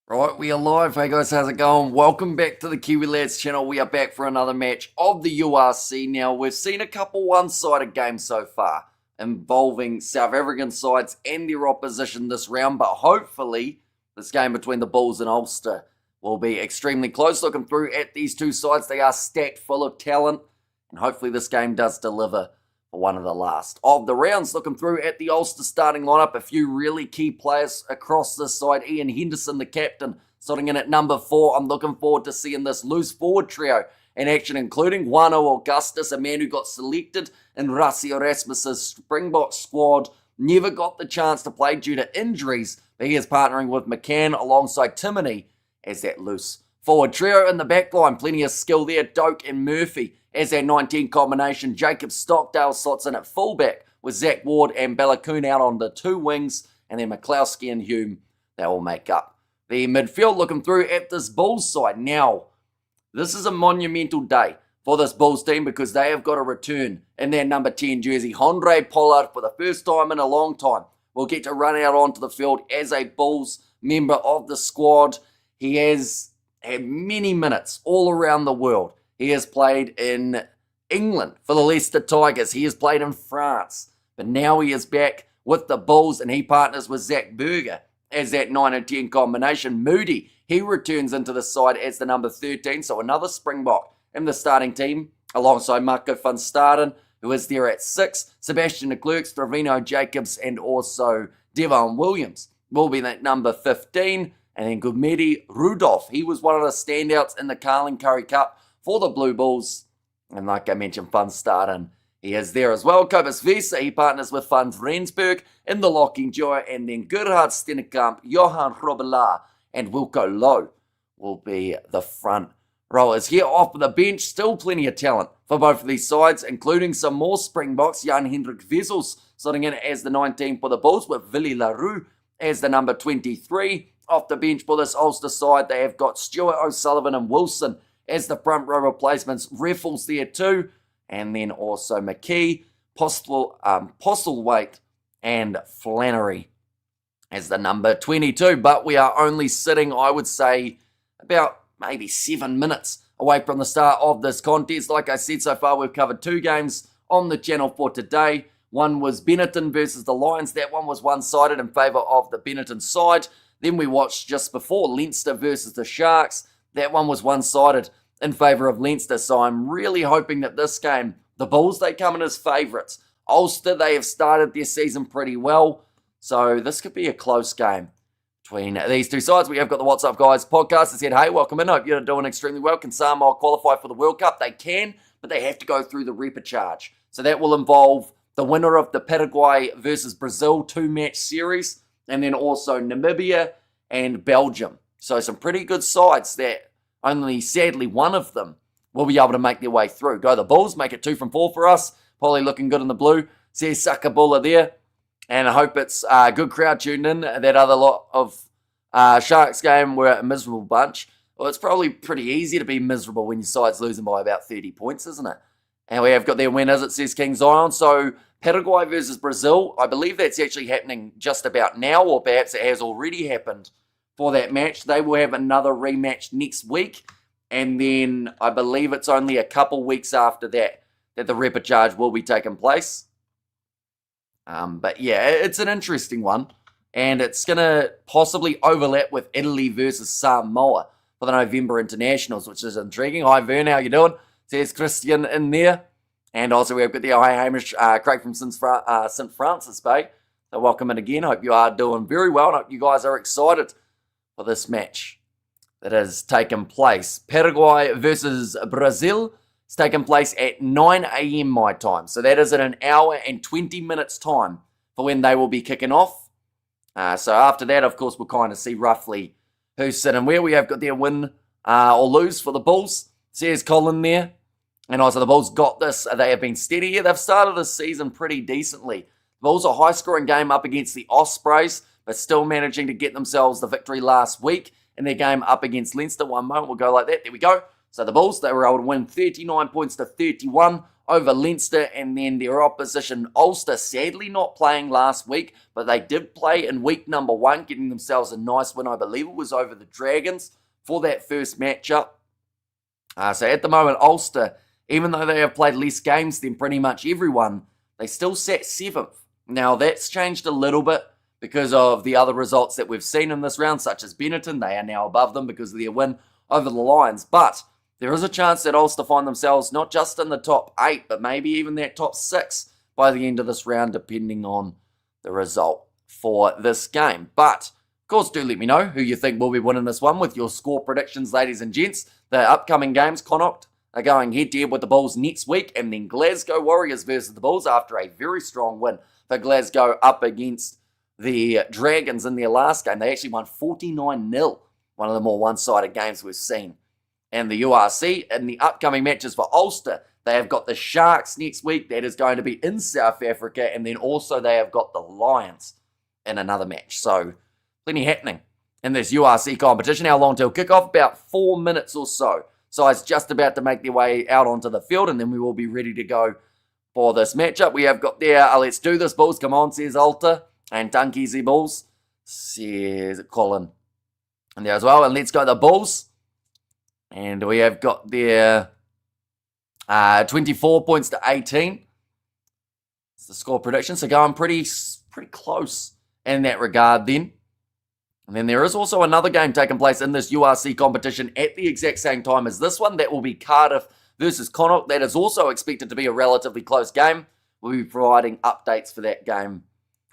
Right, we are live. Hey guys, how's it going? Welcome back to the Kiwi Lads channel. We are back for another match of the URC. Now, we've seen a couple one-sided games so far involving South African sides and their opposition this round, but hopefully this game between the Bulls and Ulster will be extremely close. Looking through at these two sides, they are stacked full of talent, and hopefully this game does deliver for one of the last of the rounds. Looking through at the Ulster starting lineup, a few really key players across this side. Ian Henderson, the captain, starting in at number 4. I'm looking forward to seeing this loose forward trio in action, including Wano Augustus, a man who got selected in Rassie Erasmus's Springbok squad. Never got the chance to play due to injuries, but he is partnering with McCann alongside Timony as that loose forward trio. In the back line, plenty of skill there. Doak and Murphy as that 19 combination. Jacob Stockdale slots in at fullback with Zach Ward and Balakoon out on the two wings. And then McCloskey and Hume, they will make up the midfield. Looking through at this Bulls side. Now, this is a monumental day for this Bulls team because they have got a return in their number 10 jersey. Andre Pollard, for the first time in a long time, will get to run out onto the field as a Bulls member of the squad. He has had many minutes all around the world. He has played in England for the Leicester Tigers. He has played in France. But now he is back with the Bulls and he partners with Zach Berger as that 9 and 10 combination. Moody, he returns into the side as the number 13. So another Springbok in the starting team alongside Marco van Staden, who is there at 6. Sebastian de Klerk, Stravino Jacobs, and also Devon Williams will be that number 15. And then Gumedi Rudolph, he was one of the standouts in the Carling Curry Cup for the Blue Bulls. And like I mentioned, Van Staden, he is there as well. Kobus Vesa, he partners with Van Rensburg in the locking duo. And then Gerhard Stennekamp, Johan Robelaar, and Wilco Low will be the front rowers. Here off the bench, still plenty of talent for both of these sides, including some more Springboks. Jan-Hendrik Wessels sitting in as the 19 for the Bulls with Willie LaRue as the number 23. Off the bench for this Ulster side, they have got Stuart O'Sullivan and Wilson as the front row replacements. Raffles there too. And then also McKee, Postlewaite, and Flannery as the number 22. But we are only sitting, I would say, about maybe 7 minutes away from the start of this contest. Like I said, so far we've covered 2 games on the channel for today. One was Benetton versus the Lions. That one was one-sided in favour of the Benetton side. Then we watched just before Leinster versus the Sharks. That one was one-sided in favour of Leinster. So I'm really hoping that this game, the Bulls, they come in as favourites. Ulster, they have started their season pretty well. So this could be a close game between these two sides. We have got the What's Up Guys podcast that said, hey, welcome in. Hope you're doing extremely well. Can Samoa qualify for the World Cup? They can, but they have to go through the repechage. So that will involve the winner of the Paraguay versus Brazil 2-match series, and then also Namibia and Belgium. So some pretty good sides that only, sadly, one of them will be able to make their way through. Go the Bulls, make it 2 from 4 for us. Polly looking good in the blue. Says Sakabula there. And I hope it's a good crowd tuned in. That other lot of Sharks game were a miserable bunch. Well, it's probably pretty easy to be miserable when your side's losing by about 30 points, isn't it? And we have got their winners, it says King Zion. So Paraguay versus Brazil, I believe that's actually happening just about now, or perhaps it has already happened for that match. They will have another rematch next week. And then I believe it's only a couple weeks after that that the repechage will be taking place. But yeah, it's an interesting one. And it's going to possibly overlap with Italy versus Samoa for the November internationals, which is intriguing. Hi, Vern, how you doing? Says Christian in there. And also we've got the hi Hamish, Craig from St. Francis Bay. So welcome in again. Hope you are doing very well. And hope you guys are excited for this match that has taken place. Paraguay versus Brazil. It's taken place at 9 a.m. my time. So that is in an hour and 20 minutes time for when they will be kicking off. So after that, of course, we'll kind of see roughly who's sitting where. We have got their win or lose for the Bulls. Says Colin there. And also the Bulls got this. They have been steady here. They've started this season pretty decently. The Bulls, a high-scoring game up against the Ospreys, but still managing to get themselves the victory last week in their game up against Leinster. One moment, we'll go like that. There we go. So the Bulls, they were able to win 39 points to 31 over Leinster, and then their opposition Ulster, sadly not playing last week, but they did play in week number 1, getting themselves a nice win. I believe it was over the Dragons for that first matchup. So at the moment, Ulster, even though they have played less games than pretty much everyone, they still sat 7th. Now that's changed a little bit because of the other results that we've seen in this round, such as Benetton. They are now above them because of their win over the Lions. But there is a chance that Ulster find themselves not just in the top 8, but maybe even that top 6 by the end of this round, depending on the result for this game. But, of course, do let me know who you think will be winning this one with your score predictions, ladies and gents. The upcoming games, Connacht are going head-to-head with the Bulls next week, and then Glasgow Warriors versus the Bulls after a very strong win for Glasgow up against the Dragons in their last game. They actually won 49-0, one of the more one-sided games we've seen. And the URC in the upcoming matches for Ulster, they have got the Sharks next week. That is going to be in South Africa. And then also they have got the Lions in another match. So plenty happening in this URC competition. How long till kickoff? About 4 minutes or so. So it's just about to make their way out onto the field, and then we will be ready to go for this matchup. We have got there, let's do this, Bulls. Come on, says Alter. And dunk easy, Bulls, says Colin. And there as well. And let's go the Bulls. And we have got there 24 points to 18. It's the score prediction. So going pretty close in that regard then. And then there is also another game taking place in this URC competition at the exact same time as this one. That will be Cardiff versus Connacht. That is also expected to be a relatively close game. We'll be providing updates for that game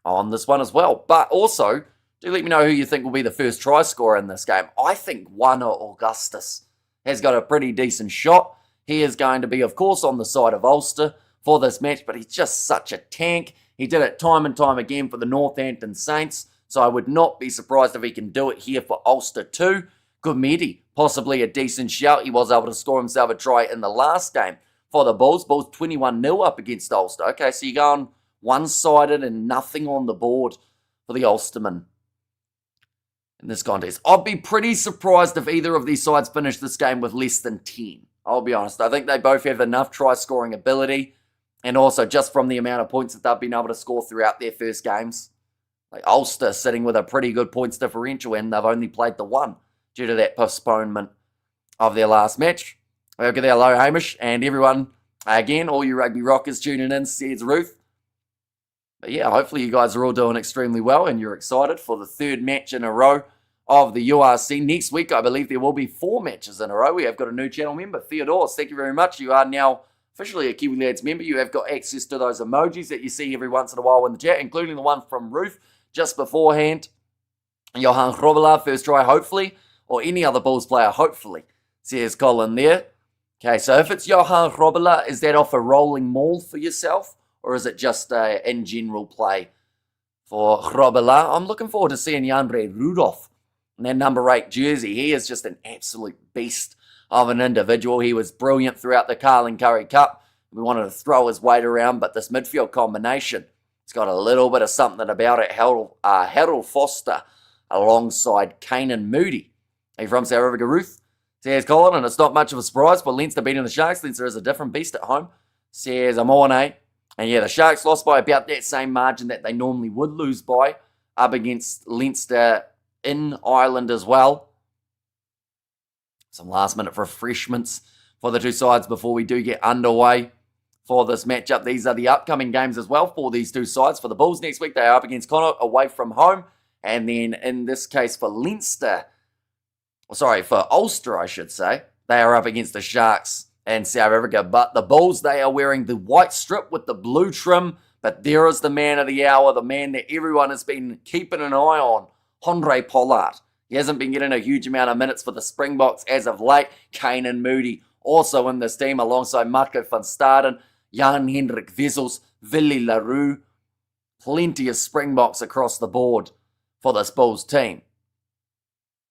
on this one as well. But also, do let me know who you think will be the first try scorer in this game. I think Wana Augustus has got a pretty decent shot. He is going to be, of course, on the side of Ulster for this match, but he's just such a tank. He did it time and time again for the Northampton Saints, so I would not be surprised if he can do it here for Ulster too. Gumedi, possibly a decent shout. He was able to score himself a try in the last game for the Bulls. Bulls 21-0 up against Ulster. Okay, so you're going one-sided and nothing on the board for the Ulstermen in this contest. I'd be pretty surprised if either of these sides finish this game with less than 10. I'll be honest. I think they both have enough try-scoring ability, and also just from the amount of points that they've been able to score throughout their first games. Like Ulster sitting with a pretty good points differential, and they've only played the one due to that postponement of their last match. Okay, there, hello Hamish, and everyone, again, all you rugby rockers tuning in, says Ruth. But yeah, hopefully you guys are all doing extremely well and you're excited for the third match in a row of the URC. Next week, I believe there will be 4 matches in a row. We have got a new channel member, Theodore. Thank you very much. You are now officially a Kiwi Lads member. You have got access to those emojis that you see every once in a while in the chat, including the one from Ruth just beforehand. Johan Robela, first try, hopefully, or any other Bulls player, hopefully, says Colin there. Okay, so if it's Johan Robela, is that off a rolling maul for yourself? Or is it just in general play for Robela? I'm looking forward to seeing Jandre Rudolph in that number 8 jersey. He is just an absolute beast of an individual. He was brilliant throughout the Carling Curry Cup. We wanted to throw his weight around, but this midfield combination, it's got a little bit of something about it. Harold Foster alongside Kanan Moody. Hey, from South Africa, Ruth, says Colin, and it's not much of a surprise for Leinster beating the Sharks. Leinster is a different beast at home, says Amorne. And yeah, the Sharks lost by about that same margin that they normally would lose by up against Leinster in Ireland as well. Some last minute refreshments for the two sides before we do get underway for this matchup. These are the upcoming games as well for these two sides. For the Bulls next week, they are up against Connacht away from home. And then in this case for Leinster, for Ulster I should say, they are up against the Sharks and South Africa. But the Bulls, they are wearing the white strip with the blue trim. But there is the man of the hour, the man that everyone has been keeping an eye on, Handré Pollard. He hasn't been getting a huge amount of minutes for the Springboks as of late. Kanan Moody also in this team alongside Marco van Staden, Jan-Hendrik Wessels, Willie LaRue. Plenty of Springboks across the board for this Bulls team.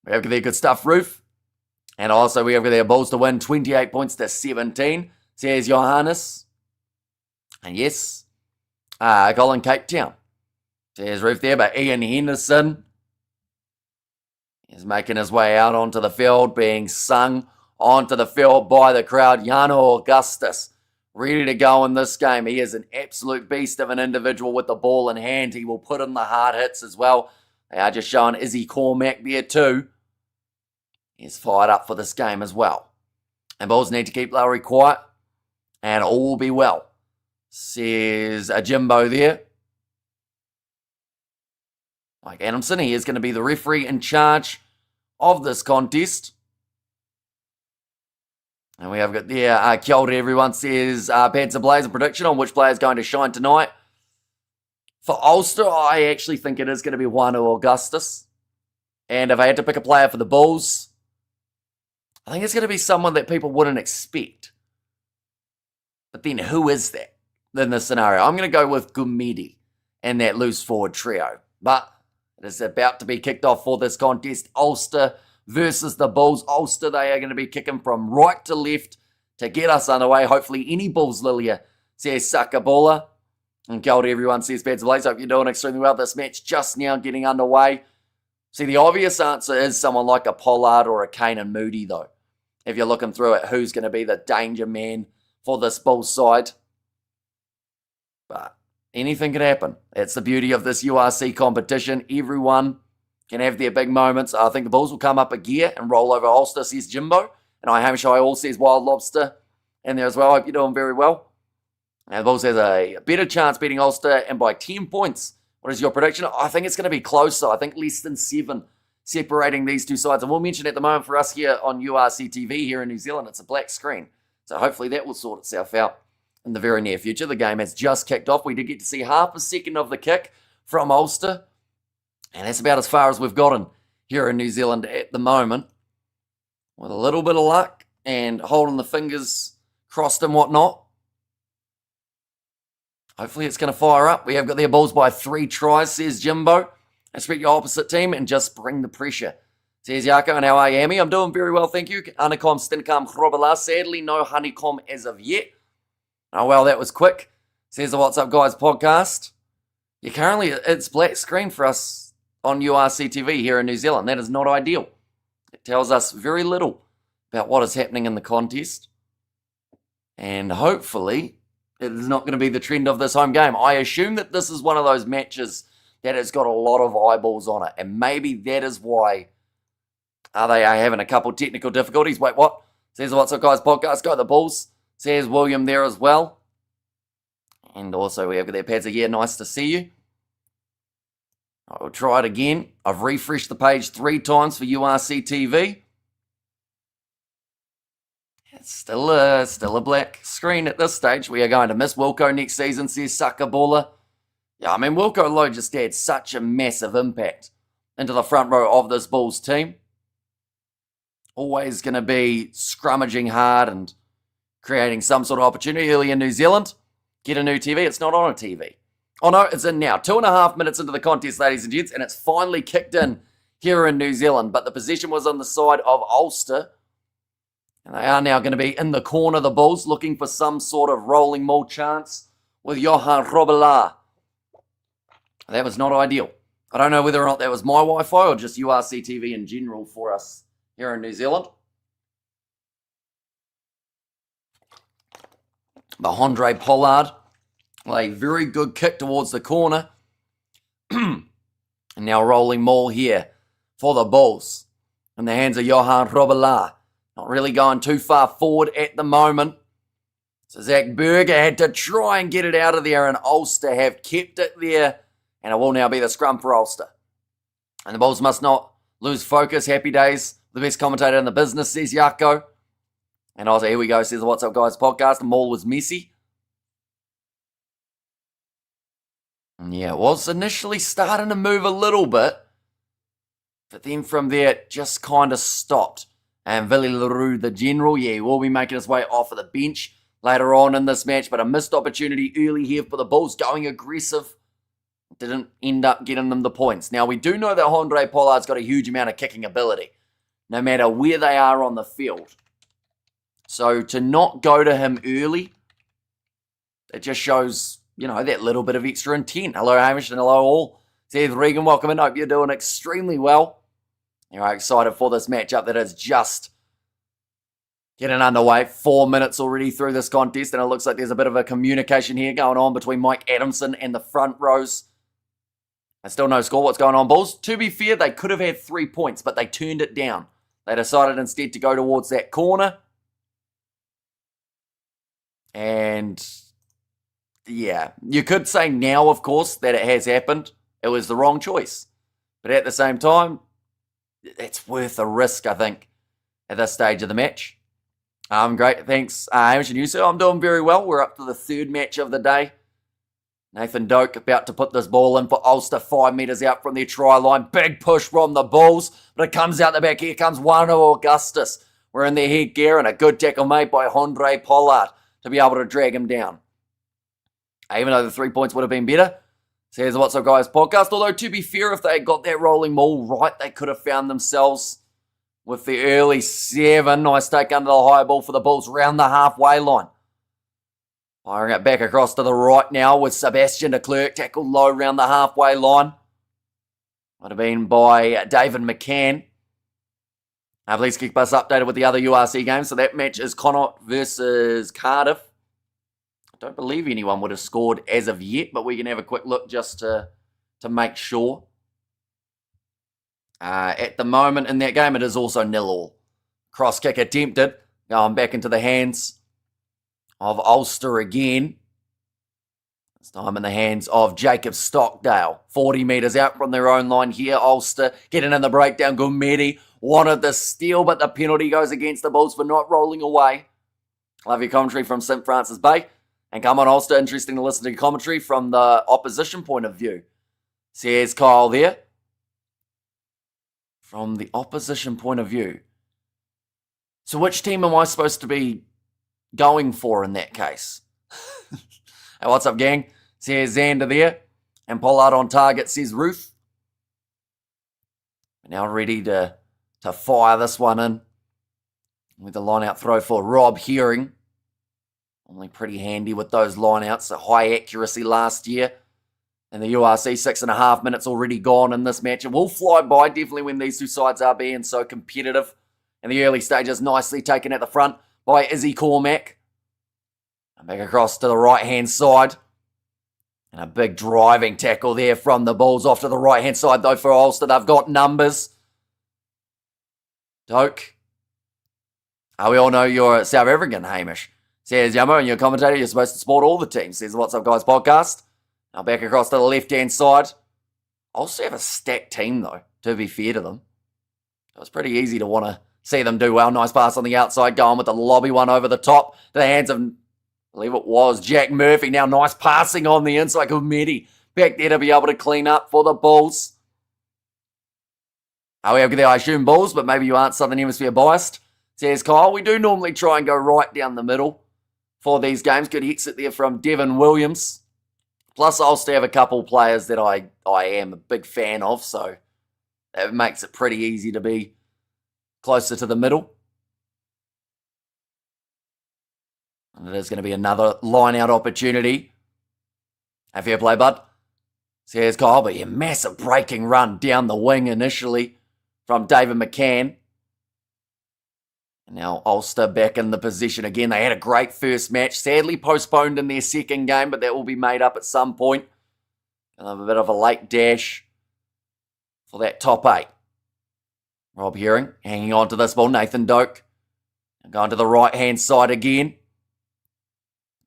We have their good stuff, Roof. And also we have their Bulls to win 28 points to 17, says Johannes. And yes, Colin Cape Town, says Roof there, but Ian Henderson is making his way out onto the field, being sung onto the field by the crowd. Jano Augustus, ready to go in this game. He is an absolute beast of an individual with the ball in hand. He will put in the hard hits as well. They are just showing Izzy Cormac there too. He's fired up for this game as well. And Bulls need to keep Lowry quiet, and all will be well, says a Jimbo there. Mike Adamson, he is going to be the referee in charge of this contest. And we have got there, kia ora everyone, says Pants and Blaze, a prediction on which player is going to shine tonight. For Ulster, I actually think it is going to be Wanu Augustus. And if I had to pick a player for the Bulls, I think it's going to be someone that people wouldn't expect. But then who is that in this scenario? I'm going to go with Gumedi and that loose forward trio. But it is about to be kicked off for this contest. Ulster versus the Bulls. Ulster, they are going to be kicking from right to left to get us underway. Hopefully any Bulls Lilia, says Sakabola. And kia ora everyone, says Pads Blaze. Hope you're doing extremely well. This match just now getting underway. See, the obvious answer is someone like a Pollard or a Kanan Moody, though. If you're looking through it, who's going to be the danger man for this Bulls side. But anything can happen. That's the beauty of this URC competition. Everyone can have their big moments. I think the Bulls will come up a gear and roll over Ulster, says Jimbo. And I Hamish all says Wild Lobster in there as well. I hope you're doing very well. And the Bulls has a better chance beating Ulster, and by 10 points. What is your prediction? I think it's going to be closer. I think less than 7 separating these two sides. And we'll mention at the moment for us here on URC TV here in New Zealand, it's a black screen. So hopefully that will sort itself out in the very near future. The game has just kicked off. We did get to see half a second of the kick from Ulster. And that's about as far as we've gotten here in New Zealand at the moment. With a little bit of luck and holding the fingers crossed and whatnot. Hopefully it's going to fire up. We have got their Bulls by 3 tries, says Jimbo. Expect your opposite team and just bring the pressure. Says Yako, and how are you, Amy? I'm doing very well, thank you. Honeycomb, Stincomb, Chrobala. Sadly, no honeycomb as of yet. Oh, well, that was quick. Says the What's Up Guys podcast. Yeah, currently, it's black screen for us on URC TV here in New Zealand. That is not ideal. It tells us very little about what is happening in the contest. And hopefully, it is not going to be the trend of this home game. I assume that this is one of those matches that has got a lot of eyeballs on it. And maybe that is why they are having a couple technical difficulties. Wait, what? Says the What's Up Guys podcast. Go the Bulls. Says William there as well. And also we have got their pads again. Nice to see you. I will try it again. I've refreshed the page 3 times for URC TV. It's still a black screen at this stage. We are going to miss Wilco next season, says Sakabola. Yeah, I mean, Wilco Lowe just had such a massive impact into the front row of this Bulls team. Always going to be scrummaging hard and creating some sort of opportunity early in New Zealand. Get a new TV. It's not on a TV. Oh no, it's in now. 2.5 minutes into the contest, ladies and gents, and it's finally kicked in here in New Zealand. But the possession was on the side of Ulster. And they are now going to be in the corner, the Bulls, looking for some sort of rolling maul chance with Johan Robela. That was not ideal. I don't know whether or not that was my Wi-Fi or just URC TV in general for us here in New Zealand. But Andre Pollard, a very good kick towards the corner. And now rolling maul here for the Bulls. In the hands of Johan Robela. Not really going too far forward at the moment. So Zach Berger had to try and get it out of there, and Ulster have kept it there. And it will now be the scrum for Ulster. And the Bulls must not lose focus. Happy days. The best commentator in the business, says Yako. And also, here we go, says the What's Up Guys podcast. The maul was messy. And yeah, it was initially starting to move a little bit. But then from there, it just kind of stopped. And Billy LaRue, the general, yeah, he will be making his way off of the bench later on in this match. But a missed opportunity early here for the Bulls, going aggressive. Didn't end up getting them the points. Now, we do know that Andre Pollard's got a huge amount of kicking ability, no matter where they are on the field. So to not go to him early, it just shows, you know, that little bit of extra intent. Hello, Hamish, and hello all. Says Regan, welcome in. Hope you're doing extremely well. You're excited for this matchup that has just Getting underway. 4 minutes already through this contest, and it looks like there's a bit of a communication here going on between Mike Adamson and the front rows. And still no score. What's going on, Bulls? To be fair, they could have had 3 points, but they turned it down. They decided instead to go towards that corner. And yeah, you could say now, of course, that it has happened. It was the wrong choice. But at the same time, it's worth a risk, I think, at this stage of the match. Great, thanks, Hamish and you, sir. I'm doing very well. We're up to the third match of the day. Nathan Doak about to put this ball in for Ulster, 5 metres out from their try line. Big push from the Bulls, but it comes out the back. Here comes one of Augustus. We're in their headgear, and a good tackle made by Andre Pollard to be able to drag him down. Even though the 3 points would have been better. Says What's Up Guys podcast. Although, to be fair, if they had got that rolling ball right, they could have found themselves with the early 7. Nice take under the high ball for the Bulls round the halfway line. Firing it back across to the right now with Sebastian de Klerk. Tackled low round the halfway line. Would have been by David McCann. Please keep us updated with the other URC games. So that match is Connacht versus Cardiff. I don't believe anyone would have scored as of yet, but we can have a quick look just to make sure. At the moment in that game, it is also 0-0. Cross kick attempted. Going back into the hands of Ulster again. This time in the hands of Jacob Stockdale. 40 metres out from their own line here. Ulster getting in the breakdown. Gumedi wanted the steal, but the penalty goes against the Bulls for not rolling away. Love your commentary from St. Francis Bay. And come on, Ulster, interesting to listen to commentary from the opposition point of view. Says Kyle there. From the opposition point of view. So which team am I supposed to be going for in that case? Hey, what's up, gang? Says Xander there. And Pollard on target, says Ruth. Now ready to fire this one in. With the line-out throw for Rob Hearing. Only pretty handy with those line-outs. A high accuracy last year. And the URC, 6.5 minutes already gone in this match. It will fly by, definitely, when these two sides are being so competitive. In the early stages, nicely taken at the front by Izzy Cormack. And back across to the right-hand side. And a big driving tackle there from the Bulls off to the right-hand side, though, for Ulster. They've got numbers. Doak. We all know you're South African, Hamish. Says Yamo, and you're a commentator, you're supposed to support all the teams. Says What's Up Guys podcast. Now back across to the left-hand side. Ulster have a stacked team, though, to be fair to them. It was pretty easy to want to see them do well. Nice pass on the outside, going with the lobby one over the top. To the hands of, I believe it was, Jack Murphy. Now nice passing on the inside. Gumedi back there to be able to clean up for the Bulls. We have there, I assume, Bulls, but maybe you aren't Southern Hemisphere biased. Says Kyle, we do normally try and go right down the middle for these games. Good exit there from Devon Williams. Plus, I'll still have a couple players that I am a big fan of, so that makes it pretty easy to be closer to the middle. And it is going to be another line-out opportunity. Fair play, bud. Says Kyle, but yeah, massive breaking run down the wing initially from David McCann. And now Ulster back in the position again. They had a great first match. Sadly postponed in their second game, but that will be made up at some point. And have a bit of a late dash for that top 8. Rob Hearing hanging on to this ball. Nathan Doak going to the right-hand side again.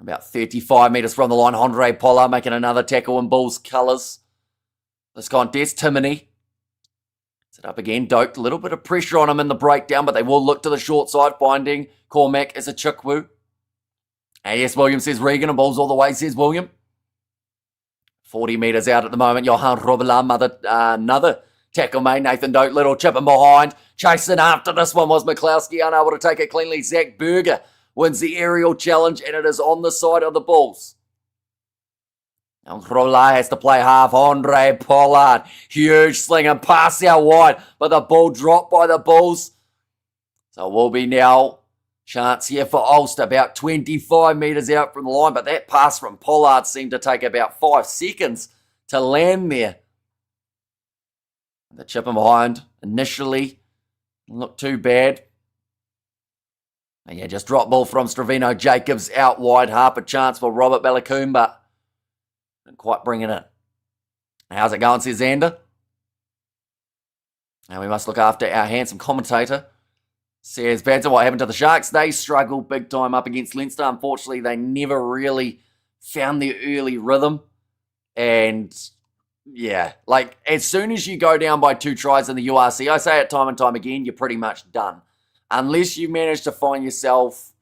About 35 metres from the line. Andre Pollard making another tackle in Bulls colours. This contest, Timony. Set up again, Doak. A little bit of pressure on him in the breakdown, but they will look to the short side, finding Cormac as a Chukwu. And yes, William says Regan, and Bulls all the way, says William. 40 metres out at the moment. Johan Robelam, another tackle made. Nathan Doak, little chipping behind. Chasing after this one was McCloskey, unable to take it cleanly. Zach Berger wins the aerial challenge, and it is on the side of the Bulls. Now Rola has to play half. Andre Pollard, huge sling and pass out wide, but the ball dropped by the Bulls. So it will be now chance here for Ulster, about 25 metres out from the line, but that pass from Pollard seemed to take about 5 seconds to land there. The chip in behind initially didn't look too bad. And yeah, just drop ball from Stravino Jacobs out wide. Half a chance for Robert Balakoon, but didn't quite bring it in. How's it going, says Xander? And we must look after our handsome commentator. Says Badger, what happened to the Sharks? They struggled big time up against Leinster. Unfortunately, they never really found their early rhythm. And yeah, like as soon as you go down by 2 tries in the URC, I say it time and time again, you're pretty much done. Unless you manage to find yourself,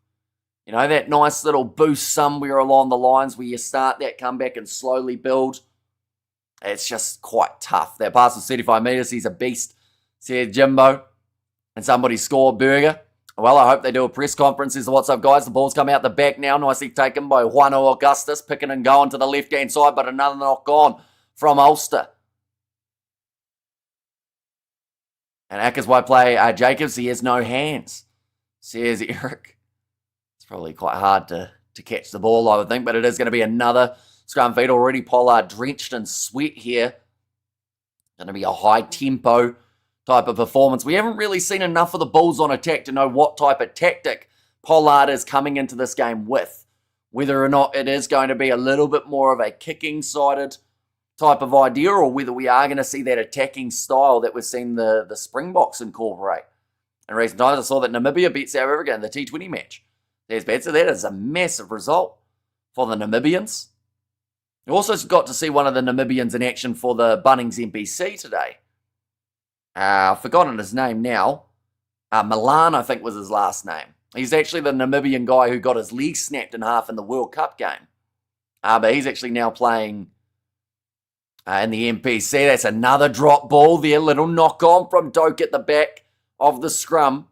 you know, that nice little boost somewhere along the lines where you start that comeback and slowly build. It's just quite tough. That pass was 35 metres. He's a beast, said Jimbo. And somebody scored Burger. Well, I hope they do a press conference. Says, what's up, guys? The ball's come out the back now. Nicely taken by Juano Augustus. Picking and going to the left-hand side, but another knock on from Ulster. And Ackers won't play Jacobs. He has no hands, says Eric. It's probably quite hard to catch the ball, I would think, but it is going to be another scrum feed. Already Pollard drenched in sweat here. Going to be a high-tempo type of performance. We haven't really seen enough of the Bulls on attack to know what type of tactic Pollard is coming into this game with. Whether or not it is going to be a little bit more of a kicking-sided type of idea, or whether we are going to see that attacking style that we've seen the Springboks incorporate. In recent times, I saw that Namibia beat South Africa in the T20 match. There's bad, so that is a massive result for the Namibians. You also got to see one of the Namibians in action for the Bunnings NPC today. I've forgotten his name now. Milan, I think, was his last name. He's actually the Namibian guy who got his leg snapped in half in the World Cup game. But he's actually now playing in the NPC. That's another drop ball there. Little knock on from Doak at the back of the scrum.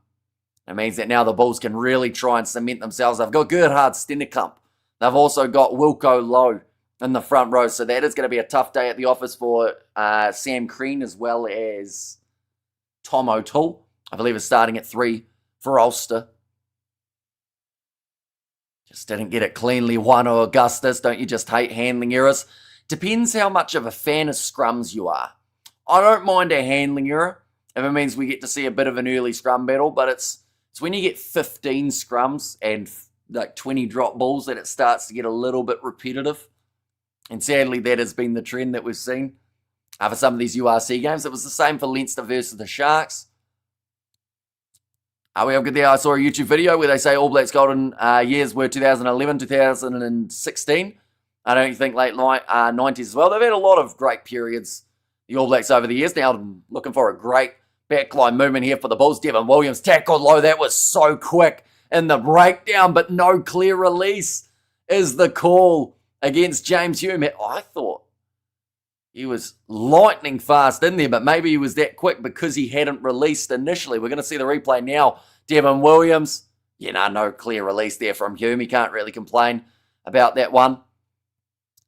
It means that now the Bulls can really try and cement themselves. They've got Gerhard Stennekamp. They've also got Wilco Lowe in the front row. So that is going to be a tough day at the office for Sam Crean as well as Tom O'Toole. I believe is starting at 3 for Ulster. Just didn't get it cleanly. Juano Augustus. Don't you just hate handling errors? Depends how much of a fan of scrums you are. I don't mind a handling error if it means we get to see a bit of an early scrum battle, but it's when you get 15 scrums and like 20 drop balls that it starts to get a little bit repetitive. And sadly, that has been the trend that we've seen for some of these URC games. It was the same for Leinster versus the Sharks. We have good there. I saw a YouTube video where they say All Blacks golden years were 2011, 2016. I don't think late 90s as well. They've had a lot of great periods, the All Blacks, over the years. Now I'm looking for a great backline movement here for the Bulls. Devin Williams tackled low. That was so quick in the breakdown, but no clear release is the call against James Hume. I thought he was lightning fast in there, but maybe he was that quick because he hadn't released initially. We're going to see the replay now. Devin Williams, no clear release there from Hume. He can't really complain about that one.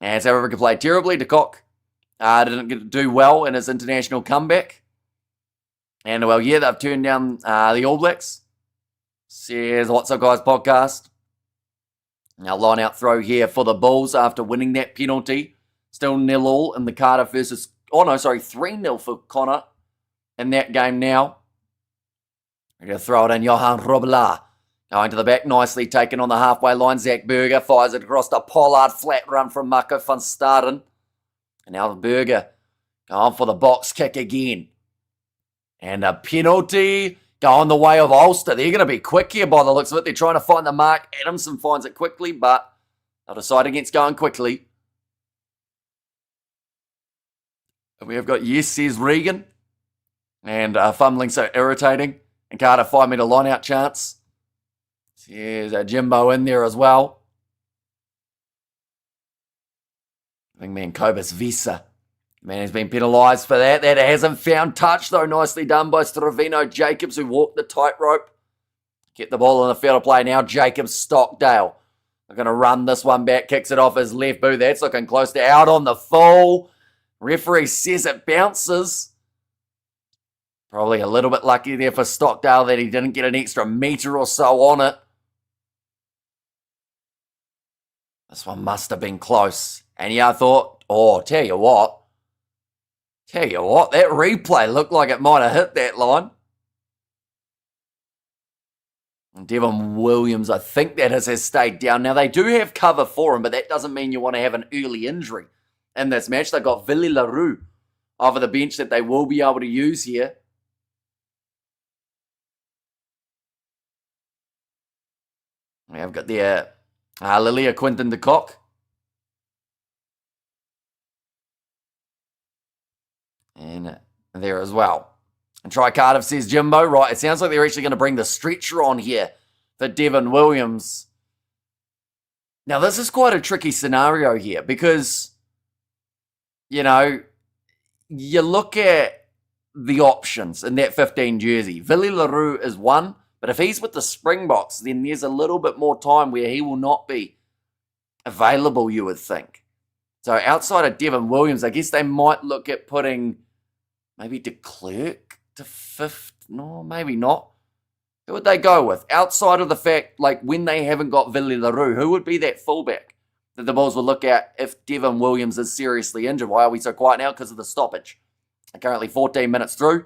And South Africa played terribly. De Kock didn't get to do well in his international comeback. And, well, yeah, they've turned down the All Blacks. Says, what's up, guys, podcast. Now, line out throw here for the Bulls after winning that penalty. Still 0-0 in the Carter versus... 3-0 for Connor in that game now. We're going to throw it in. Johan Robla going to the back, nicely taken on the halfway line. Zach Burger fires it across to Pollard. Flat run from Marco van Staden. And now the Burger going for the box kick again. And a penalty going the way of Ulster. They're going to be quick here by the looks of it. They're trying to find the mark. Adamson finds it quickly, but they'll decide against going quickly. And we have got yes, says Regan. And fumbling so irritating. And Carter 5 metre line out chance. There's a Jimbo in there as well. I think man Cobus Visa. Man has been penalised for that. That hasn't found touch though. Nicely done by Stravino Jacobs who walked the tightrope. Get the ball in the field of play now. Jacobs Stockdale. They're going to run this one back. Kicks it off his left boot. That's looking close to out on the full. Referee says it bounces. Probably a little bit lucky there for Stockdale that he didn't get an extra metre or so on it. This one must have been close. And yeah, I thought, tell you what, that replay looked like it might have hit that line. Devon Williams, I think that has stayed down. Now, they do have cover for him, but that doesn't mean you want to have an early injury in this match. They've got Willie LaRue over the bench that they will be able to use here. We have got there Lilia Quinton de Kock. And there as well. And Try Cardiff says, Jimbo, right, it sounds like they're actually going to bring the stretcher on here for Devon Williams. Now, this is quite a tricky scenario here because, you know, you look at the options in that 15 jersey. Willie LaRue is one, but if he's with the Springboks, then there's a little bit more time where he will not be available, you would think. So outside of Devon Williams, I guess they might look at putting maybe de Klerk to fifth. No, maybe not. Who would they go with? Outside of the fact, like, when they haven't got Willie LaRue, who would be that fullback that the Bulls will look at if Devon Williams is seriously injured? Why are we so quiet now? Because of the stoppage. Currently 14 minutes through.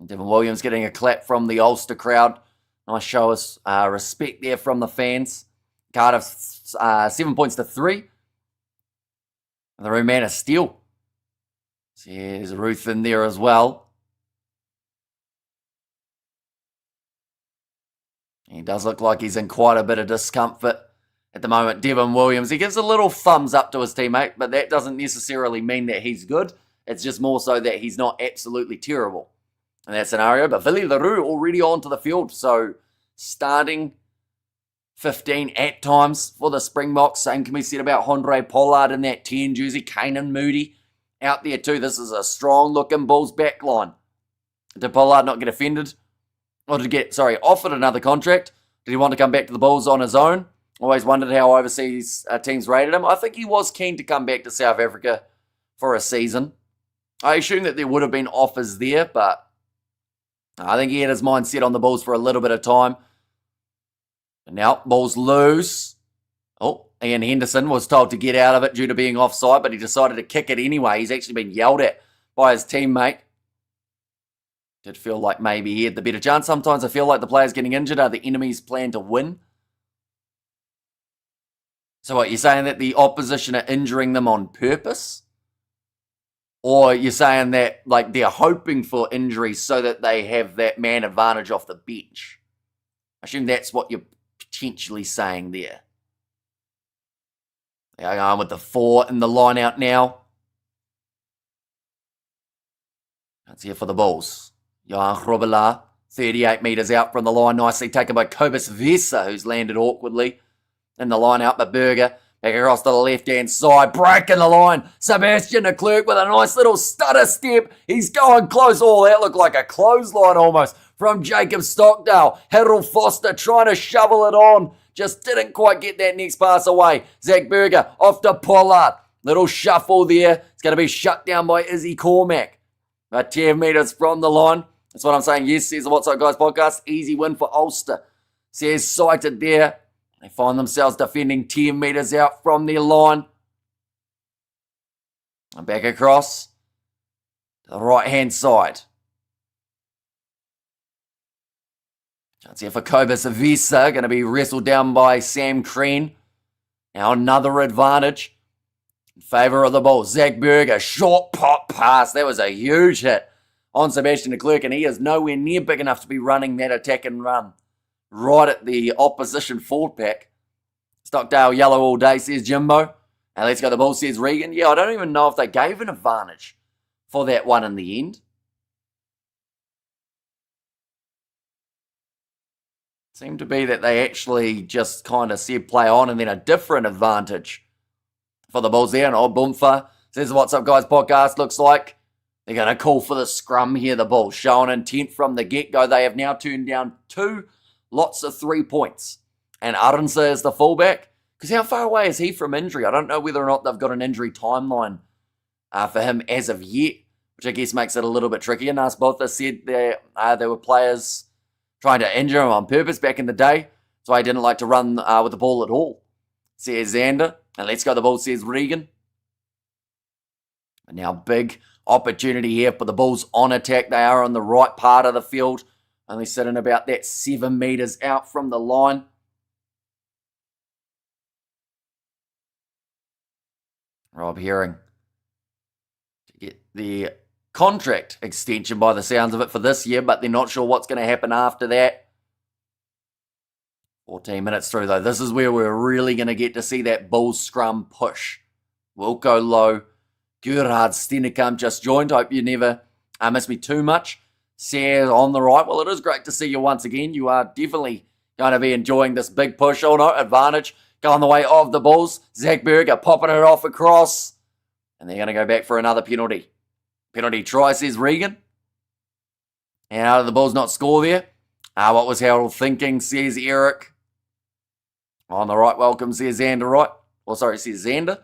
Devon Williams getting a clap from the Ulster crowd. Nice show of respect there from the fans. Cardiff 7 points to 3. And the Roman is steel. So there's Ruth in there as well. He does look like he's in quite a bit of discomfort at the moment. Devon Williams, he gives a little thumbs up to his teammate, but that doesn't necessarily mean that he's good. It's just more so that he's not absolutely terrible in that scenario. But Willie LaRue already onto the field, so starting 15 at times for the Springboks. Same can be said about Andre Pollard in that 10 jersey. Kanan Moody out there too. This is a strong-looking Bulls backline. Did Pollard not get offended? Or did he get, offered another contract? Did he want to come back to the Bulls on his own? Always wondered how overseas teams rated him. I think he was keen to come back to South Africa for a season. I assume that there would have been offers there, but I think he had his mind set on the Bulls for a little bit of time. And now, Bulls lose. Oh, Ian Henderson was told to get out of it due to being offside, but he decided to kick it anyway. He's actually been yelled at by his teammate. Did feel like maybe he had the better chance. Sometimes I feel like the players getting injured are the enemy's plan to win. So what, you're saying that the opposition are injuring them on purpose? Or you're saying that like they're hoping for injuries so that they have that man advantage off the bench? I assume that's what you're potentially saying there. They're going with the 4 in the line out now. That's here for the Bulls. Johan Robela, 38 metres out from the line. Nicely taken by Kobus Vesa, who's landed awkwardly in the line out. But Berger back across to the left-hand side. Breaking the line. Sebastian de Klerk with a nice little stutter step. He's going close. Oh, that looked like a clothesline almost from Jacob Stockdale. Harold Foster trying to shovel it on. Just didn't quite get that next pass away. Zach Berger off to Pollard. Little shuffle there. It's going to be shut down by Izzy Cormack. About 10 metres from the line. That's what I'm saying. Yes, says the What's Up Guys podcast. Easy win for Ulster. Says sighted there. They find themselves defending 10 metres out from their line. And back across to the right-hand side. Chance here for Kobus Avisa. Going to be wrestled down by Sam Crean. Now another advantage in favour of the Bulls. Zach Berger, short pop pass. That was a huge hit on Sebastian de Klerk, and he is nowhere near big enough to be running that attack and run right at the opposition forward pack. Stockdale yellow all day, says Jimbo. And let's go, the Bulls, says Regan. Yeah, I don't even know if they gave an advantage for that one in the end. Seemed to be that they actually just kind of said play on and then a different advantage for the Bulls there. And old Bumfa says, What's Up Guys podcast looks like they're going to call for the scrum here, the Bulls. Showing intent from the get-go. They have now turned down 2 lots of 3 points. And Arunsa is the fullback. Because how far away is he from injury? I don't know whether or not they've got an injury timeline for him as of yet, which I guess makes it a little bit tricky. And Asbotha said there were players trying to injure him on purpose back in the day, so he didn't like to run with the ball at all, says Xander. And let's go, the Bulls, says Regan. And now big opportunity here for the Bulls on attack. They are on the right part of the field. Only sitting about that 7 metres out from the line. Rob Herring to get the contract extension by the sounds of it for this year, but they're not sure what's going to happen after that. 14 minutes through, though. This is where we're really going to get to see that Bulls scrum push. Wilco Low, Gerhard Stennekamp just joined. Hope you never miss me too much. Says on the right. Well, it is great to see you once again. You are definitely going to be enjoying this big push. Oh, no, advantage going the way of the Bulls. Zach Berger popping it off across. And they're going to go back for another penalty. Penalty try, says Regan. And how did the Bulls not score there? What was Harold thinking, says Eric. On the right, welcome, says Xander Wright. Says Xander.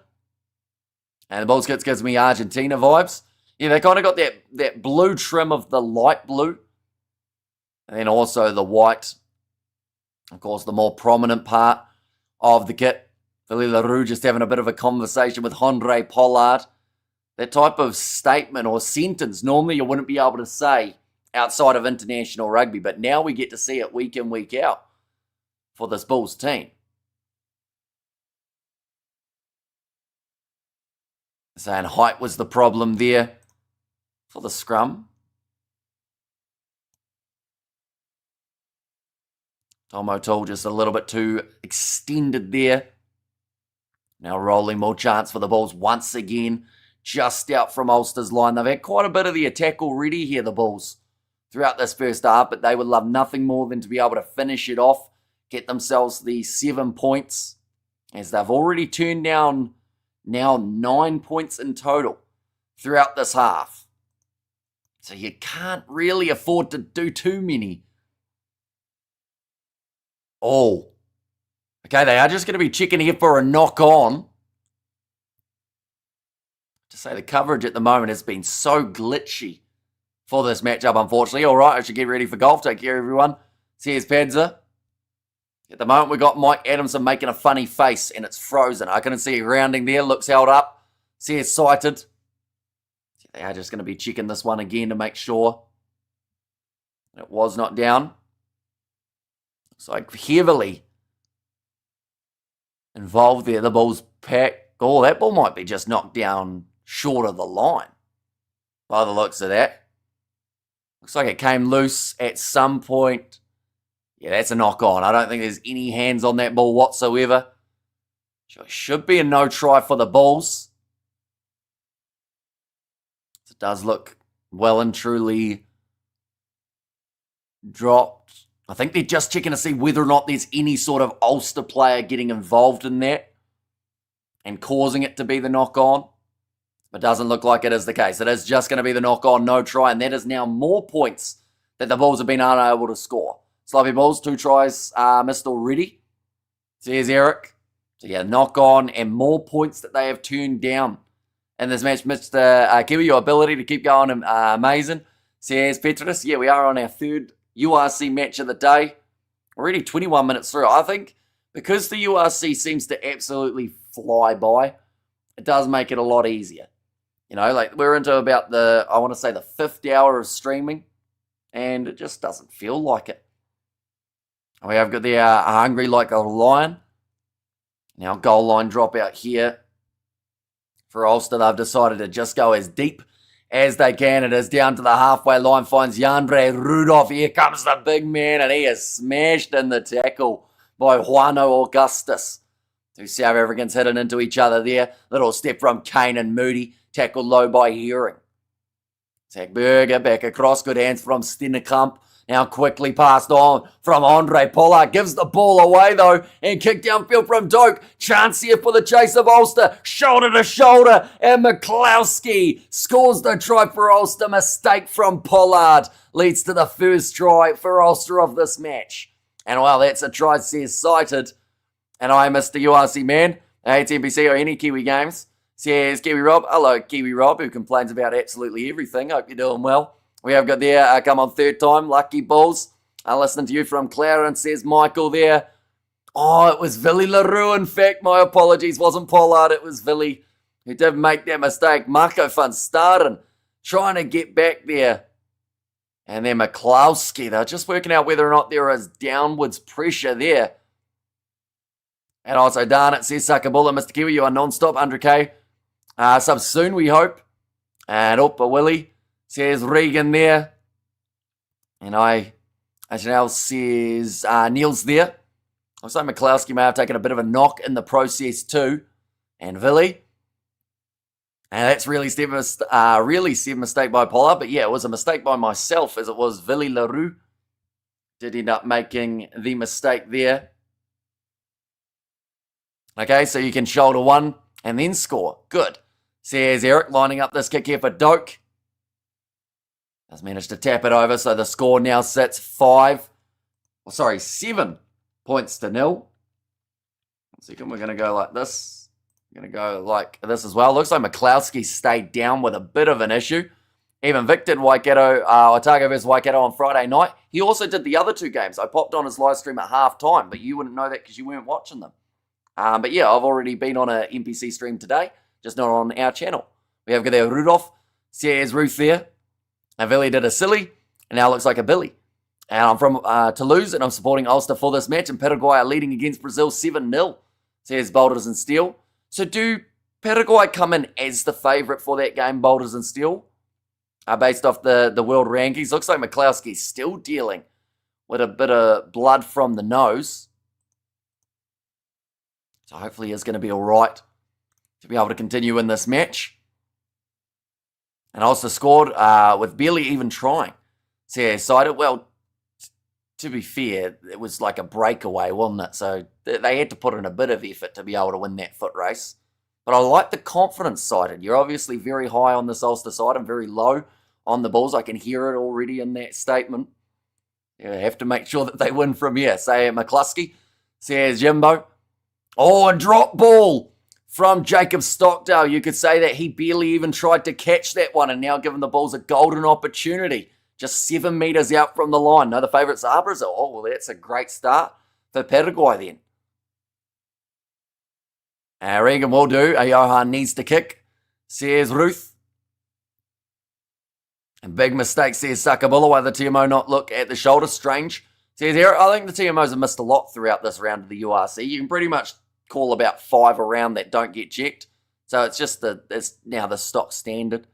And the Bulls kits gives me Argentina vibes. Yeah, they kind of got that blue trim of the light blue. And then also the white. Of course, the more prominent part of the kit. Billy LaRue just having a bit of a conversation with Andre Pollard. That type of statement or sentence normally you wouldn't be able to say outside of international rugby. But now we get to see it week in, week out for this Bulls team. Saying height was the problem there for the scrum. Tom O'Toole just a little bit too extended there. Now rolling, more chance for the Bulls once again. Just out from Ulster's line. They've had quite a bit of the attack already here, the Bulls, throughout this first half, but they would love nothing more than to be able to finish it off, get themselves the 7 points, as they've already turned down now 9 points in total throughout this half. So you can't really afford to do too many. Oh. Okay, they are just going to be checking here for a knock on. To say the coverage at the moment has been so glitchy for this matchup, unfortunately. All right, I should get ready for golf. Take care, everyone. Here's Padza. At the moment, we've got Mike Adamson making a funny face, and it's frozen. I couldn't see a grounding there. Looks held up. See it's sighted. They are just going to be checking this one again to make sure it was not down. Looks like heavily involved there. The Bulls pack. Oh, that ball might be just knocked down short of the line by the looks of that. Looks like it came loose at some point. Yeah, that's a knock on. I don't think there's any hands on that ball whatsoever. So it should be a no try for the Bulls. It does look well and truly dropped. I think they're just checking to see whether or not there's any sort of Ulster player getting involved in that and causing it to be the knock on. But doesn't look like it is the case. It is just going to be the knock on, no try, and that is now more points that the Bulls have been unable to score. Sloppy Bulls, 2 tries missed already. There's Eric. So yeah, knock on and more points that they have turned down in this match. Mr. Kiwi, your ability to keep going amazing. Says Petrus. Yeah, we are on our 3rd URC match of the day. Already 21 minutes through. I think because the URC seems to absolutely fly by, it does make it a lot easier. You know, like we're into about the 5th hour of streaming, and it just doesn't feel like it. We have got the hungry like a lion. Now goal line drop out here for Ulster. They've decided to just go as deep as they can. It is down to the halfway line. Finds Yandre Rudolph. Here comes the big man, and he is smashed in the tackle by Juano Augustus. 2 South Africans hitting into each other there. Little step from Kane and Moody. Tackled low by Herring. Zach Berger back across. Good hands from Stennekamp. Now quickly passed on from Andre Pollard. Gives the ball away though. And kicked downfield from Doak. Chance here for the chase of Ulster. Shoulder to shoulder. And McCloskey scores the try for Ulster. Mistake from Pollard. Leads to the first try for Ulster of this match. And while that's a try, says cited. And I, Mr. URC man, HNBC or any Kiwi games, says Kiwi Rob. Hello, Kiwi Rob, who complains about absolutely everything. Hope you're doing well. We have got there, come on 3rd time, Lucky Bulls. Listening to you from Clarence, says Michael there. Oh, it was Villy LaRue, in fact. My apologies, wasn't Pollard, it was Villy who did make that mistake. Marco van Staden trying to get back there. And then McCloskey, they're just working out whether or not there is downwards pressure there. And also, darn it, says Sakabula, Mr. Kiwi, you are non-stop, 100k. Sub soon, we hope. And Uppa Willie says Regan there. And Chanel says Neil's there. Looks like McCloskey may have taken a bit of a knock in the process too. And Villy. And that's really said mistake by Pollard. But yeah, it was a mistake by myself as it was Villy LaRue. Did end up making the mistake there. Okay, so you can shoulder one and then score. Good. Says Eric, lining up this kick here for Doak. Has managed to tap it over, so the score now sits 7 points to 0. 1 second, we're going to go like this. We're going to go like this as well. Looks like McCloskey stayed down with a bit of an issue. Even Vic did Waikato, Otago versus Waikato on Friday night. He also did the other 2 games. I popped on his live stream at half time, but you wouldn't know that because you weren't watching them. But yeah, I've already been on an NPC stream today, just not on our channel. We have there Rudolph, says Ruth there. And Billy did a silly, and now looks like a Billy. And I'm from Toulouse, and I'm supporting Ulster for this match. And Paraguay are leading against Brazil 7-0, says Boulders and Steel. So do Paraguay come in as the favourite for that game, Boulders and Steel? Based off the world rankings. Looks like McCloskey's still dealing with a bit of blood from the nose. So hopefully he's going to be all right to be able to continue in this match. And Ulster scored with barely even trying. So yeah, cited. Well, to be fair, it was like a breakaway, wasn't it? So they had to put in a bit of effort to be able to win that foot race. But I like the confidence cited. You're obviously very high on this Ulster side and very low on the Bulls. I can hear it already in that statement. You have to make sure that they win from here. Say McCluskey, says Jimbo. Oh, a drop ball from Jacob Stockdale. You could say that he barely even tried to catch that one and now given the Bulls a golden opportunity. Just 7 metres out from the line. No, the favourites are Brazil. Oh, well, that's a great start for Paraguay then. Regan will do. Johan needs to kick, says Ruth. And big mistake, says Sakabula. Why the TMO not look at the shoulder? Strange. Says Eric, I think the TMOs have missed a lot throughout this round of the URC. You can pretty much call about 5 around that don't get checked. So it's just it's now the stock standard.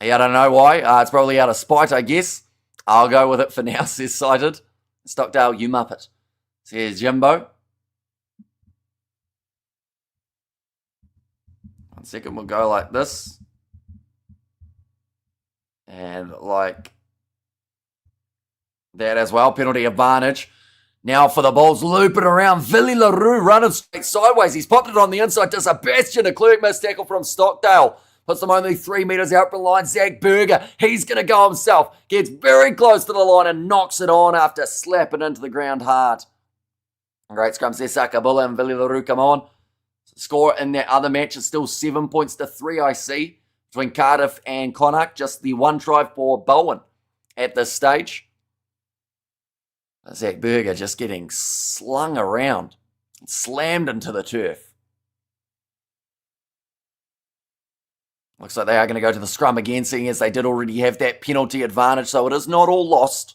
Yeah, I don't know why. It's probably out of spite, I guess. I'll go with it for now, says Cited. Stockdale, you muppet, says Jimbo. 1 second, we'll go like this. And like that as well. Penalty advantage. Now for the Bulls, looping around. Villy LaRue running straight sideways. He's popped it on the inside to Sebastian. A clear miss tackle from Stockdale. Puts them only 3 metres out from the line. Zach Berger, he's going to go himself. Gets very close to the line and knocks it on after slapping into the ground hard. Great scrum there. Sakabula and Villy LaRue come on. Score in that other match is still 7 points to 3, I see. Between Cardiff and Connacht. Just the 1 try for Bowen at this stage. Zach Berger just getting slung around. Slammed into the turf. Looks like they are going to go to the scrum again, seeing as they did already have that penalty advantage, so it is not all lost.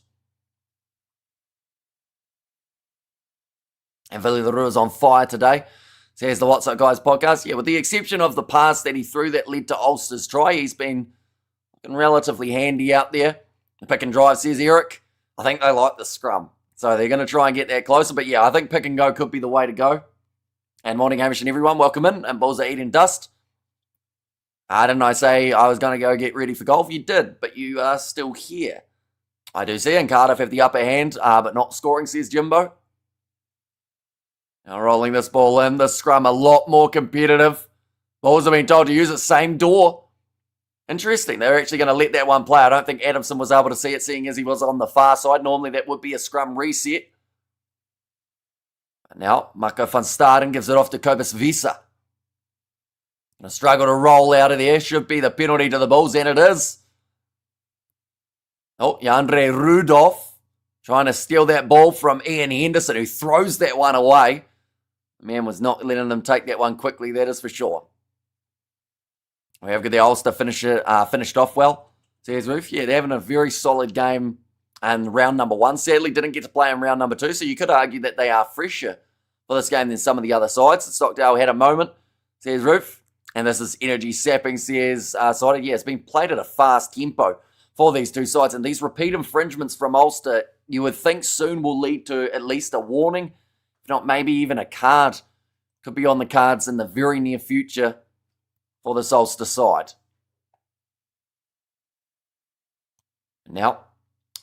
And Villy LaRue is on fire today. Says the What's Up Guys podcast. Yeah, with the exception of the pass that he threw that led to Ulster's try, he's been looking relatively handy out there. The pick and drive, says Eric. I think they like the scrum. So they're going to try and get that closer. But yeah, I think pick and go could be the way to go. And morning, Hamish and everyone. Welcome in. And Bulls are eating dust. Didn't I say I was going to go get ready for golf? You did, but you are still here. I do see, and Cardiff have the upper hand, but not scoring, says Jimbo. Now rolling this ball in, the scrum a lot more competitive. Bulls have been told to use the same door. Interesting, they're actually going to let that one play. I don't think Adamson was able to see it, seeing as he was on the far side. Normally that would be a scrum reset. And now, Mako van Staden gives it off to Kobus Visa. Going to struggle to roll out of there. Should be the penalty to the Bulls, and it is. Oh, Yandre Rudolph trying to steal that ball from Ian Henderson, who throws that one away. The man was not letting them take that one quickly, that is for sure. We have got the Ulster finished off well. Says Roof. Yeah, they're having a very solid game in round number 1. Sadly, didn't get to play in round number 2, so you could argue that they are fresher for this game than some of the other sides. Stockdale had a moment, says Roof. And this is energy sapping, says Side. Yeah, it's been played at a fast tempo for these two sides. And these repeat infringements from Ulster, you would think soon will lead to at least a warning, if not maybe even a card. Could be on the cards in the very near future for this Ulster side. Now,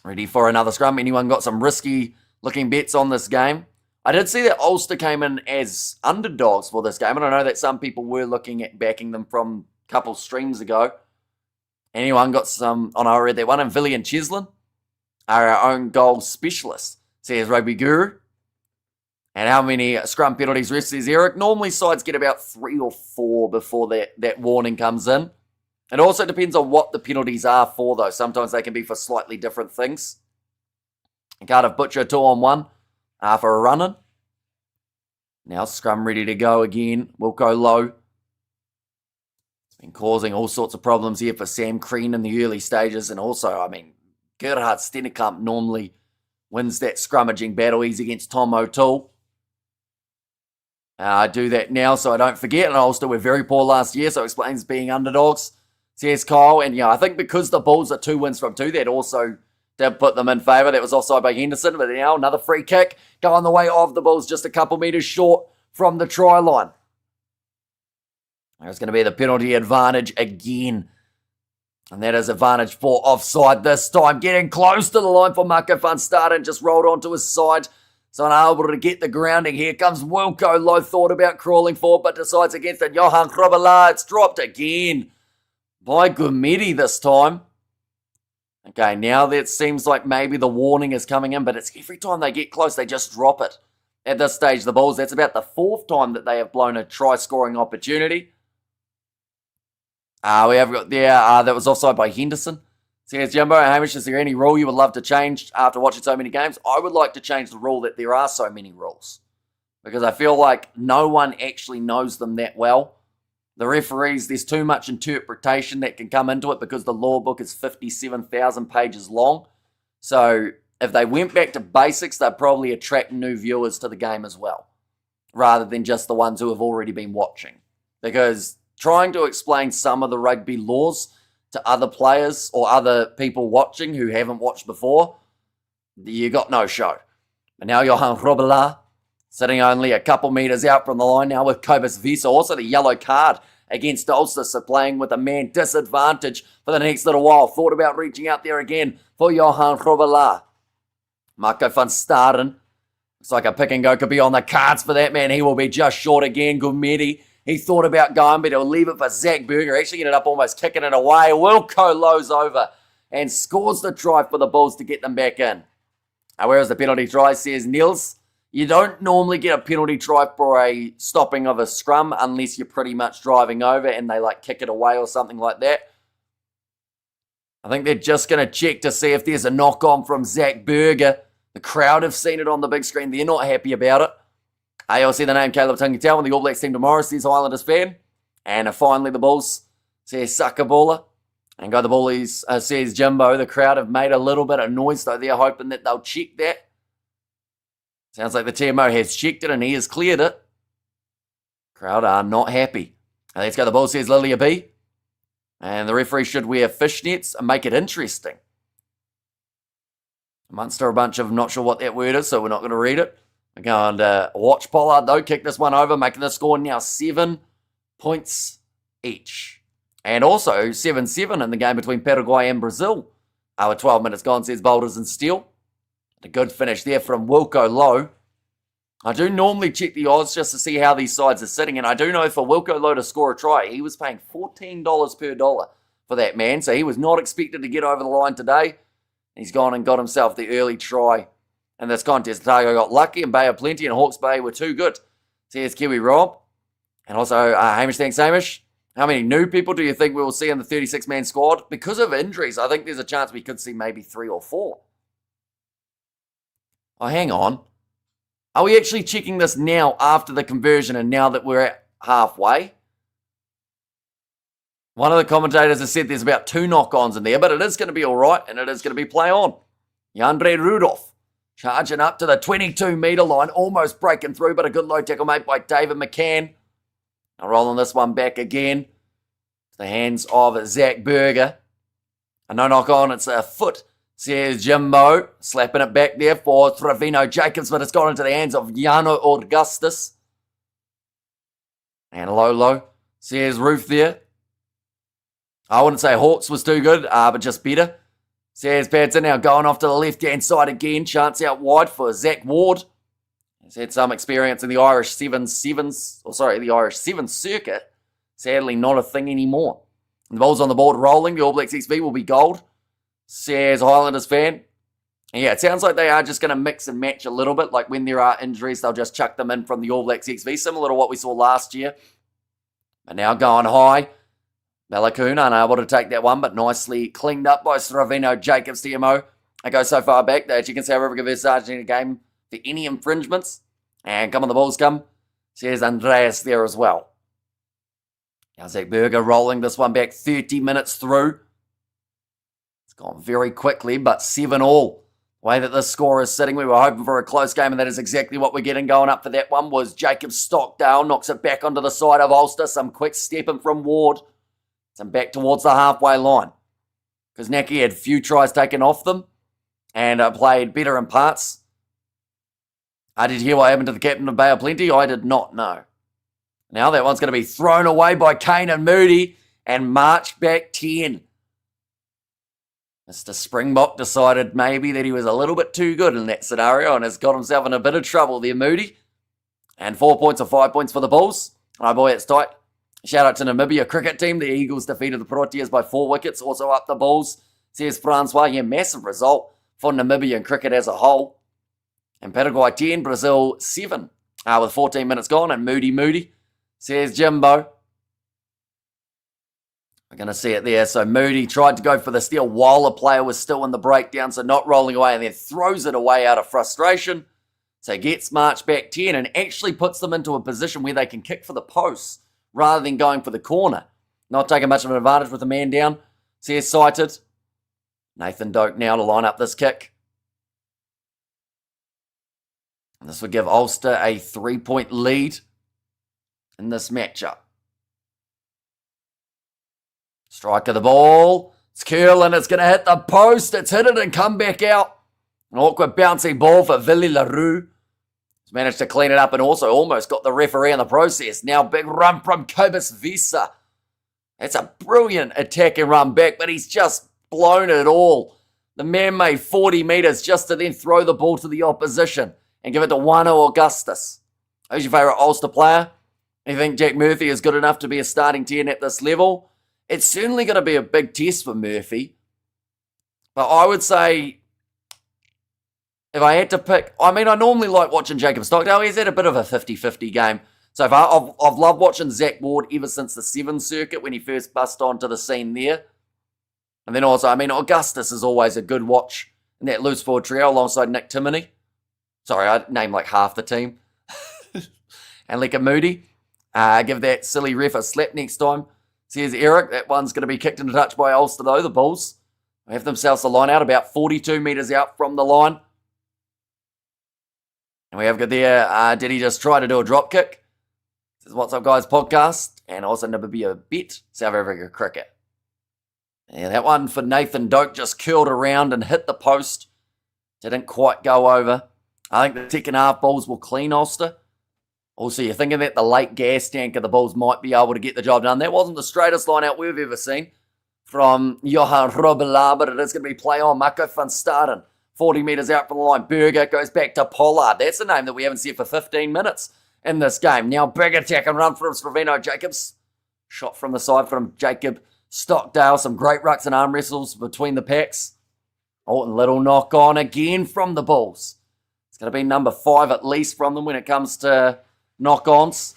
ready for another scrum. Anyone got some risky looking bets on this game? I did see that Ulster came in as underdogs for this game, and I know that some people were looking at backing them from a couple streams ago. Anyone got some? Oh no, I read that one. And Villy and Cheslin are our own goal specialists, says Rugby Guru. And how many scrum penalties refs, says Eric? Normally sides get about 3 or 4 before that warning comes in. It also depends on what the penalties are for, though. Sometimes they can be for slightly different things. Cardiff Butcher 2-on-1 for a run-in. Now scrum ready to go again. Wilco low. It's been causing all sorts of problems here for Sam Crean in the early stages. And also, I mean, Gerhard Stennekamp normally wins that scrummaging battle. He's against Tom O'Toole. I do that now so I don't forget. And Ulster were very poor last year, so it explains being underdogs, says Kyle. And yeah, I think because the Bulls are 2 wins from 2, that also did put them in favour. That was offside by Henderson, but now another free kick going the way of the Bulls, just a couple metres short from the try line. There's going to be the penalty advantage again. And that is advantage for offside this time. Getting close to the line for Marco van Staden. Just rolled onto his side. So unable to get the grounding. Here comes Wilco. Low, thought about crawling forward, but decides against it. Johan Grobbelaar. It's dropped again by Gumedi this time. Okay, now that seems like maybe the warning is coming in, but it's every time they get close, they just drop it. At this stage, the Bulls, that's about the 4th time that they have blown a try-scoring opportunity. We have got there, that was offside by Henderson. Says Jumbo, Hamish, is there any rule you would love to change after watching so many games? I would like to change the rule that there are so many rules, because I feel like no one actually knows them that well. The referees, there's too much interpretation that can come into it because the law book is 57,000 pages long. So if they went back to basics, they'd probably attract new viewers to the game as well, rather than just the ones who have already been watching. Because trying to explain some of the rugby laws to other players or other people watching who haven't watched before, you got no show. But now Johan Grobbelaar sitting only a couple metres out from the line now with Kobus Visa. Also the yellow card against Ulster, so playing with a man disadvantage for the next little while. Thought about reaching out there again for Johan Grobbelaar. Marco van Staden. Looks like a pick and go could be on the cards for that man. He will be just short again. Gumedi. He thought about going, but he'll leave it for Zach Berger. Actually ended up almost kicking it away. Wilco lows over and scores the try for the Bulls to get them back in. Whereas the penalty try, says Nils, you don't normally get a penalty try for a stopping of a scrum unless you're pretty much driving over and they like kick it away or something like that. I think they're just going to check to see if there's a knock on from Zach Berger. The crowd have seen it on the big screen. They're not happy about it. You'll see the name Caleb Tungital on the All Blacks team tomorrow, says Highlanders fan. And finally the Bulls, says Sakabola. And go the Bullies, says Jimbo. The crowd have made a little bit of noise, though. They're hoping that they'll check that. Sounds like the TMO has checked it and he has cleared it. Crowd are not happy. Let's go the Bulls, says Lilia B. And the referee should wear fishnets and make it interesting. Munster, a bunch of, not sure what that word is, so we're not going to read it. We're going to watch Pollard, though, kick this one over, making the score now 7 points each. And also 7-7 in the game between Paraguay and Brazil. With 12 minutes gone, says Boulders and Steel. A good finish there from Wilco Low. I do normally check the odds just to see how these sides are sitting, and I do know for Wilco Low to score a try, he was paying $14 per dollar for that man, so he was not expected to get over the line today. He's gone and got himself the early try in this contest. Otago got lucky, and Bay of Plenty and Hawke's Bay were too good. So here's Kiwi Rob. And also, Hamish, thanks, Hamish. How many new people do you think we will see in the 36-man squad? Because of injuries, I think there's a chance we could see maybe 3 or 4. Oh, hang on. Are we actually checking this now after the conversion and now that we're at halfway? One of the commentators has said there's about 2 knock-ons in there, but it is going to be all right, and it is going to be play on. Yandre Rudolph charging up to the 22-metre line, almost breaking through, but a good low tackle made by David McCann. Now rolling this one back again to the hands of Zach Berger. A no knock-on, it's a foot, says Jimbo, slapping it back there for Trevino Jacobs, but it's gone into the hands of Jano Augustus. And low, says Roof there. I wouldn't say Hawks was too good, but just better. Says Patson now going off to the left-hand side again. Chance out wide for Zach Ward. He's had some experience in the Irish Sevens circuit. Sadly, not a thing anymore. And the ball's on the board rolling. The All Blacks XV will be gold, says Highlanders fan. And yeah, it sounds like they are just going to mix and match a little bit. Like when there are injuries, they'll just chuck them in from the All Blacks XV, similar to what we saw last year. But now going high. Malakoon unable to take that one, but nicely cleaned up by Stravino Jacobs, TMO. They go so far back that you can say South Africa versus Argentina game for any infringements. And come on, the Bulls come. Says Andreas there as well. Now Zach Berger rolling this one back 30 minutes through. It's gone very quickly, but 7-all. The way that this score is sitting, we were hoping for a close game, and that is exactly what we're getting. Going up for that one was Jacob Stockdale. Knocks it back onto the side of Ulster. Some quick stepping from Ward. And back towards the halfway line. Because Naki had few tries taken off them and played better in parts. I did hear what happened to the captain of Bay of Plenty. I did not know. Now that one's going to be thrown away by Kane and Moody and marched back 10. Mr. Springbok decided maybe that he was a little bit too good in that scenario and has got himself in a bit of trouble there, Moody. And 4 points or 5 points for the Bulls. Oh boy, it's tight. Shout out to Namibia cricket team. The Eagles defeated the Proteas by 4 wickets. Also up the Bulls, says Francois. Yeah, massive result for Namibian cricket as a whole. And Paraguay 10, Brazil 7. With 14 minutes gone. And Moody, says Jimbo. We're going to see it there. So Moody tried to go for the steal while the player was still in the breakdown. So not rolling away, and then throws it away out of frustration. So gets marched back 10 and actually puts them into a position where they can kick for the posts, rather than going for the corner. Not taking much of an advantage with the man down. Says sighted. Nathan Doak now to line up this kick. And this would give Ulster a 3-point lead in this matchup. Strike of the ball. It's curling. It's going to hit the post. It's hit it and come back out. An awkward bouncy ball for Willie LaRue. Managed to clean it up and also almost got the referee in the process. Now big run from Kobus Visa. That's a brilliant attack and run back, but he's just blown it all. The man made 40 metres just to then throw the ball to the opposition and give it to Wano Augustus. Who's your favourite Ulster player? You think Jack Murphy is good enough to be a starting 10 at this level? It's certainly going to be a big test for Murphy. But I would say, if I had to pick, I normally like watching Jacob Stockdale. He's had a bit of a 50-50 game so far. I've loved watching Zach Ward ever since the 7 circuit when he first bust onto the scene there. And then also, Augustus is always a good watch in that loose forward trio alongside Nick Timoney. Sorry, I named like half the team. And Leka Moody. Give that silly ref a slap next time. Says Eric, that one's going to be kicked into touch by Ulster though, the Bulls. They have themselves the line out about 42 metres out from the line. And we have got there, did he just try to do a drop kick? This is What's Up Guys podcast. And also Namibia bet, South Africa cricket. And that one for Nathan Doak just curled around and hit the post. Didn't quite go over. I think the second half Bulls will clean Ulster. Also, you're thinking that the late gas tank of the Bulls might be able to get the job done. That wasn't the straightest line out we've ever seen from Johan Robelaar, but it is going to be play on. Mako van Staden. 40 metres out from the line. Berger goes back to Pollard. That's a name that we haven't seen for 15 minutes in this game. Now big attack and run from Stravino Jacobs. Shot from the side from Jacob Stockdale. Some great rucks and arm wrestles between the packs. Oh, and little knock on again from the Bulls. It's going to be number 5 at least from them when it comes to knock-ons.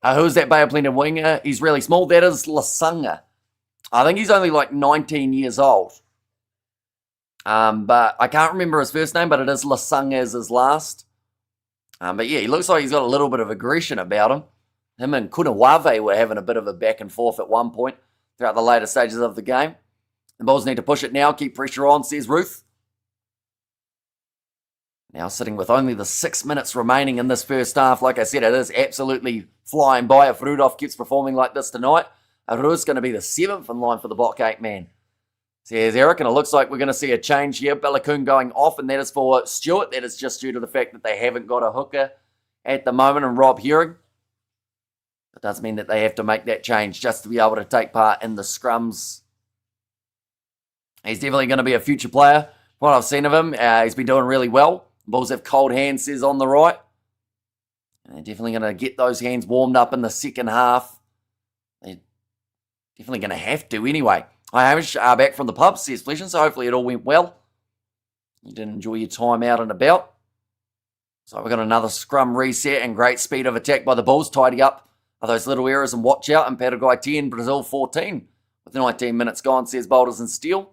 Who's that Bay of Plenty winger? He's really small. That is Lasanga. I think he's only like 19 years old. But I can't remember his first name, but it is Lasanga as his last. But yeah, he looks like he's got a little bit of aggression about him. Him and Kunawave were having a bit of a back and forth at one point. throughout the later stages of the game. The Bulls need to push it now, keep pressure on, says Ruth. Now sitting with only the 6 minutes remaining in this first half. Like I said, it is absolutely flying by if Rudolph keeps performing like this tonight. Ruth's going to be the 7th in line for the block 8 man. Says Eric, and it looks like we're going to see a change here. Balakoon going off, and that is for Stewart. That is just due to the fact that they haven't got a hooker at the moment, and Rob Herring. It does mean that they have to make that change just to be able to take part in the scrums. He's definitely going to be a future player. From what I've seen of him, he's been doing really well. Bulls have cold hands, says on the right. And they're definitely going to get those hands warmed up in the second half. They're definitely going to have to anyway. Hi Hamish, back from the pub, says Flesh, so hopefully it all went well. You did enjoy your time out and about. So we've got another scrum reset and great speed of attack by the Bulls. Tidy up those little errors and watch out. And Paraguay 10, Brazil 14. With 19 minutes gone, says Boulders and Steel.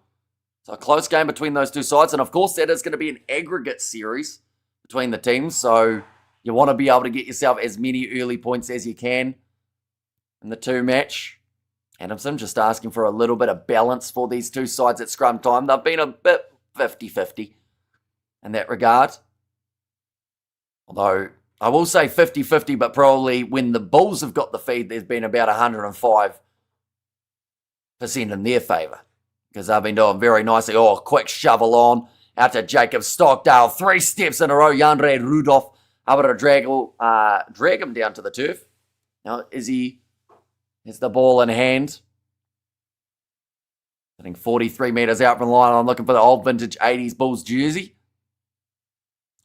So a close game between those two sides. And of course, that is going to be an aggregate series between the teams. So you want to be able to get yourself as many early points as you can in the 2-match. Adamson just asking for a little bit of balance for these two sides at scrum time. They've been a bit 50-50 in that regard. Although, I will say 50-50, but probably when the Bulls have got the feed, there's been about 105% in their favour. Because they've been doing very nicely. Oh, quick shovel on. Out to Jacob Stockdale. 3 steps in a row. Yandre Rudolph able to drag him down to the turf. Now, has the ball in hand. I think 43 metres out from the line. I'm looking for the old vintage 80s Bulls jersey.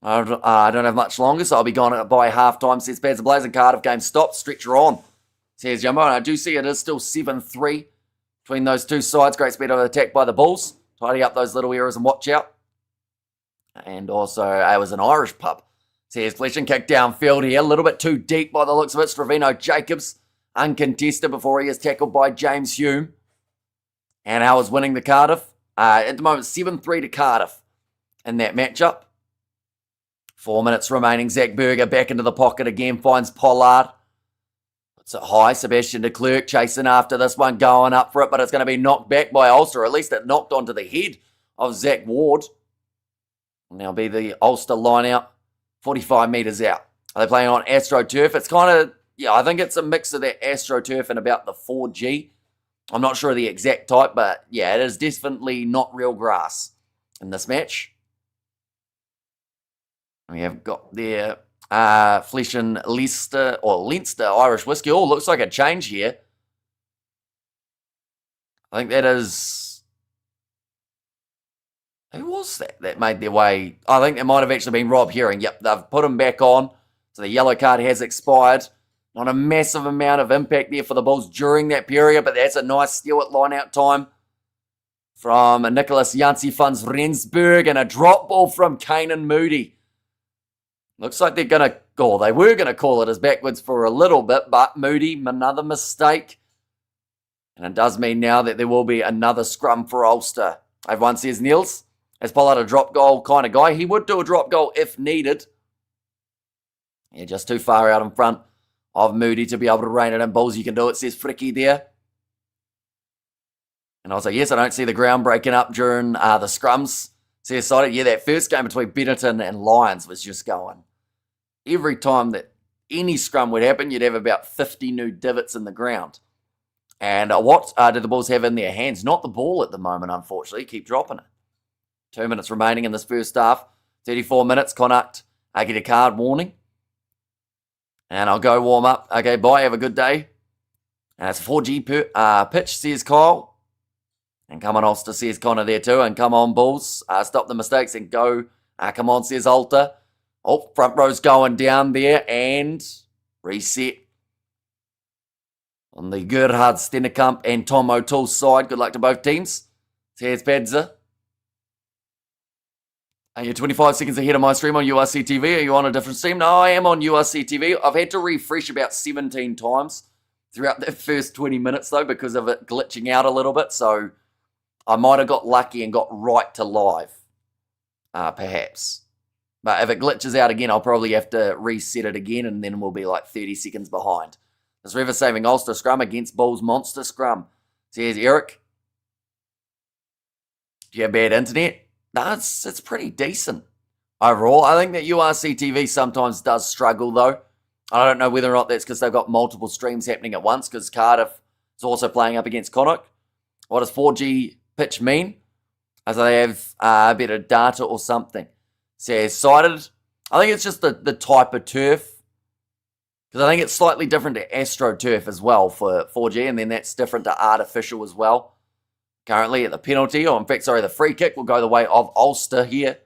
I don't have much longer, so I'll be gone by half-time, says Pads and Blaze, and Cardiff game stopped. Stretcher on, says Jumbo. And I do see it is still 7-3 between those two sides. Great speed of attack by the Bulls. Tidy up those little errors and watch out. And also, it was an Irish pub. Says Flesh and kick downfield here. A little bit too deep by the looks of it. Stravino Jacobs, uncontested before he is tackled by James Hume. And Howard's winning the Cardiff. At the moment, 7-3 to Cardiff in that matchup. 4 minutes remaining. Zach Berger back into the pocket again. Finds Pollard. Puts it high. Sebastian de Klerk chasing after this one. Going up for it. But it's going to be knocked back by Ulster. At least it knocked onto the head of Zach Ward. Will now be the Ulster line out. 45 metres out. Are they playing on AstroTurf? It's kind of, I think it's a mix of that AstroTurf and about the 4G. I'm not sure the exact type, but it is definitely not real grass in this match. We have got there Flesh and Leinster Irish Whiskey. Oh, looks like a change here. I think that is... Who was that made their way? I think that might have actually been Rob Herring. Yep, they've put him back on. So the yellow card has expired. Not a massive amount of impact there for the Bulls during that period, but that's a nice steal at line-out time from Nicholas Jansi Funds Rensburg, and a drop ball from Kanan Moody. Looks like they're going to, they were going to call it as backwards for a little bit, but Moody, another mistake. And it does mean now that there will be another scrum for Ulster. Everyone says Niels, is Pollard a drop goal kind of guy? He would do a drop goal if needed. Just too far out in front of Moody to be able to rein it in. Bulls, you can do it, says Fricky there. And also, yes, I don't see the ground breaking up during the scrums. Says Sonic, that first game between Benetton and Lions was just going. Every time that any scrum would happen, you'd have about 50 new divots in the ground. And what do the Bulls have in their hands? Not the ball at the moment, unfortunately. Keep dropping it. 2 minutes remaining in this first half. 34 minutes. Connacht, I get a card warning. And I'll go warm up. Okay, bye. Have a good day. And it's a 4G pitch, says Kyle. And come on, Ulster, says Connor there too. And come on, Bulls. Stop the mistakes and go. Come on, says Ulster. Oh, front row's going down there. And reset. On the Gerhard Stennekamp and Tom O'Toole's side. Good luck to both teams. Says Padza. And you're 25 seconds ahead of my stream on URC TV. Are you on a different stream? No, I am on URC TV. I've had to refresh about 17 times throughout the first 20 minutes, though, because of it glitching out a little bit. So I might have got lucky and got right to live, perhaps. But if it glitches out again, I'll probably have to reset it again, and then we'll be like 30 seconds behind. This River Saving Ulster scrum against Bulls Monster scrum. So here's Eric. Do you have bad internet? No, it's pretty decent overall. I think that URC TV sometimes does struggle, though. I don't know whether or not that's because they've got multiple streams happening at once, because Cardiff is also playing up against Connacht. What does 4G pitch mean? As they have a bit of data or something. Says cited. I think it's just the type of turf. Because I think it's slightly different to AstroTurf as well for 4G, and then that's different to artificial as well. Currently at the penalty, or in fact, sorry, the free kick will go the way of Ulster here.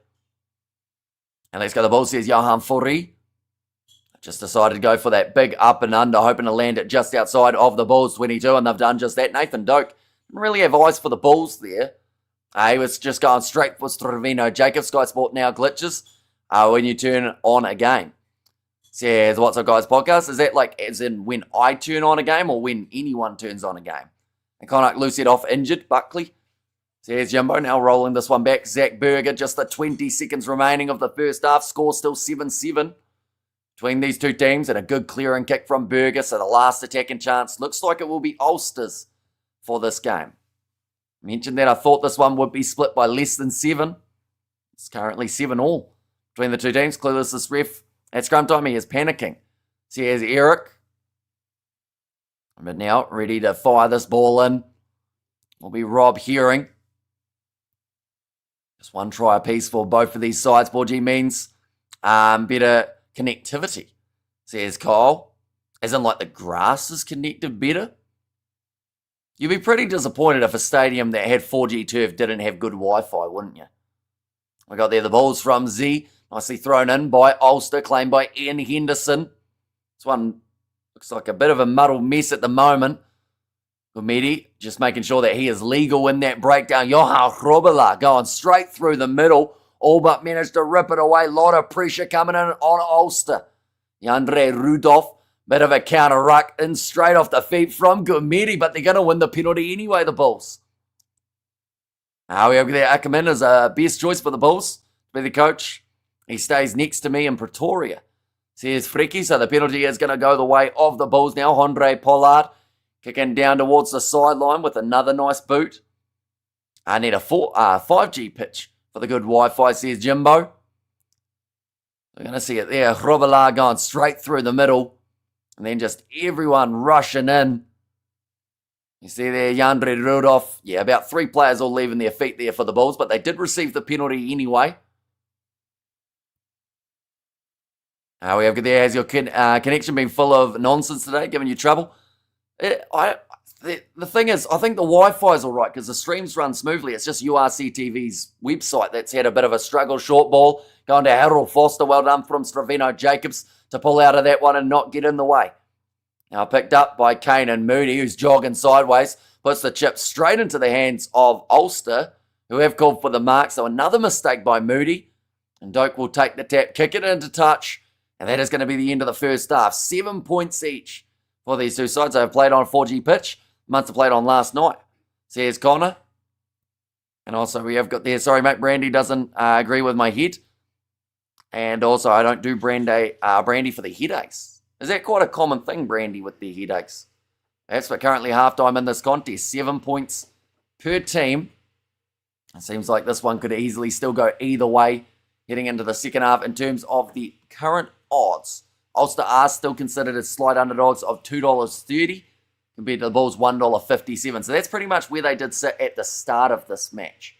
And let's go the Bulls, says Johan Furry. Just decided to go for that big up and under, hoping to land it just outside of the Bulls 22, and they've done just that. Nathan Doak didn't really have eyes for the Bulls there. He was just going straight for Stravino Jacobs. Sky Sport now glitches when you turn on a game. Says, what's up, guys, podcast? Is that like as in when I turn on a game or when anyone turns on a game? And Connacht loose it off injured, Buckley. Says Jimbo, now rolling this one back. Zach Berger, just the 20 seconds remaining of the first half. Score still 7-7 between these two teams, and a good clearing kick from Berger. So the last attacking chance looks like it will be Ulster's for this game. Mentioned that I thought this one would be split by less than 7. It's currently 7-all between the two teams. Clueless, this ref at scrum time, he is panicking. So here's Eric. But now, ready to fire this ball in will be Rob Herring. Just one try apiece for both of these sides. 4G means better connectivity, says Kyle. As in, like, the grass is connected better. You'd be pretty disappointed if a stadium that had 4G turf didn't have good Wi-Fi, wouldn't you? We got there the balls from Z. Nicely thrown in by Ulster, claimed by Ian Henderson. This one looks like a bit of a muddled mess at the moment. Gumedi just making sure that he is legal in that breakdown. Johan Robela going straight through the middle. All but managed to rip it away. A lot of pressure coming in on Ulster. Yandre Rudolph, bit of a counter ruck in straight off the feet from Gumedi, but they're going to win the penalty anyway, the Bulls. Now we have there. Ackerman is a best choice for the Bulls to be the coach. He stays next to me in Pretoria. Says Freaky, so the penalty is going to go the way of the Bulls now. Andre Pollard kicking down towards the sideline with another nice boot. I need a 5G pitch for the good Wi-Fi, says Jimbo. We're going to see it there. Robela going straight through the middle. And then just everyone rushing in. You see there, Yandre Rudolph. Yeah, about 3 players all leaving their feet there for the Bulls, but they did receive the penalty anyway. We have there, has your connection been full of nonsense today, giving you trouble? The thing is, I think the Wi-Fi is all right because the streams run smoothly. It's just URC TV's website that's had a bit of a struggle. Short ball going to Harold Foster. Well done from Stravino Jacobs to pull out of that one and not get in the way. Now picked up by Kane and Moody, who's jogging sideways. Puts the chip straight into the hands of Ulster, who have called for the mark. So another mistake by Moody. And Doak will take the tap, kick it into touch. And that is going to be the end of the first half. 7 points each for these two sides. They have played on a 4G pitch. Munster played on last night. Says Connor. And also we have got there, sorry mate, Brandy doesn't agree with my head. And also I don't do brandy for the headaches. Is that quite a common thing, Brandy, with the headaches? That's for currently halftime in this contest. 7 points per team. It seems like this one could easily still go either way heading into the second half in terms of the current odds. Ulster are still considered as slight underdogs of $2.30 compared to the Bulls $1.57. So that's pretty much where they did sit at the start of this match.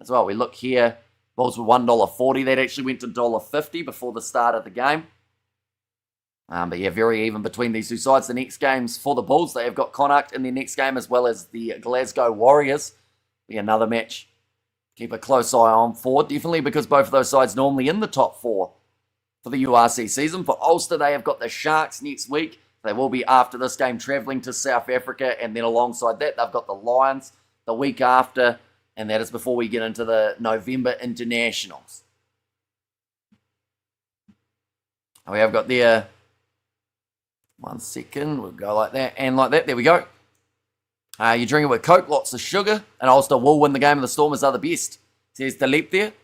As well, we look here, Bulls were $1.40. That actually went to $1.50 before the start of the game. But yeah, very even between these two sides. The next games for the Bulls, they have got Connacht in their next game as well as the Glasgow Warriors. Be another match. Keep a close eye on for, definitely because both of those sides normally in the top 4 for the URC season. For Ulster, they have got the Sharks next week. They will be after this game travelling to South Africa, and then alongside that, they've got the Lions the week after, and that is before we get into the November internationals. We have got there, 1 second, we'll go like that, and like that, there we go. You drink it with Coke, lots of sugar, and Ulster will win the game of the Stormers are the best. Says Talib there.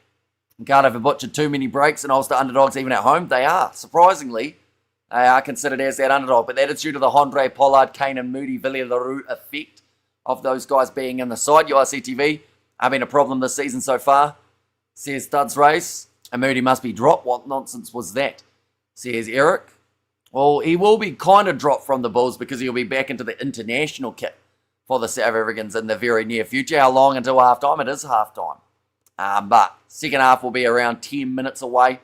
And Cardiff have butchered too many breaks, and Ulster underdogs even at home. They are. Surprisingly, they are considered as that underdog, but that is due to the Andre Pollard, Kane and Moody Villiers-Leroux effect of those guys being in the side. URC TV have been a problem this season so far. Says Studs Race. A Moody must be dropped. What nonsense was that? Says Eric. Well, he will be kind of dropped from the Bulls because he'll be back into the international kit for the South Africans in the very near future. How long until halftime? It is halftime. But second half will be around 10 minutes away.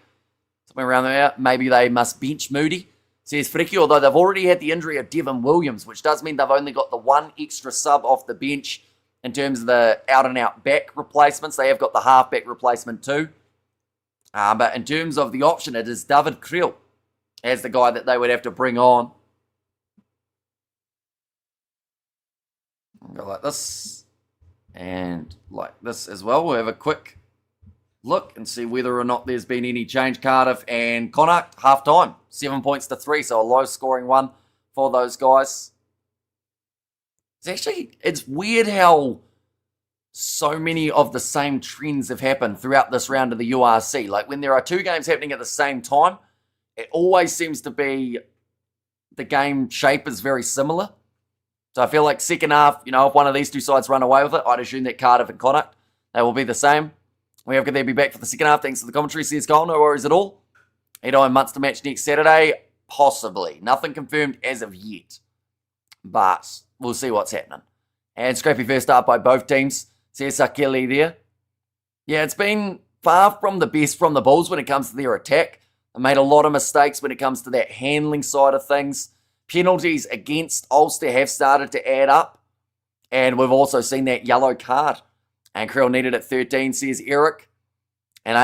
Something around there. Maybe they must bench Moody. Says Freki, although they've already had the injury of Devin Williams, which does mean they've only got the one extra sub off the bench in terms of the out-and-out back replacements. They have got the half-back replacement too. But in terms of the option, it is David Kriel as the guy that they would have to bring on. Go like this. And like this as well. We'll have a quick look and see whether or not there's been any change. Cardiff and Connacht, half-time. 7 points to 3, so a low-scoring one for those guys. It's weird how so many of the same trends have happened throughout this round of the URC. Like when there are two games happening at the same time, it always seems to be the game shape is very similar. So I feel like second half, if one of these two sides run away with it, I'd assume that Cardiff and Connacht, they will be the same. We have they be back for the second half, thanks to the commentary. Says Cole, no worries at all. Edo and Munster match next Saturday? Possibly. Nothing confirmed as of yet. But we'll see what's happening. And scrappy first start by both teams. Says Sakeli there. Yeah, it's been far from the best from the Bulls when it comes to their attack. They made a lot of mistakes when it comes to that handling side of things. Penalties against Ulster have started to add up. And we've also seen that yellow card. And Krill needed at 13, says Eric. And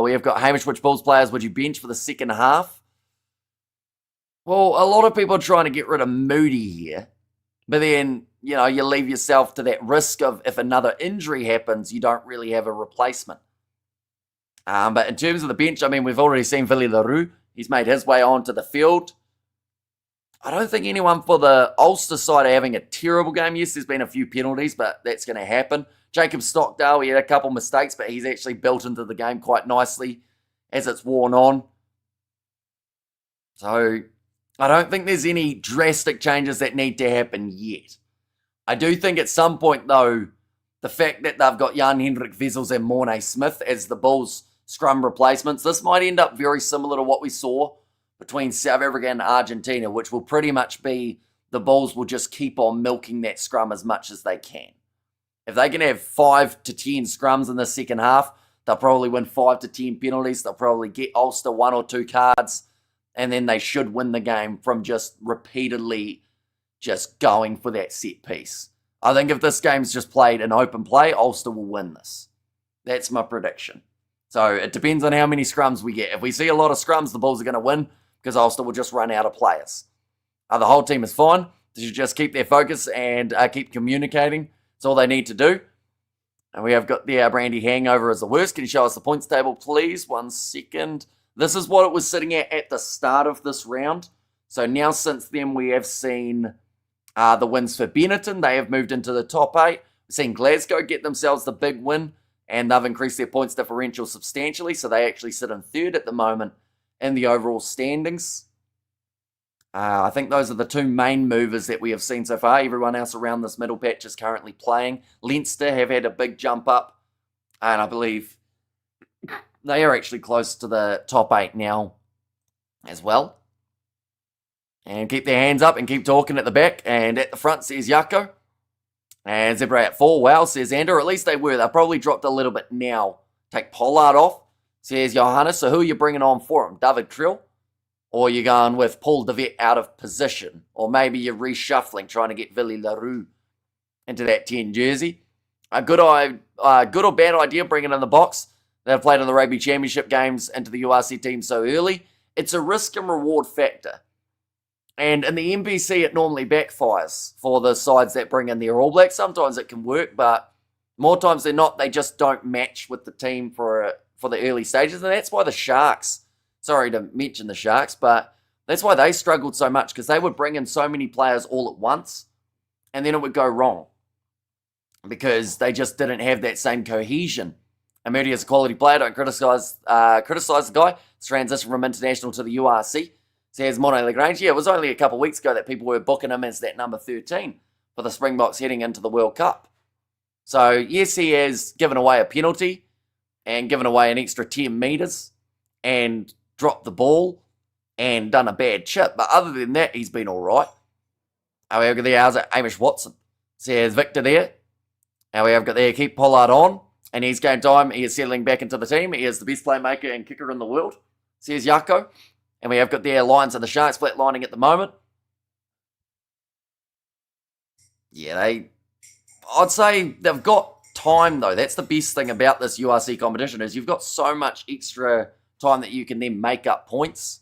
we have got Hamish, which Bulls players would you bench for the second half? Well, a lot of people are trying to get rid of Moody here. But then, you leave yourself to that risk of if another injury happens, you don't really have a replacement. But in terms of the bench, we've already seen Billy LaRue. He's made his way onto the field. I don't think anyone for the Ulster side are having a terrible game. Yes, there's been a few penalties, but that's going to happen. Jacob Stockdale, he had a couple mistakes, but he's actually built into the game quite nicely as it's worn on. So I don't think there's any drastic changes that need to happen yet. I do think at some point, though, the fact that they've got Jan-Hendrik Wessels and Mornay Smith as the Bulls' scrum replacements, this might end up very similar to what we saw between South Africa and Argentina, which will pretty much be the Bulls will just keep on milking that scrum as much as they can. If they can have 5 to 10 scrums in the second half, they'll probably win 5 to 10 penalties. They'll probably get Ulster 1 or 2 cards, and then they should win the game from just repeatedly just going for that set piece. I think if this game's just played in open play, Ulster will win this. That's my prediction. So it depends on how many scrums we get. If we see a lot of scrums, the Bulls are going to win because Ulster will just run out of players. The whole team is fine. They should just keep their focus and keep communicating. That's all they need to do. And we have got the Brandy hangover as the worst. Can you show us the points table, please? 1 second. This is what it was sitting at the start of this round. So now since then we have seen the wins for Benetton. They have moved into the top 8. We've seen Glasgow get themselves the big win. And they've increased their points differential substantially. So they actually sit in third at the moment in the overall standings. I think those are the two main movers that we have seen so far. Everyone else around this middle patch is currently playing. Leinster have had a big jump up. And I believe they are actually close to the top 8 now as well. And keep their hands up and keep talking at the back. And at the front says Yako. And Zebra at 4. Wow, says Andrew. At least they were. They've probably dropped a little bit now. Take Pollard off, says Johannes. So who are you bringing on for him? David Krill? Or you're going with Paul DeVette out of position. Or maybe you're reshuffling, trying to get Billy LaRue into that 10 jersey. A good or bad idea bringing in the box. They've played in the Rugby Championship games into the URC team so early. It's a risk and reward factor. And in the NBC, it normally backfires for the sides that bring in their All Blacks. Sometimes it can work, but more times than not, they just don't match with the team for the early stages. And that's why the Sharks, sorry to mention the Sharks, but that's why they struggled so much, because they would bring in so many players all at once, and then it would go wrong because they just didn't have that same cohesion. And Moody is a quality player. Don't criticize the guy. It's transition from international to the URC. Says Monet Lagrange. Yeah, it was only a couple of weeks ago that people were booking him as that number 13 for the Springboks heading into the World Cup. So, yes, he has given away a penalty and given away an extra 10 metres and dropped the ball and done a bad chip. But other than that, he's been all right. And we have got there, how's it? Hamish Watson. So there's Victor there. And we have got there, keep Pollard on. And he's game time. He is settling back into the team. He is the best playmaker and kicker in the world. So here's Yako. And we have got there Lions and the Sharks flatlining at the moment. Yeah, I'd say they've got time, though. That's the best thing about this URC competition is you've got so much extra time that you can then make up points.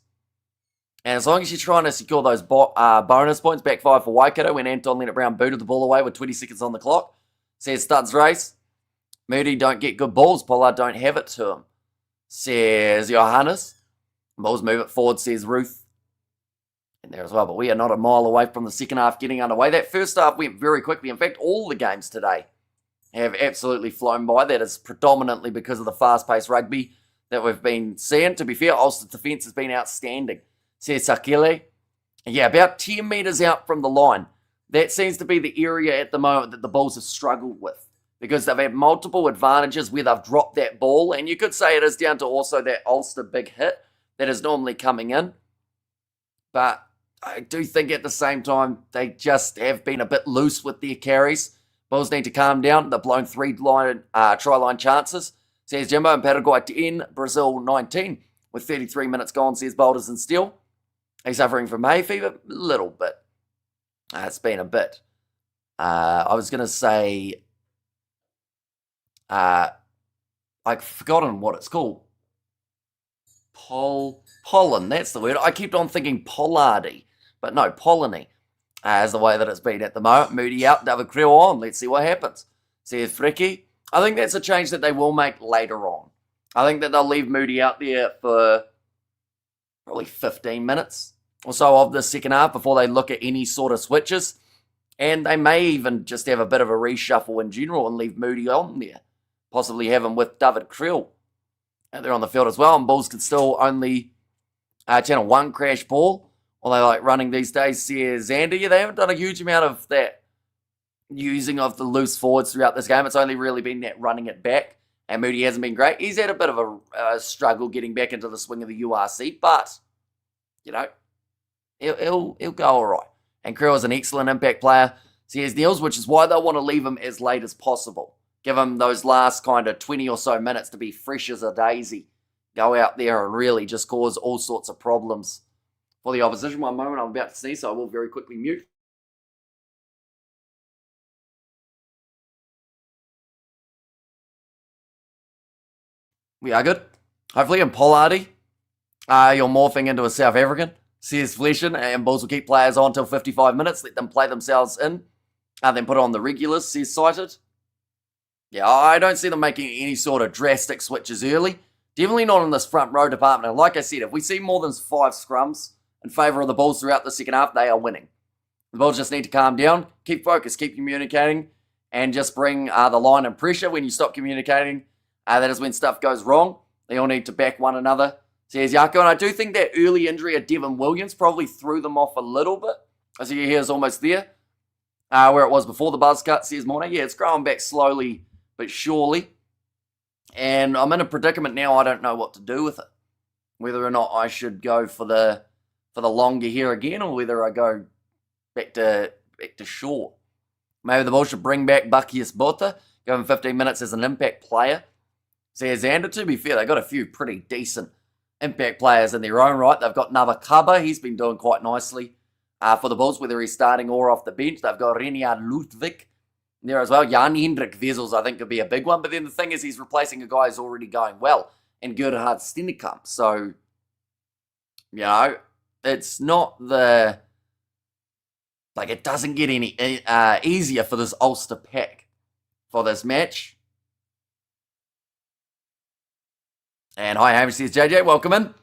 And as long as you're trying to secure those bonus points, back 5 for Waikato when Anton Leonard-Brown booted the ball away with 20 seconds on the clock. Says Studs race. Moody don't get good balls. Pollard don't have it to him. Says Johannes. Bulls move it forward, says Ruth. And there as well, but we are not a mile away from the second half getting underway. That first half went very quickly. In fact, all the games today have absolutely flown by. That is predominantly because of the fast-paced rugby that we've been seeing. To be fair, Ulster's defence has been outstanding. Says Sakile. Yeah, about 10 metres out from the line. That seems to be the area at the moment that the Bulls have struggled with because they've had multiple advantages where they've dropped that ball. And you could say it is down to also that Ulster big hit that is normally coming in. But I do think at the same time, they just have been a bit loose with their carries. Bulls need to calm down. They've blown 3 try-line chances. Says Jimbo and Paraguay 10, Brazil 19. With 33 minutes gone, says Boulders and Steel. He's suffering from hay fever? A little bit. It's been a bit. I was going to say... I've forgotten what it's called. Pollen, that's the word. I kept on thinking pollardy, but no, polleny is the way that it's been at the moment. Moody out, David Creel on. Let's see what happens. Says Fricky. I think that's a change that they will make later on. I think that they'll leave Moody out there for probably 15 minutes or so of the second half before they look at any sort of switches. And they may even just have a bit of a reshuffle in general and leave Moody on there. Possibly have him with David Creel. And they're on the field as well. And Bulls can still only channel 1 crash ball. Or they like running these days. Says Xander. Yeah, they haven't done a huge amount of that using of the loose forwards throughout this game. It's only really been that running it back. And Moody hasn't been great. He's had a bit of a struggle getting back into the swing of the URC. But, you know, he'll go all right. And Creel is an excellent impact player. Says Niels, which is why they'll want to leave him as late as possible. Give him those last kind of 20 or so minutes to be fresh as a daisy. Go out there and really just cause all sorts of problems for the opposition. One moment, I'm about to sneeze, so I will very quickly mute. We are good. Hopefully in Pollardy, you're morphing into a South African, says Fleshin, and Bulls will keep players on until 55 minutes, let them play themselves in, and then put on the regulars, says Cited. Yeah, I don't see them making any sort of drastic switches early. Definitely not in this front row department. And like I said, if we see more than 5 scrums in favour of the Bulls throughout the second half, they are winning. The Bulls just need to calm down, keep focused, keep communicating, and just bring the line and pressure when you stop communicating. That is when stuff goes wrong. They all need to back one another, says Yako. And I do think that early injury of Devin Williams probably threw them off a little bit. I see here's almost there. Where it was before the buzz cut, says Morna. Yeah, it's growing back slowly but surely. And I'm in a predicament now. I don't know what to do with it. Whether or not I should go for the longer here again, or whether I go back to short. Maybe the Bulls should bring back Buckius Bota, give him 15 minutes as an impact player. Says Xander, to be fair, they've got a few pretty decent impact players in their own right. They've got Nabakaba, he's been doing quite nicely for the Bulls, whether he's starting or off the bench. They've got Renier Ludwig there as well. Jan Hendrik Vessels, I think, could be a big one. But then the thing is, he's replacing a guy who's already going well in Gerhard Stennekamp. So, you know, it's not the... Like, it doesn't get any easier for this Ulster pack for this match. And hi, Hamish says, JJ, welcome in.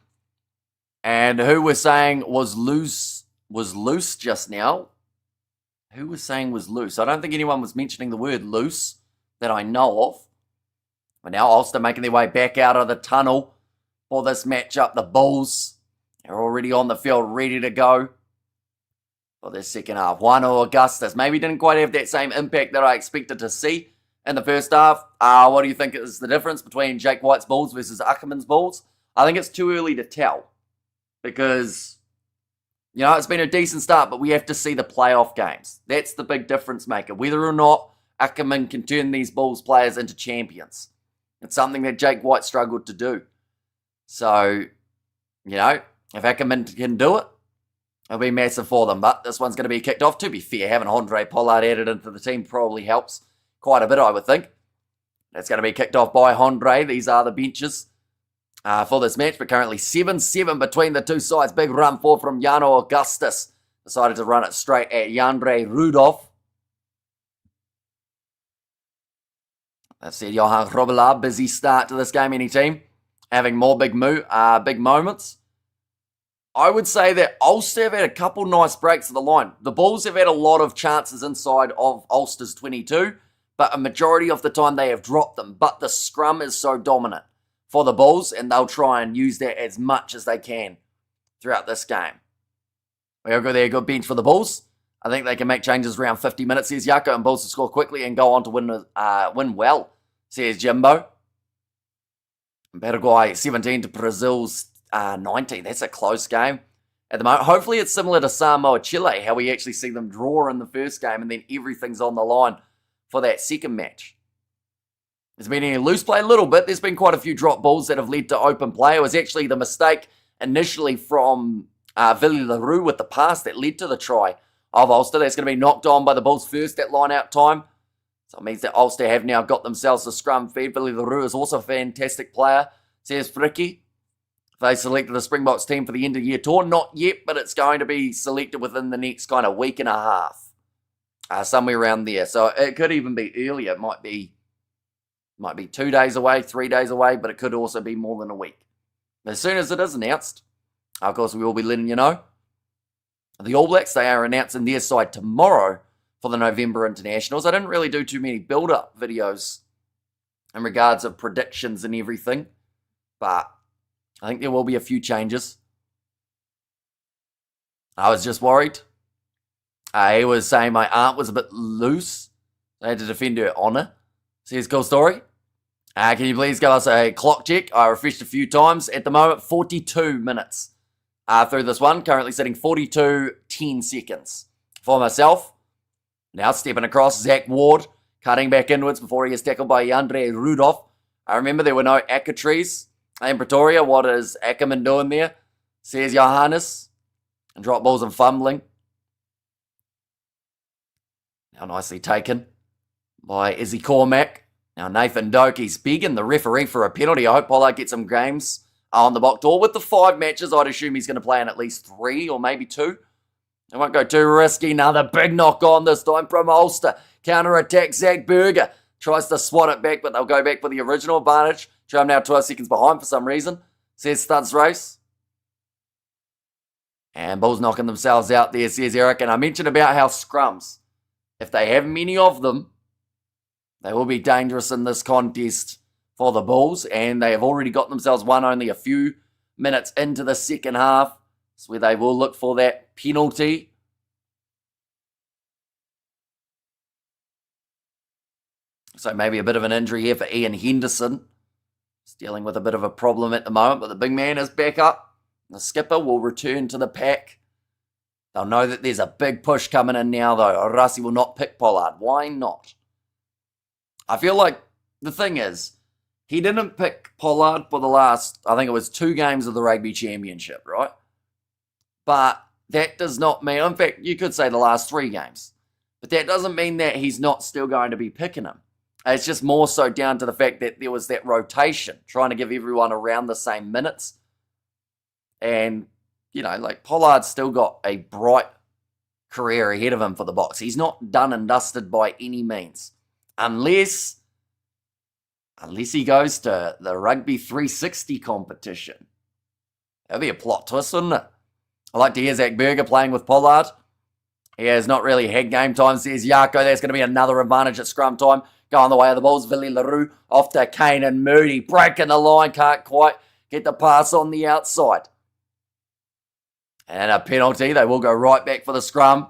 And who we're saying was loose just now. Who was saying was loose? I don't think anyone was mentioning the word loose that I know of. But now Ulster making their way back out of the tunnel for this matchup. The Bulls are already on the field, ready to go. for the second half. Wano Augustus maybe didn't quite have that same impact that I expected to see in the first half. What do you think is the difference between Jake White's Bulls versus Ackerman's Bulls? I think it's too early to tell because, it's been a decent start, but we have to see the playoff games. That's the big difference maker, whether or not Ackerman can turn these Bulls players into champions. It's something that Jake White struggled to do. So, if Ackerman can do it, it'll be massive for them. But this one's going to be kicked off. To be fair, having Andre Pollard added into the team probably helps quite a bit, I would think. It's going to be kicked off by Andre. These are the benches for this match. But currently 7-7 between the two sides. Big run forward from Jano Augustus. Decided to run it straight at Jandre Rudolph. That's said, Johan Robelaar, busy start to this game. Any team having more big moments. I would say that Ulster have had a couple nice breaks of the line. The Bulls have had a lot of chances inside of Ulster's 22, but a majority of the time they have dropped them. But the scrum is so dominant for the Bulls, and they'll try and use that as much as they can throughout this game. We'll go there, good bench for the Bulls. I think they can make changes around 50 minutes, says Yako, and Bulls to score quickly and go on to win well, says Jimbo. Paraguay 17 to Brazil's 19. That's a close game at the moment. Hopefully it's similar to Samoa Chile, how we actually see them draw in the first game and then everything's on the line for that second match. There's been any loose play a little bit. There's been quite a few drop balls that have led to open play. It was actually the mistake initially from Villy LaRue with the pass that led to the try of Ulster. That's going to be knocked on by the Bulls first at line-out time. So it means that Ulster have now got themselves a scrum feed. Villy LaRue is also a fantastic player, says Fricky. They selected the Springboks team for the end-of-year tour. Not yet, but it's going to be selected within the next kind of week and a half. Somewhere around there. So it could even be earlier. It might be 2 days away, 3 days away, but it could also be more than a week. As soon as it is announced, of course, we will be letting you know. The All Blacks, they are announcing their side tomorrow for the November Internationals. I didn't really do too many build-up videos in regards of predictions and everything, but I think there will be a few changes. I was just worried. He was saying my aunt was a bit loose. I had to defend her honour. Says, cool story. Can you please give us a clock check? I refreshed a few times. At the moment, 42 minutes through this one. Currently sitting 42:10 seconds for myself. Now stepping across, Zach Ward, cutting back inwards before he is tackled by Andre Rudolph. I remember there were no Acker trees in Pretoria. What is Ackerman doing there? Says Johannes. And drop balls and fumbling. Now nicely taken by Izzy Cormack. Now Nathan Doakey's begging the referee for a penalty. I hope Pollard gets some games on the box door. With the 5 matches, I'd assume he's going to play in at least 3 or maybe 2. It won't go too risky. Another big knock on this time from Ulster. Counter-attack, Zach Berger. Tries to swat it back, but they'll go back for the original advantage. I'm now 12 seconds behind for some reason, says Studs Race. And Bulls knocking themselves out there, says Eric. And I mentioned about how scrums, if they have many of them, they will be dangerous in this contest for the Bulls. And they have already got themselves one only a few minutes into the second half. That's where they will look for that penalty. So maybe a bit of an injury here for Ian Henderson. He's dealing with a bit of a problem at the moment, but the big man is back up. The skipper will return to the pack. They'll know that there's a big push coming in now, though. Orasi will not pick Pollard. Why not? I feel like the thing is, he didn't pick Pollard for the last, I think it was 2 games of the Rugby Championship, right? But that does not mean, in fact, you could say the last 3 games. But that doesn't mean that he's not still going to be picking him. It's just more so down to the fact that there was that rotation, trying to give everyone around the same minutes. And, Pollard's still got a bright career ahead of him for the Box. He's not done and dusted by any means. Unless he goes to the Rugby 360 competition. That'd be a plot twist, wouldn't it? I like to hear Zach Berger playing with Pollard. He has not really had game time, says Yako. That's going to be another advantage at scrum time. Going the way of the Bulls. Villy LaRue off to Kane and Moody. Breaking the line. Can't quite get the pass on the outside. And a penalty. They will go right back for the scrum.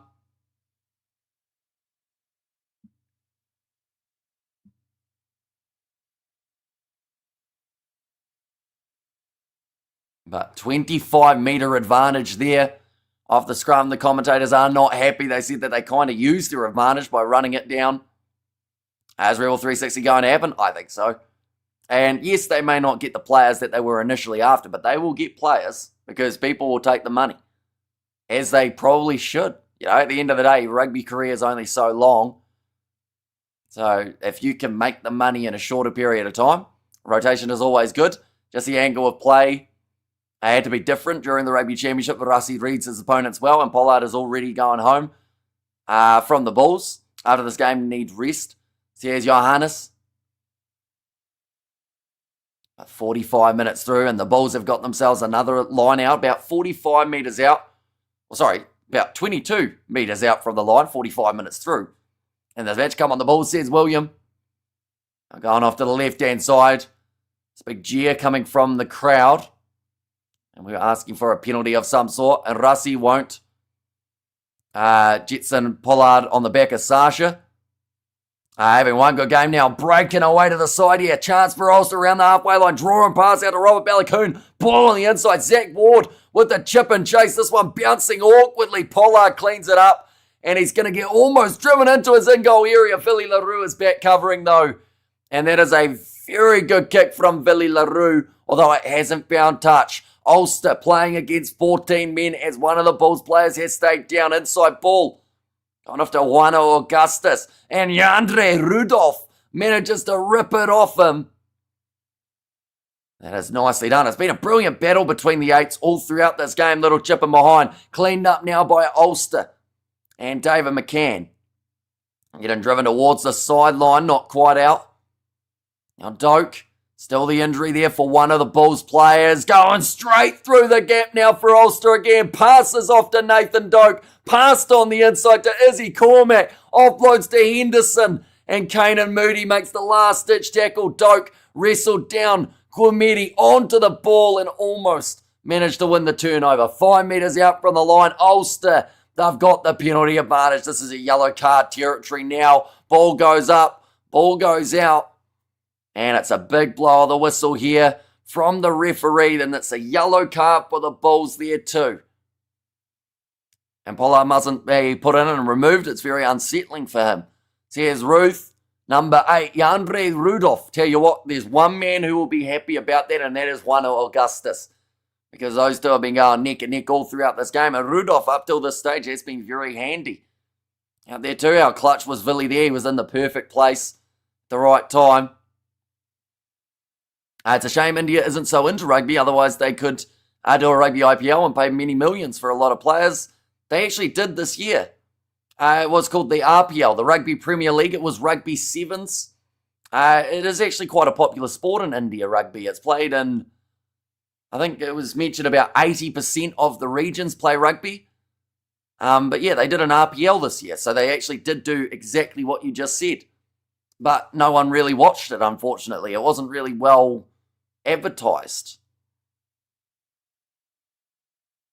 But 25-metre advantage there off the scrum. The commentators are not happy. They said that they kind of used their advantage by running it down. Is Rebel 360 going to happen? I think so. And yes, they may not get the players that they were initially after, but they will get players because people will take the money, as they probably should. You know, at the end of the day, rugby career is only so long. So if you can make the money in a shorter period of time, rotation is always good. Just the angle of play had to be different during the Rugby Championship. Rossi reads his opponents well, and Pollard is already going home from the Bulls. After this game, need rest. So here's Johannes. 45 minutes through, and the Bulls have got themselves another line out, about 45 metres out. Well, sorry, about 22 metres out from the line, 45 minutes through. And the match come on the Bulls, says William. Going off to the left-hand side. It's a big jeer coming from the crowd. And we're asking for a penalty of some sort, and Rossi won't. Jetson Pollard on the back of Sasha. Having one good game now, breaking away to the side here. Chance for Ulster around the halfway line. Drawing pass out to Robert Balakoon. Ball on the inside. Zach Ward with the chip and chase. This one bouncing awkwardly. Pollard cleans it up. And he's going to get almost driven into his in-goal area. Billy LaRue is back covering though. And that is a very good kick from Billy LaRue, although it hasn't found touch. Ulster playing against 14 men as one of the Bulls players has stayed down. Inside ball. Gone off to Juano Augustus. And Yandre Rudolph manages to rip it off him. That is nicely done. It's been a brilliant battle between the eights all throughout this game. Little chip in behind. Cleaned up now by Ulster and David McCann. Getting driven towards the sideline. Not quite out. Now Doak. Still the injury there for one of the Bulls players. Going straight through the gap now for Ulster again. Passes off to Nathan Doak. Passed on the inside to Izzy Cormack. Offloads to Henderson. And Kanan Moody makes the last-ditch tackle. Doak wrestled down Kwamedi onto the ball and almost managed to win the turnover. 5 metres out from the line. Ulster, they've got the penalty advantage. This is a yellow card territory now. Ball goes up. Ball goes out. And it's a big blow of the whistle here from the referee. Then it's a yellow card for the Bulls there too. And Pollard mustn't be put in and removed. It's very unsettling for him. So here's Ruth, number 8, Yandre Rudolph. Tell you what, there's one man who will be happy about that, and that is Juano Augustus. Because those two have been going neck and neck all throughout this game. And Rudolph, up till this stage, has been very handy. Out there too, our clutch was Villy there. He was in the perfect place at the right time. It's a shame India isn't so into rugby, otherwise they could do a rugby IPL and pay many millions for a lot of players. They actually did this year. It was called the RPL, the Rugby Premier League. It was rugby sevens. It is actually quite a popular sport in India, rugby. It's played in, I think it was mentioned about 80% of the regions play rugby. But yeah, they did an RPL this year, so they actually did do exactly what you just said. But no one really watched it, unfortunately. It wasn't really well advertised.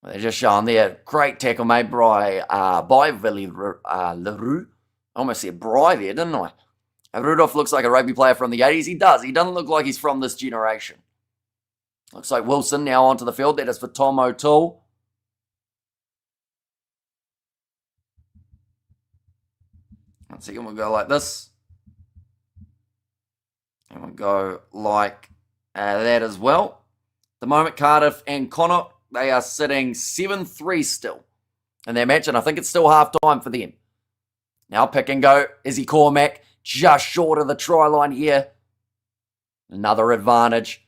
They're just showing there. Great tackle made by Villy LaRue. I almost said Bry there, didn't I? Rudolph looks like a rugby player from the 80s. He does. He doesn't look like he's from this generation. Looks like Wilson now onto the field. That is for Tom O'Toole. One second, we'll go like this. And we'll go like that as well. At the moment, Cardiff and Connacht, they are sitting 7-3 still in their match, and I think it's still half-time for them. Now pick and go. Izzy Cormack just short of the try line here. Another advantage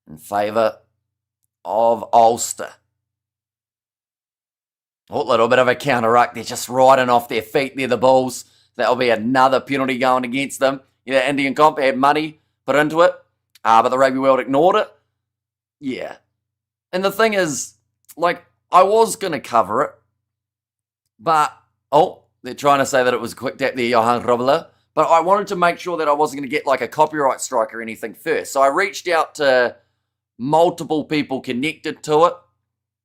in favour of Ulster. A little bit of a counter-ruck. They're just riding off their feet there, the Bulls. That'll be another penalty going against them. Yeah, Indian comp had money put into it, but the rugby world ignored it. Yeah. And the thing is, like, I was going to cover it, but, they're trying to say that it was a quick tap there, Johan Robler, but I wanted to make sure that I wasn't going to get, like, a copyright strike or anything first. So I reached out to multiple people connected to it,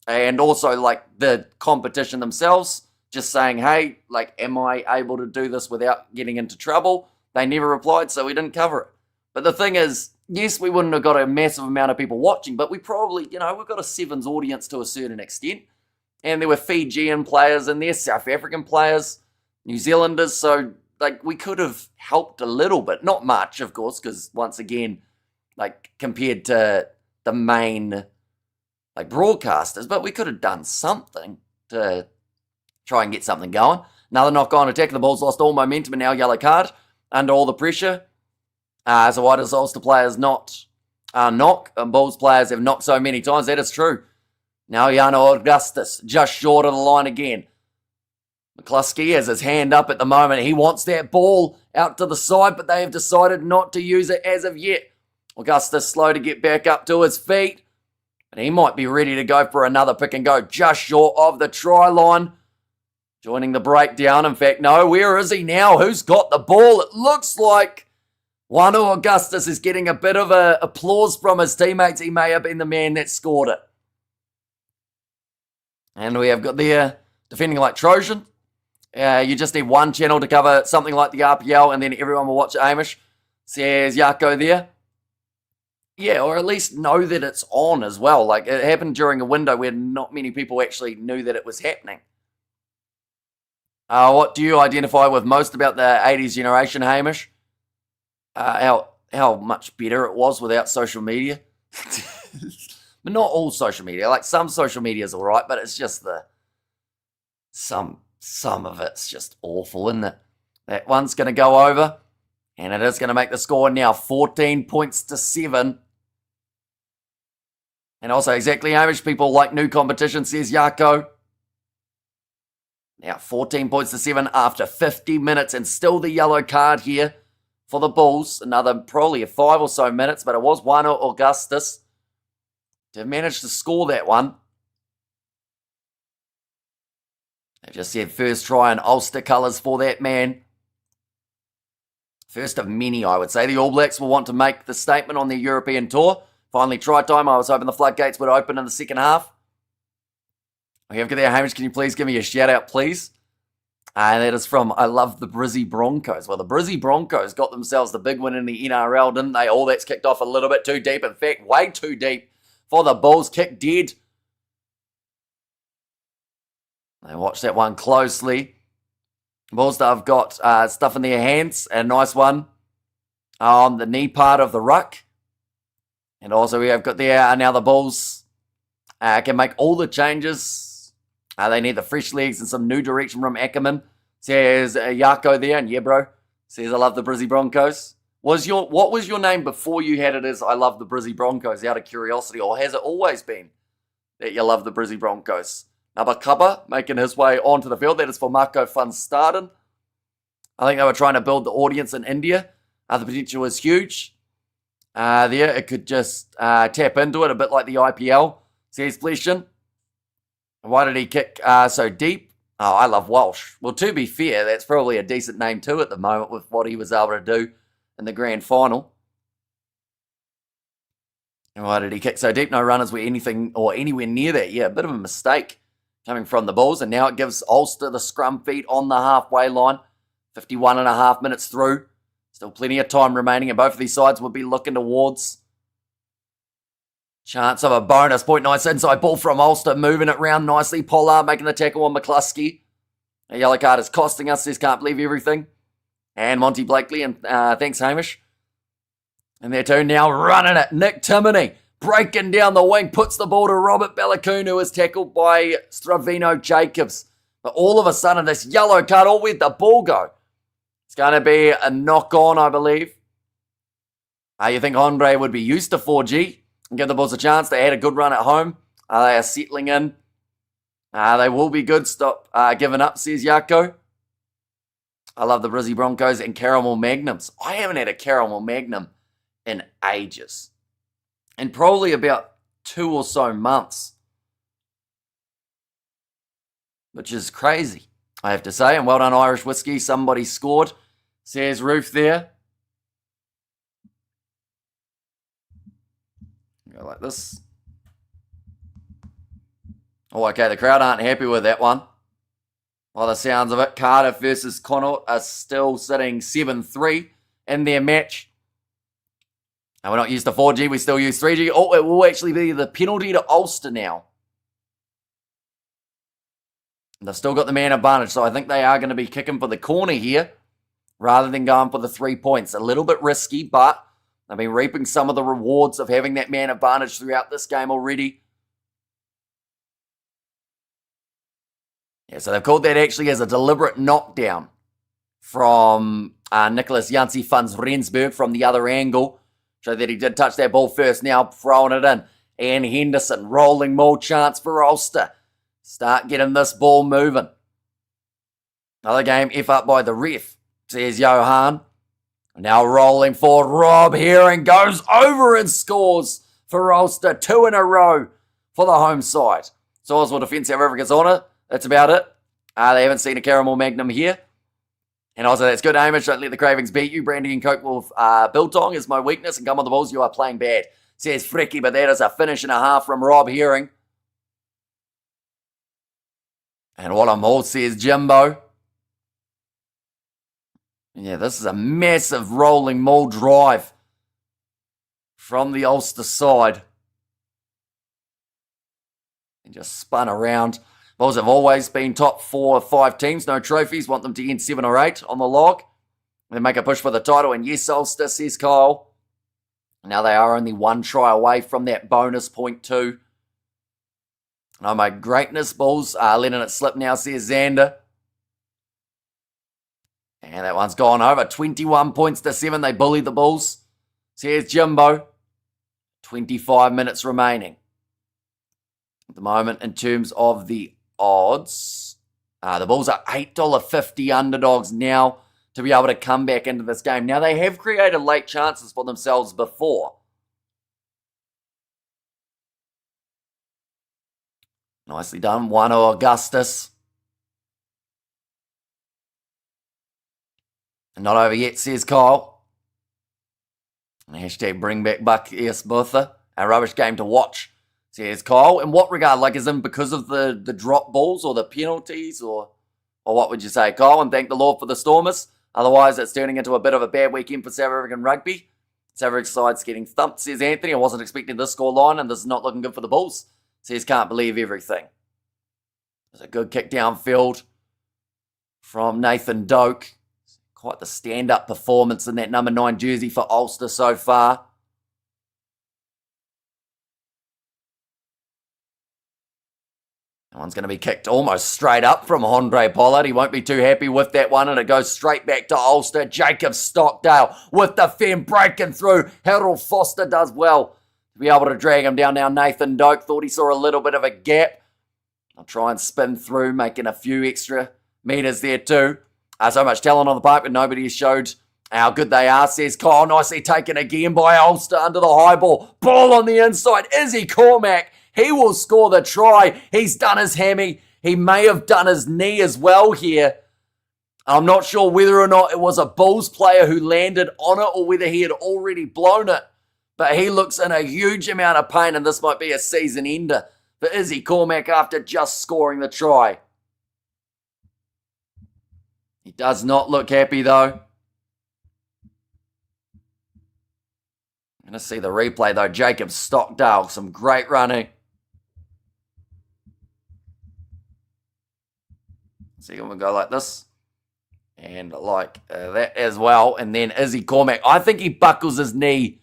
And also, like, the competition themselves, just saying, hey, like, am I able to do this without getting into trouble? They never replied, so we didn't cover it. But the thing is, yes, we wouldn't have got a massive amount of people watching, but we probably, we've got a sevens audience to a certain extent. And there were Fijian players in there, South African players, New Zealanders, so, like, we could have helped a little bit. Not much, of course, because, once again, like, compared to the main, like, broadcasters, but we could have done something to try and get something going. Another knock-on attack. The Bulls lost all momentum and now yellow card under all the pressure. So why does Ulster players not knock? Bulls players have knocked so many times. That is true. Now Jano Augustus just short of the line again. McCluskey has his hand up at the moment. He wants that ball out to the side, but they have decided not to use it as of yet. Augustus slow to get back up to his feet. And he might be ready to go for another pick and go just short of the try line. Joining the breakdown. In fact, no, where is he now? Who's got the ball? It looks like Wanu Augustus is getting a bit of applause from his teammates. He may have been the man that scored it. And we have got the defending like Trojan. You just need one channel to cover something like the RPL, and then everyone will watch it, Hamish. Says Yako there. Yeah, or at least know that it's on as well. Like, it happened during a window where not many people actually knew that it was happening. What do you identify with most about the 80s generation, Hamish? How much better it was without social media. But not all social media. Like, some social media is all right, but it's just some of it's just awful, isn't it? That one's going to go over, and it is going to make the score now 14 points to 7. And also, exactly, Hamish, people like new competition, says Yako. Now, 14 points to 7 after 50 minutes, and still the yellow card here for the Bulls. Another probably 5 or so minutes, but it was Wano Augustus to manage to score that one. They just said first try in Ulster colours for that man. First of many, I would say. The All Blacks will want to make the statement on their European tour. Finally, try time. I was hoping the floodgates would open in the second half. We have got there, Hamish, can you please give me a shout out, please? And that is from I Love the Brizzy Broncos. Well, the Brizzy Broncos got themselves the big win in the NRL, didn't they? All that's kicked off a little bit too deep. In fact, way too deep for the Bulls. Kick dead. They watch that one closely. Bulls have got stuff in their hands. A nice one on the knee part of the ruck. And also we have got there now the Bulls can make all the changes. They need the fresh legs and some new direction from Ackerman. Says Yako there. And yeah, bro. Says I love the Brizzy Broncos. What was your name before you had it as I love the Brizzy Broncos, out of curiosity? Or has it always been that you love the Brizzy Broncos? Nabakaba making his way onto the field. That is for Marco van Staden. I think they were trying to build the audience in India. The potential was huge. There, it could just tap into it a bit like the IPL. Says Fleshin. Why did he kick so deep? Oh, I love Walsh. Well, to be fair, that's probably a decent name too at the moment with what he was able to do in the grand final. And why did he kick so deep? No runners were anything or anywhere near that. Yeah, a bit of a mistake coming from the Bulls. And now it gives Ulster the scrum feed on the halfway line. 51 and a half minutes through. Still plenty of time remaining, and both of these sides will be looking towards chance of a bonus. Point nice inside ball from Ulster, moving it round nicely. Pollard making the tackle on McCluskey. A yellow card is costing us. Says can't believe everything. And Monty Blakely, and thanks Hamish. And they're two now running it. Nick Timoney breaking down the wing, puts the ball to Robert Balakoon, who is tackled by Stravino Jacobs. But all of a sudden, this yellow card, where'd the ball go? It's going to be a knock-on, I believe. You think Andre would be used to 4G and give the Bulls a chance? They had a good run at home. They are settling in. They will be good. Stop giving up, says Yako. I love the Brizzy Broncos and caramel magnums. I haven't had a caramel magnum in ages. And probably about 2 or so months. Which is crazy, I have to say. And well done, Irish Whiskey. Somebody scored, says Roof there. Go like this. Oh, okay, the crowd aren't happy with that one. By the sounds of it, Cardiff versus Connaught are still sitting 7-3 in their match. And we're not used to 4G, we still use 3G. Oh, it will actually be the penalty to Ulster now. They've still got the man advantage, so I think they are going to be kicking for the corner here rather than going for the 3 points. A little bit risky, but they've been reaping some of the rewards of having that man advantage throughout this game already. Yeah, so they've called that actually as a deliberate knockdown from Nicholas Jansi van Rensburg from the other angle. So that he did touch that ball first, now throwing it in. And Henderson, rolling more chance for Ulster. Start getting this ball moving. Another game F up by the ref, says Johan. Now rolling forward, Rob Herring goes over and scores for Ulster. 2 in a row for the home side. So Oswald defence, however, gets on it. That's about it. They haven't seen a Caramel Magnum here. And also, that's good, Hamish. Don't let the cravings beat you. Brandy and Coke with biltong is my weakness. And come on the Bulls, you are playing bad. Says Frecky, but that is a finish and a half from Rob Herring. And what a maul, says Jimbo. Yeah, this is a massive rolling maul drive from the Ulster side. And just spun around. Bulls have always been top 4 or 5 teams. No trophies. Want them to end 7 or 8 on the log. They make a push for the title. And yes, Ulster, says Kyle. Now they are only 1 try away from that bonus point too. Oh my greatness, Bulls letting it slip now, says Xander. And that one's gone over. 21 points to 7. They bullied the Bulls. Says Jimbo. 25 minutes remaining. At the moment, in terms of the odds, the Bulls are $8.50 underdogs now to be able to come back into this game. Now, they have created late chances for themselves before. Nicely done. Wano Augustus. Not over yet, says Kyle. Hashtag bring back Buck S. Botha. A rubbish game to watch, says Kyle. In what regard? Like, is in because of the drop balls or the penalties or what would you say, Kyle? And thank the Lord for the Stormers. Otherwise, it's turning into a bit of a bad weekend for South African rugby. South African side's getting thumped, says Anthony. I wasn't expecting this score line, and this is not looking good for the Bulls. Says can't believe everything. There's a good kick downfield from Nathan Doak. Quite the stand-up performance in that number 9 jersey for Ulster so far. That one's going to be kicked almost straight up from Andre Pollard. He won't be too happy with that one, and it goes straight back to Ulster. Jacob Stockdale with the fend breaking through. Harold Foster does well to be able to drag him down. Now Nathan Doak thought he saw a little bit of a gap. I'll try and spin through, making a few extra meters there too. So much talent on the park, but nobody has showed how good they are, says Kyle. Nicely taken again by Ulster under the high ball. Ball on the inside. Izzy Cormack. He will score the try. He's done his hammy. He may have done his knee as well here. I'm not sure whether or not it was a Bulls player who landed on it or whether he had already blown it. But he looks in a huge amount of pain, and this might be a season ender for Izzy Cormack after just scoring the try. He does not look happy, though. I'm going to see the replay, though. Jacob Stockdale, some great running. See, we'll go like this. And like that as well. And then Izzy Cormack. I think he buckles his knee.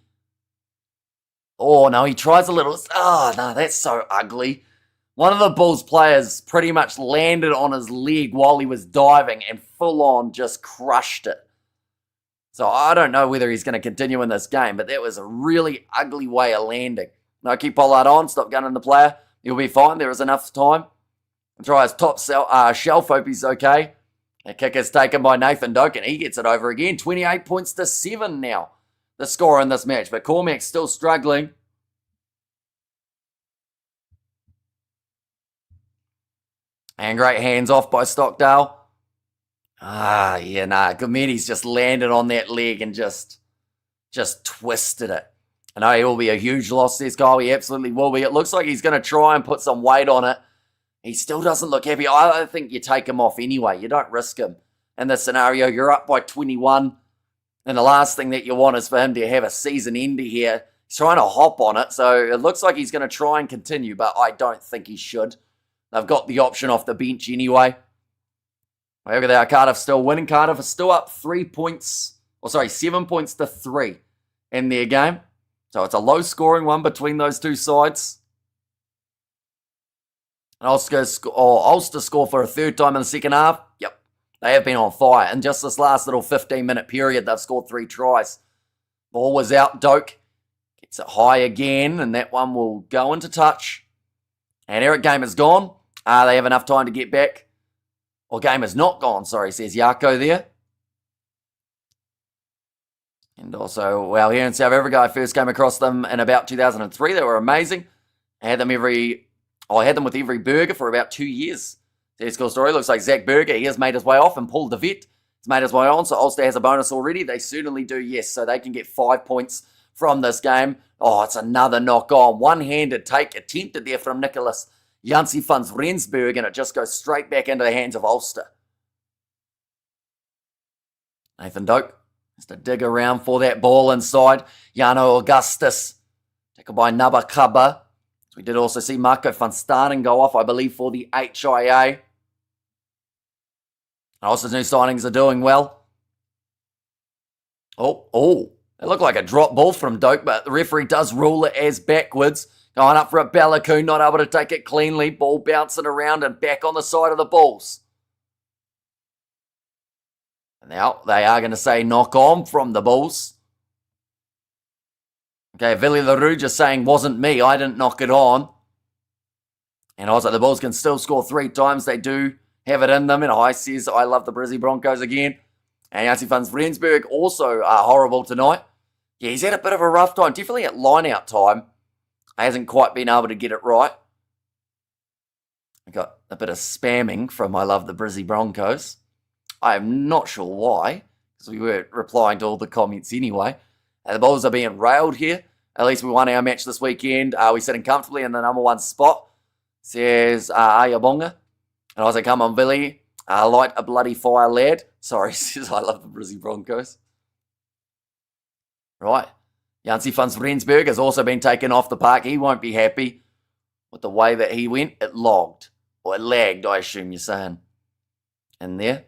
Oh, no, he tries a little. Oh, no, that's so ugly. One of the Bulls players pretty much landed on his leg while he was diving and full on just crushed it. So I don't know whether he's going to continue in this game, but that was a really ugly way of landing. No, keep Pollard on, stop gunning the player. He'll be fine. There is enough time. And try his top shelf, hope he's okay. The kick is taken by Nathan Doak, and he gets it over again. 28 points to 7 now, the score in this match. But Cormack's still struggling. And great hands off by Stockdale. Gomedi's just landed on that leg and just twisted it. I know he will be a huge loss, says Kyle. He absolutely will be. It looks like he's going to try and put some weight on it. He still doesn't look happy. I think you take him off anyway. You don't risk him. In this scenario, you're up by 21, and the last thing that you want is for him to have a season ender here. He's trying to hop on it, so it looks like he's going to try and continue, but I don't think he should. They've got the option off the bench anyway. Look at that, Cardiff still winning. Cardiff are still up 7 points to 3 in their game. So it's a low-scoring one between those two sides. And Ulster score for a third time in the second half. Yep, they have been on fire. In just this last little 15-minute period, they've scored 3 tries. Ball was out. Doak gets it high again, and that one will go into touch. And Eric Game is gone. They have enough time to get back. Or Game is not gone, sorry, says Yako there. And also, well, here in South Africa, I first came across them in about 2003. They were amazing. I had them with every burger for about 2 years. There's a cool story. Looks like Zach Berger, he has made his way off, and Paul DeVette has made his way on. So Ulster has a bonus already. They certainly do, yes. So they can get 5 points from this game. Oh, it's another knock on. One-handed take attempted there from Nicholas Jansi van Rensburg, and it just goes straight back into the hands of Ulster. Nathan Doak has to dig around for that ball inside. Jano Augustus, taken by Nabakaba. We did also see Marco van Staden go off, I believe, for the HIA. Ulster's new signings are doing well. Oh, it looked like a drop ball from Doak, but the referee does rule it as backwards. Going up for a Balakoon, not able to take it cleanly. Ball bouncing around and back on the side of the Bulls. Now, they are going to say knock on from the Bulls. Okay, Villy LaRue just saying, wasn't me, I didn't knock it on. And also, the Bulls can still score 3 times. They do have it in them. And I says, I love the Brizzy Broncos again. And Jansi van Rensburg also horrible tonight. Yeah, he's had a bit of a rough time. Definitely at line-out time. He hasn't quite been able to get it right. I got a bit of spamming from I love the Brizzy Broncos. I am not sure why, because we were replying to all the comments anyway. The Bulls are being railed here. At least we won our match this weekend. We're sitting comfortably in the number 1 spot, says Ayabonga. And I say, come on, Billy. Light a bloody fire, lad. Sorry, says I love the Brizzy Broncos. Right. Jansi van Rensburg has also been taken off the park. He won't be happy with the way that he went. It logged. Or it lagged, I assume you're saying. In there.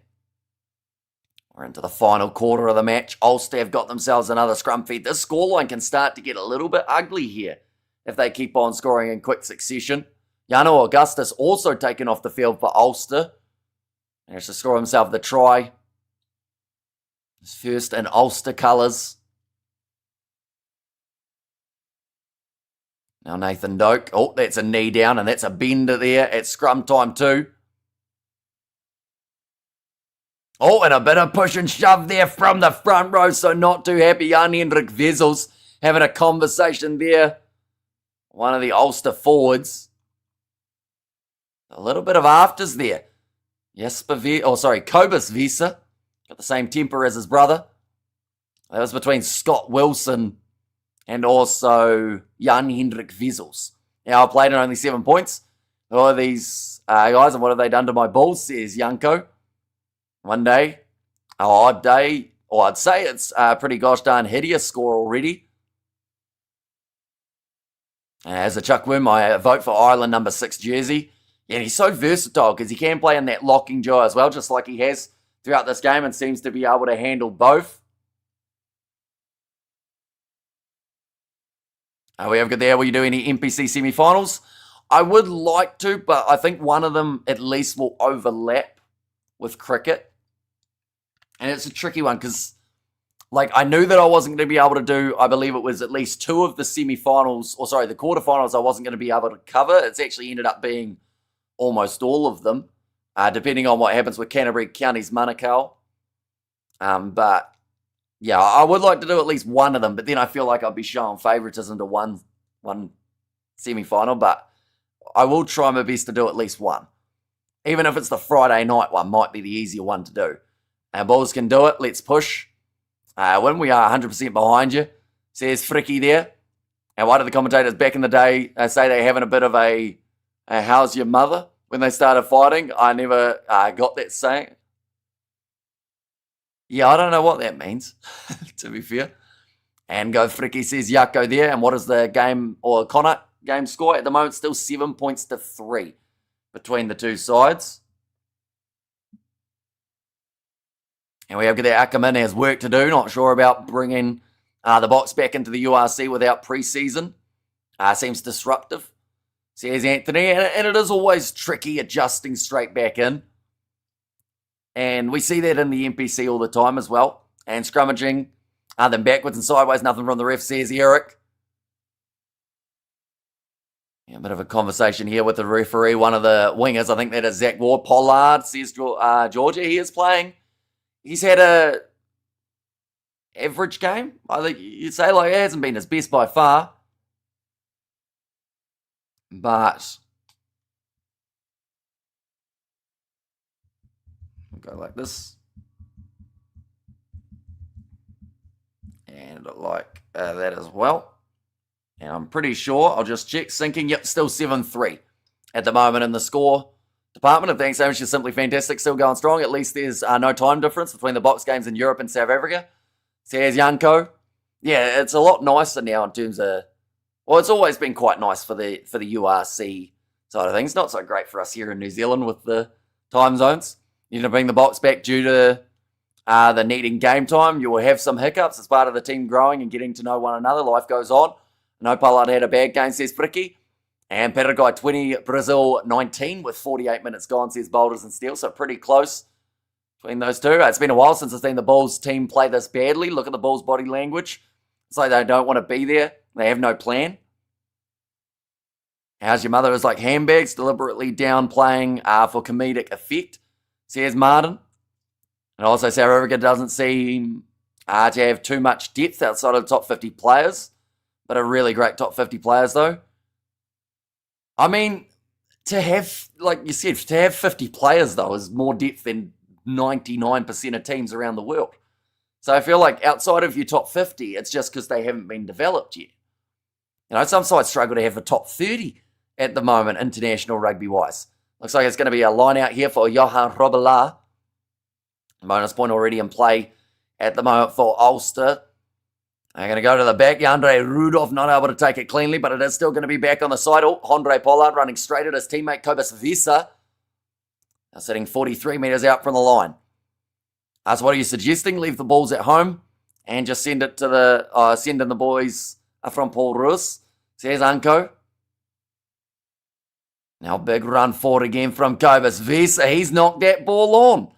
We're into the final quarter of the match. Ulster have got themselves another scrum feed. This scoreline can start to get a little bit ugly here if they keep on scoring in quick succession. Jano Augustus also taken off the field for Ulster. He has to score himself the try. His first in Ulster colours. Now Nathan Doak. Oh, that's a knee down, and that's a bender there at scrum time too. Oh, and a bit of push and shove there from the front row, so not too happy. Jan-Hendrik Wessels having a conversation there. One of the Ulster forwards. A little bit of afters there. Cobus Visa. Got the same temper as his brother. That was between Scott Wilson and also Jan-Hendrik Wessels. Now, I played in only 7 points. Who are these guys, and what have they done to my Bulls, says Yanko. One day, I'd say it's a pretty gosh darn hideous score already. As a Chuck Worm, I vote for Ireland number 6 jersey. Yeah, he's so versatile because he can play in that locking jaw as well, just like he has throughout this game, and seems to be able to handle both. We have got there. Will you do any NPC semi-finals? I would like to, but I think one of them at least will overlap with cricket. And it's a tricky one because, I knew that I wasn't going to be able to do, I believe it was at least 2 of the semi-finals, the quarterfinals I wasn't going to be able to cover. It's actually ended up being almost all of them, depending on what happens with Canterbury County's Manukau. But, yeah, I would like to do at least one of them, but then I feel like I'll be showing favouritism to one semi-final, but I will try my best to do at least one. Even if it's the Friday night one, might be the easier one to do. Our Bulls can do it. Let's push. When we are 100% behind you, says Fricky there. And why do the commentators back in the day say they're having a bit of a how's your mother? when they started fighting. I never got that saying. Yeah, I don't know what that means, to be fair. And Go Friki says Yako there. And what is the game, or Connacht game score? At the moment, still 7 points to 3 between the two sides. And we have that Ackerman has work to do. Not sure about bringing the Box back into the URC without pre-season. Seems disruptive, says Anthony. And it is always tricky adjusting straight back in. And we see that in the NPC all the time as well. And scrummaging, then backwards and sideways, nothing from the ref, says Eric. Yeah, a bit of a conversation here with the referee. One of the wingers, I think that is Zach Ward. Pollard says Georgia, he is playing. He's had a average game. I think you'd say, like, it hasn't been his best by far. But we'll go like this. And like that as well. And I'm pretty sure, I'll just check, sinking, yep, still 7-3 at the moment in the score department. If thanks so much, is simply fantastic, still going strong. At least there's no time difference between the Box games in Europe and South Africa, says Yanko. Yeah, it's a lot nicer now in terms of, well, it's always been quite nice for the URC side of things. Not so great for us here in New Zealand with the time zones. You need to bring the Box back due to the needing game time. You will have some hiccups as part of the team growing and getting to know one another. Life goes on. No, Pollard had a bad game, says Friki. And Paraguay 20, Brazil 19 with 48 minutes gone, says Boulders and Steel. So pretty close between those two. It's been a while since I've seen the Bulls team play this badly. Look at the Bulls' body language. It's like they don't want to be there. They have no plan. How's your mother? Is like handbags, deliberately downplaying for comedic effect, says Martin. And also South Africa doesn't seem to have too much depth outside of the top 50 players. But a really great top 50 players, though. I mean, to have, like you said, to have 50 players, though, is more depth than 99% of teams around the world. So I feel like outside of your top 50, it's just because they haven't been developed yet. You know, some sides struggle to have a top 30 at the moment, international rugby-wise. Looks like it's going to be a line out here for Johan Robela. Bonus point already in play at the moment for Ulster. They're going to go to the back. Andre Rudolph not able to take it cleanly, but it is still going to be back on the side. Oh, Andre Pollard running straight at his teammate Kobus Visa. Now sitting 43 metres out from the line. So what are you suggesting? Leave the balls at home and just send it to the send in the boys from Paul Roos, says Unco. Now big run forward again from Kobus Visa. He's knocked that ball on.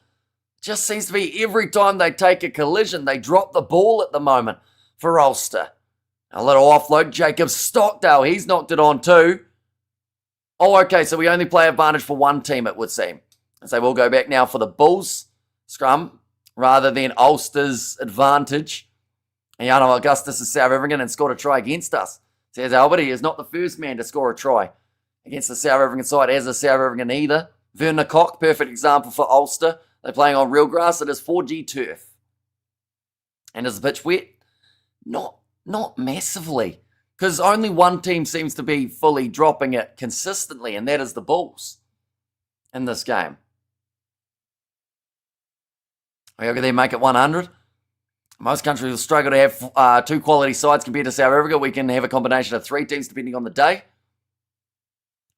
Just seems to be every time they take a collision, they drop the ball at the moment for Ulster. A little offload. Jacob Stockdale, he's knocked it on too. Oh, okay, so we only play advantage for one team, it would seem. And so we'll go back now for the Bulls scrum rather than Ulster's advantage. And Jano Augustus is South African and scored a try against us. Says Albert, he is not the first man to score a try against the South African side as a South African either. Werner Koch, perfect example for Ulster. They're playing on real grass. It is 4G turf. And is the pitch wet? Not massively. Because only one team seems to be fully dropping it consistently, and that is the Bulls in this game. How can they make it 100? Most countries will struggle to have two quality sides compared to South Africa. We can have a combination of three teams depending on the day.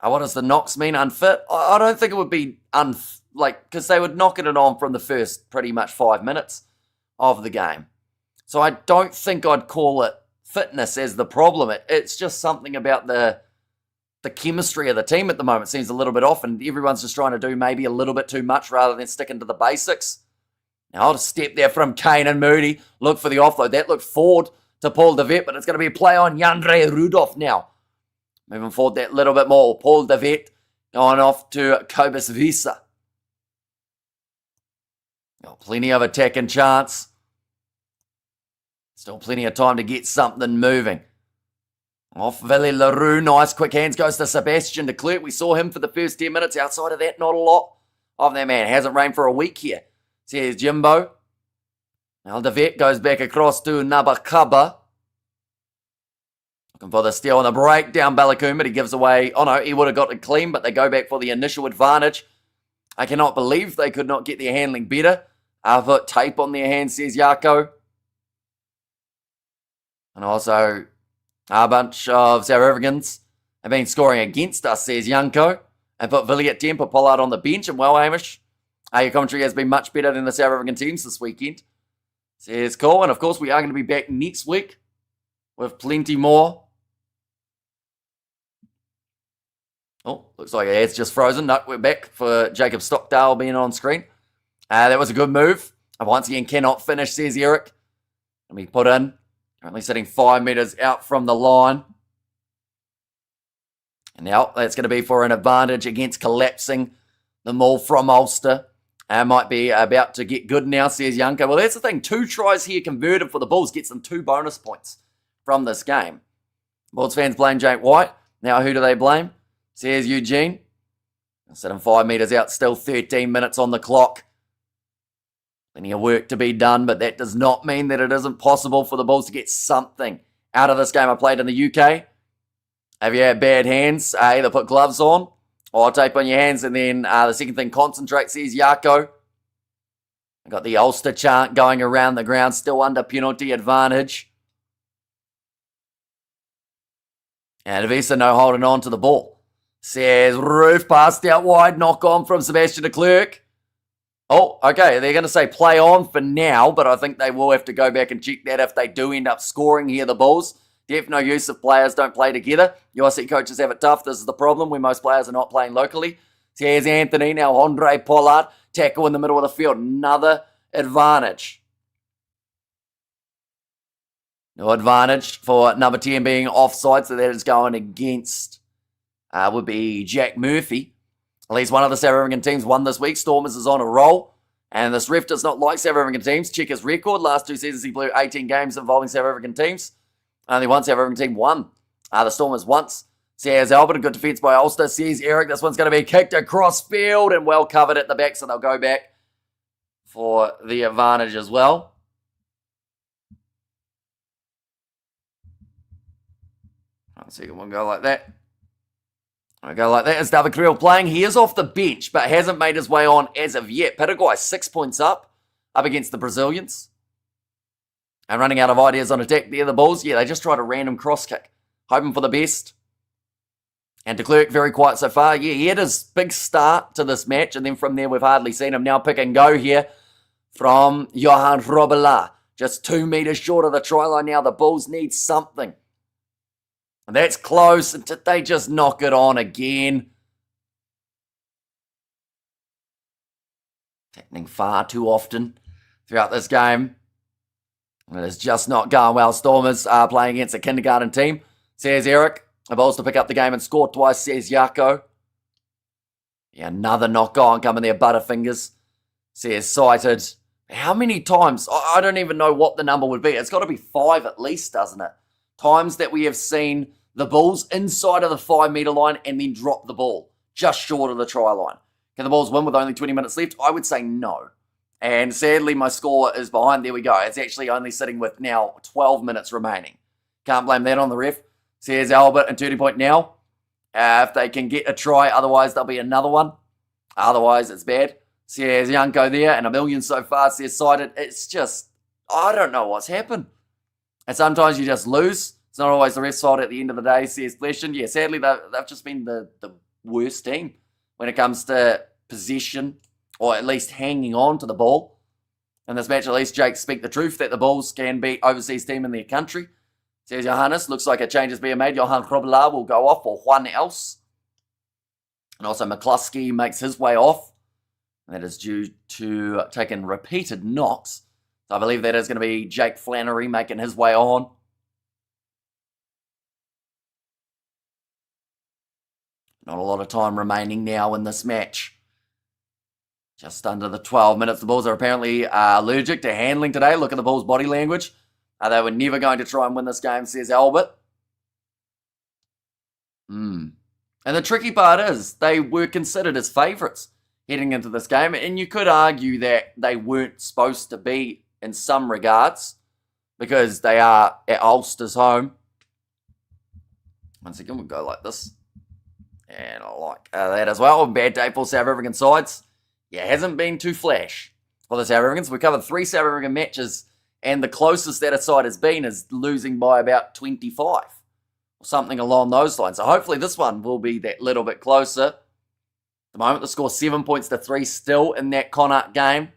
What does the knocks mean? Unfit? I don't think it would be because they would knock it on from the first pretty much 5 minutes of the game. So I don't think I'd call it fitness as the problem. It's just something about the chemistry of the team at the moment seems a little bit off, and everyone's just trying to do maybe a little bit too much rather than sticking to the basics. Now, I'll just step there from Kane and Moody. Look for the offload. That looked forward to Paul De Vet, but it's going to be a play on Yandre Rudolph now. Moving forward that little bit more. Paul De Vet going off to Kobus Visa. Plenty of attack and chance. Still plenty of time to get something moving. Off Vili LaRue. Nice quick hands goes to Sebastian de Klerk. We saw him for the first 10 minutes. Outside of that, not a lot of that man. Hasn't rained for a week here. Says Jimbo. Now De Vet goes back across to Nabakaba. Looking for the steal on the break. Down Ballacombe, but he gives away. Oh no, he would have got it clean, but they go back for the initial advantage. I cannot believe they could not get their handling better. Put tape on their hands, says Yako. And also, a bunch of South Africans have been scoring against us, says Yanko. And put Villy at 10, put Pollard on the bench. And well, Hamish, your commentary has been much better than the South African teams this weekend. Says cool. And of course, we are going to be back next week with plenty more. Oh, looks like it's just frozen. No, we're back for Jacob Stockdale being on screen. That was a good move. Once again, cannot finish, says Eric. Let me put in. Currently sitting 5 meters out from the line. And now that's going to be for an advantage against collapsing the maul from Ulster. Might be about to get good now, says Yanko. Well, that's the thing. 2 tries here converted for the Bulls gets them 2 bonus points from this game. Bulls fans blame Jake White. Now who do they blame? Says Eugene. Sitting 5 meters out, still 13 minutes on the clock. Plenty of work to be done, but that does not mean that it isn't possible for the Bulls to get something out of this game. I played in the UK. Have you had bad hands? Either put gloves on or tape on your hands, and then the second thing, concentrate, says Yako. I got the Ulster chant going around the ground, still under penalty advantage. And Avisa no holding on to the ball. Says Roof passed out wide, knock on from Sebastian de Klerk. Oh, okay, they're going to say play on for now, but I think they will have to go back and check that if they do end up scoring here, the Bulls. Def no use if players don't play together. URC coaches have it tough. This is the problem when most players are not playing locally. So here's Anthony, now Andre Pollard, tackle in the middle of the field. Another advantage. No advantage for number 10 being offside, so that is going against, would be Jack Murphy. At least one of the South African teams won this week. Stormers is on a roll. And this ref does not like South African teams. Check his record. Last 2 seasons he blew 18 games involving South African teams. Only one South African team won. The Stormers once. Says Albert, a good defence by Ulster. Says Eric, this one's going to be kicked across field and well covered at the back, so they'll go back for the advantage as well. Let's see if one go like that. Go like that. It's David Creel playing. He is off the bench, but hasn't made his way on as of yet. Paraguay 6 points up against the Brazilians. And running out of ideas on attack there, the Bulls. Yeah, they just tried a random cross kick. Hoping for the best. And de Klerk very quiet so far. Yeah, he had his big start to this match, and then from there we've hardly seen him. Now pick and go here from Johan Robela. Just 2 meters short of the try line now. The Bulls need something. And that's close. And did they just knock it on again? It's happening far too often throughout this game. It is just not going well. Stormers are playing against a kindergarten team, says Eric. The Bulls to pick up the game and score twice, says Yako. Yeah, another knock on coming there, Butterfingers, says Sighted. How many times? I don't even know what the number would be. It's got to be 5 at least, doesn't it? Times that we have seen the Bulls inside of the 5 meter line and then drop the ball just short of the try line. Can the Bulls win with only 20 minutes left? I would say no. And sadly, my score is behind. There we go. It's actually only sitting with now 12 minutes remaining. Can't blame that on the ref. Says Albert and 30 point now. If they can get a try, otherwise there'll be another one. Otherwise, it's bad. Says Yanko there, and a million so far, says Sighted. It's just, I don't know what's happened. And sometimes you just lose. It's not always the ref's fault at the end of the day, says Fleshin. Yeah, sadly, they've just been the worst team when it comes to possession, or at least hanging on to the ball. In this match, at least Jake speak the truth that the Bulls can beat overseas team in their country. Says Johannes, looks like a change is being made. Johan Krobela will go off for Juan else. And also McCluskey makes his way off. And that is due to taking repeated knocks. So I believe that is going to be Jake Flannery making his way on. Not a lot of time remaining now in this match. Just under the 12 minutes. The Bulls are apparently allergic to handling today. Look at the Bulls' body language. They were never going to try and win this game, says Albert. And the tricky part is they were considered as favourites heading into this game. And you could argue that they weren't supposed to be in some regards because they are at Ulster's home. Once again, we'll go like this. And I like that as well. Bad day for South African sides. Yeah, it hasn't been too flash for the South Africans. We covered 3 South African matches, and the closest that a side has been is losing by about 25 or something along those lines. So hopefully this one will be that little bit closer. At the moment, the score 7 points to 3 still in that Connacht game.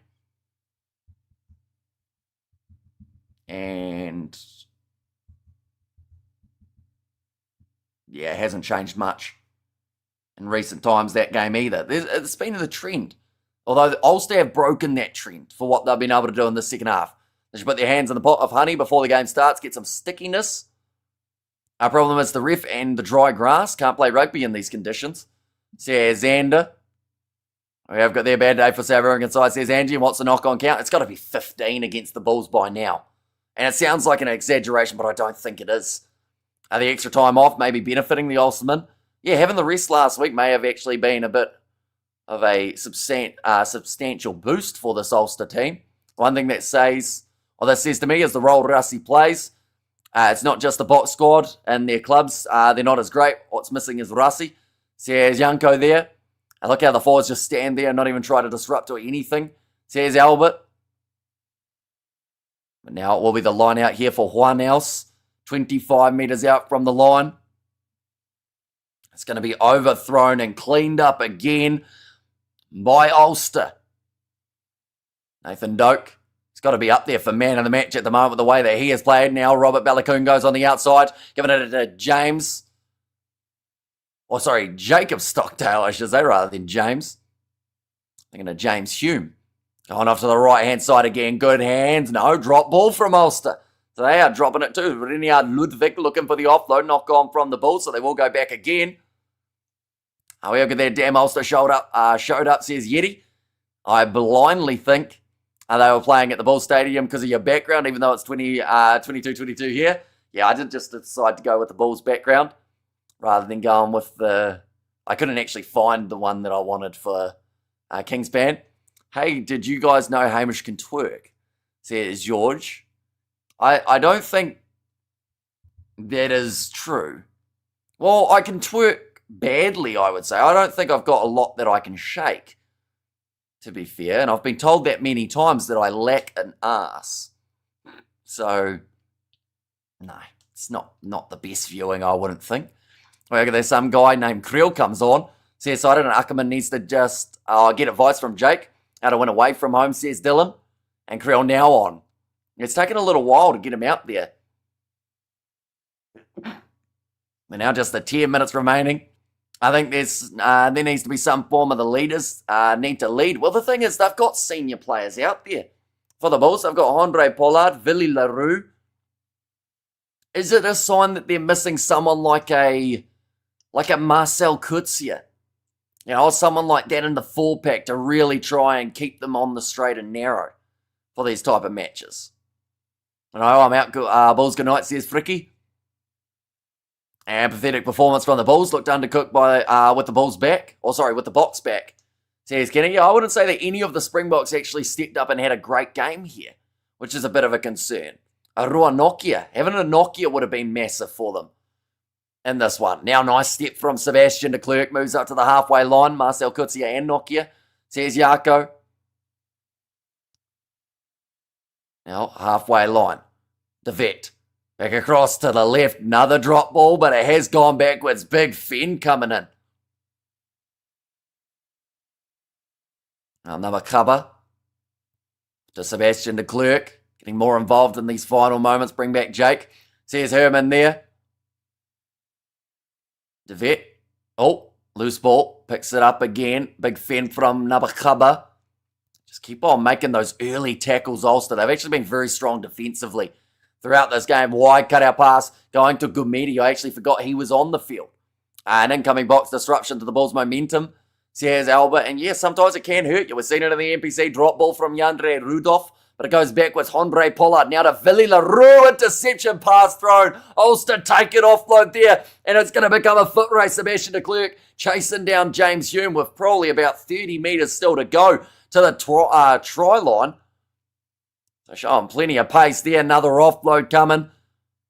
And yeah, it hasn't changed much in recent times, that game either. It's been the trend. Although Ulster have broken that trend for what they've been able to do in the second half. They should put their hands in the pot of honey before the game starts, get some stickiness. Our problem is the ref and the dry grass. Can't play rugby in these conditions. Says Xander. We have got their bad day for South African side. Says Angie wants a knock-on count. It's got to be 15 against the Bulls by now. And it sounds like an exaggeration, but I don't think it is. The extra time off may be benefiting the Ulstermen. Yeah, having the rest last week may have actually been a bit of a substantial boost for this Ulster team. One thing that says to me is the role Rassi plays. It's not just the box squad and their clubs. They're not as great. What's missing is Rassi. Says Yanko there. And look how the forwards just stand there and not even try to disrupt or anything. Says Albert. But now it will be the line out here for Juan Else. 25 metres out from the line. It's going to be overthrown and cleaned up again by Ulster. Nathan Doak. It's got to be up there for man of the match at the moment with the way that he has played. Now Robert Balakoon goes on the outside, giving it to James. Jacob Stockdale, I should say, rather than James. Thinking of James Hume. Going off to the right-hand side again. Good hands. No, drop ball from Ulster. So they are dropping it too. Riniard Ludwig looking for the offload. Knock on from the Bulls, so they will go back again. We have got their damn Ulster showed up, says Yeti. I blindly think they were playing at the Bulls Stadium because of your background, even though it's 22-22 here. Yeah, I did just decide to go with the Bulls background rather than going with the... I couldn't actually find the one that I wanted for Kingspan. Hey, did you guys know Hamish can twerk? Says George. I don't think that is true. Well, I can twerk badly, I would say. I don't think I've got a lot that I can shake, to be fair. And I've been told that many times that I lack an ass. So, no, it's not the best viewing, I wouldn't think. There's some guy named Creel comes on. Says, I don't know, Ackerman needs to just get advice from Jake. How to win away from home, says Dylan. And Creel now on. It's taken a little while to get him out there. But now just the 10 minutes remaining. I think there needs to be some form of the leaders need to lead. Well, the thing is, they've got senior players out there. For the Bulls, they've got Andre Pollard, Willie LaRue. Is it a sign that they're missing someone like a Marcel Kutsia? You know, someone like that in the 4-pack to really try and keep them on the straight and narrow for these type of matches. I know I'm out. Bulls good night, says Fricky. And pathetic performance from the Bulls. Looked undercooked by with the Bulls back. With the box back. Says Kenny. I wouldn't say that any of the Springboks actually stepped up and had a great game here, which is a bit of a concern. Arua Nokia. Having a Nokia would have been massive for them in this one. Now, nice step from Sebastian de Klerk. Moves up to the halfway line. Marcel Kutsia and Nokia. Says Yako. Now, halfway line. De Vet. Back across to the left. Another drop ball, but it has gone backwards. Big Fenn coming in. Another cover to Sebastian de Klerk. Getting more involved in these final moments. Bring back Jake. Says Herman there. De Vet. Oh, loose ball. Picks it up again. Big Fenn from Nabakaba. Just keep on making those early tackles, Ulster. They've actually been very strong defensively throughout this game. Wide cutout pass going to Gumedi. I actually forgot he was on the field. An incoming box disruption to the Bulls' momentum. Says Albert. And yes, sometimes it can hurt you. We've seen it in the NPC. Drop ball from Yandre Rudolph. But it goes backwards. Andre Pollard now to Willie LaRue. Interception pass thrown. Ulster take it offload there. And it's going to become a foot race. Sebastian de Klerk chasing down James Hume with probably about 30 metres still to go to the try line. So showing plenty of pace there. Another offload coming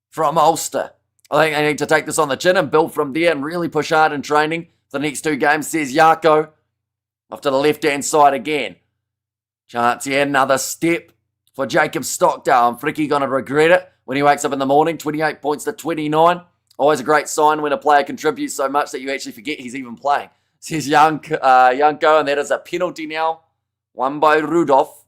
from Ulster. I think they need to take this on the chin and build from there and really push hard in training for the next 2 games, says Yako. Off to the left-hand side again. Chance here, another step for Jacob Stockdale. And Fricky going to regret it when he wakes up in the morning. 28 points to 29. Always a great sign when a player contributes so much that you actually forget he's even playing. Says Yanko, and that is a penalty now. Won by Rudolph.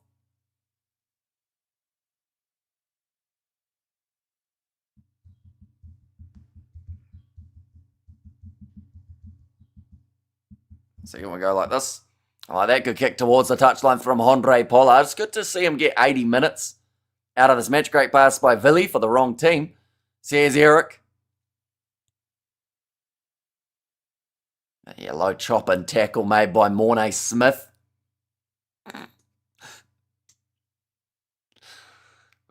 So you want to go like this. Oh, that good kick towards the touchline from Andre Pollard. It's good to see him get 80 minutes out of this match. Great pass by Villy for the wrong team, says Eric. Yeah, low chop and tackle made by Mornay Smith.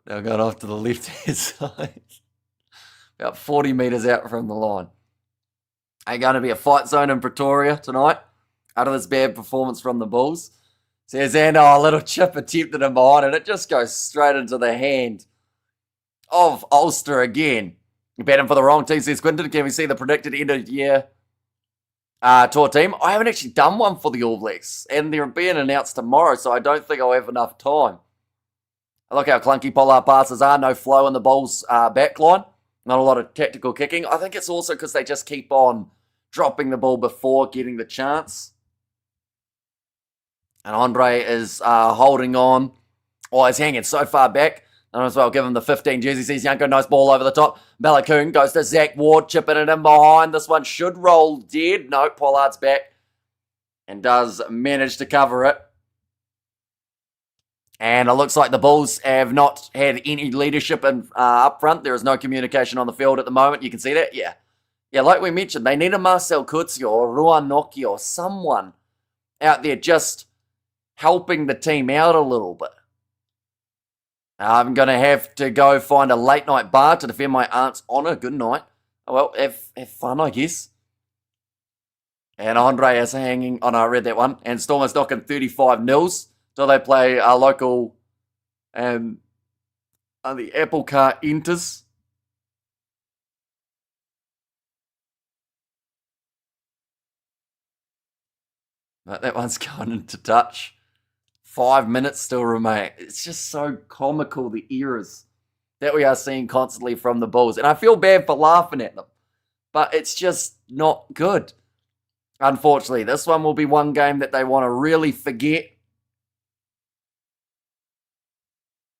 Now going off to the left-hand side. About 40 metres out from the line. Ain't going to be a fight zone in Pretoria tonight. Out of this bad performance from the Bulls. Says, and a little chip attempted in behind, and it just goes straight into the hand of Ulster again. You bet him for the wrong team, says Quinton. Can we see the predicted end of year tour team? I haven't actually done one for the All Blacks, and they're being announced tomorrow, so I don't think I'll have enough time. I look how clunky Pollard passes are. No flow in the Bulls backline. Not a lot of tactical kicking. I think it's also because they just keep on dropping the ball before getting the chance. And Andre is holding on. Oh, he's hanging so far back. And as well, give him the 15 jersey. Sees Yanko, nice ball over the top. Balakoon goes to Zach Ward, chipping it in behind. This one should roll dead. No, Pollard's back. And does manage to cover it. And it looks like the Bulls have not had any leadership up front. There is no communication on the field at the moment. You can see that? Yeah. Yeah, like we mentioned, they need a Marcel Kutsi or Ruanoki or someone out there just helping the team out a little bit. I'm going to have to go find a late night bar to defend my aunt's honour. Good night. Oh, well, have fun, I guess. And Andre is hanging. Oh, no, I read that one. And Storm is knocking 35-0. So they play our local the Apple car enters. But that one's going into touch. 5 minutes still remain. It's just so comical, the errors that we are seeing constantly from the Bulls. And I feel bad for laughing at them. But it's just not good. Unfortunately, this one will be one game that they want to really forget.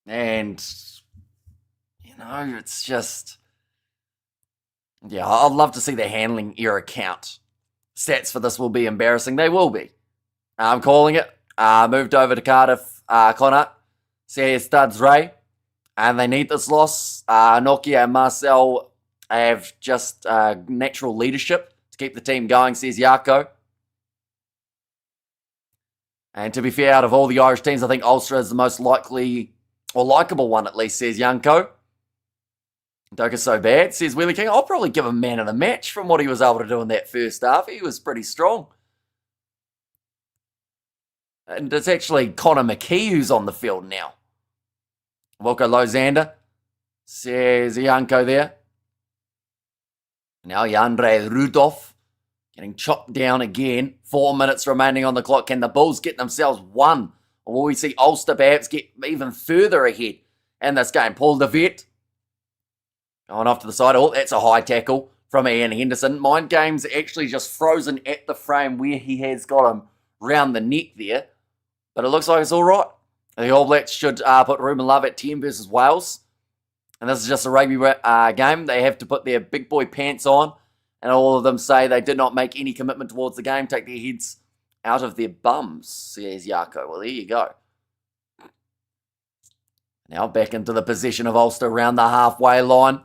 And, you know, it's just... Yeah, I'd love to see the handling error count. Stats for this will be embarrassing. They will be. I'm calling it. Moved over to Cardiff, Connor. Says Studs Ray. And they need this loss. Nokia and Marcel have just natural leadership to keep the team going, says Yako. And to be fair, out of all the Irish teams, I think Ulster is the most likely, or likeable one at least, says Yanko. Doka's so bad, says Wheelie King. I'll probably give him man of the match from what he was able to do in that first half. He was pretty strong. And it's actually Connor McKee who's on the field now. Wilco Lozander, says Yanko there. Now Yandre Rudolph getting chopped down again. 4 minutes remaining on the clock. Can the Bulls get themselves one? Or will we see Ulster perhaps get even further ahead in this game? Paul DeVette going off to the side. Oh, that's a high tackle from Ian Henderson. Mind Game's actually just frozen at the frame where he has got him round the neck there. But it looks like it's all right. The All Blacks should put Ruben Love at 10 versus Wales. And this is just a rugby game. They have to put their big boy pants on. And all of them say they did not make any commitment towards the game. Take their heads out of their bums, says Yako. Well, there you go. Now back into the possession of Ulster around the halfway line.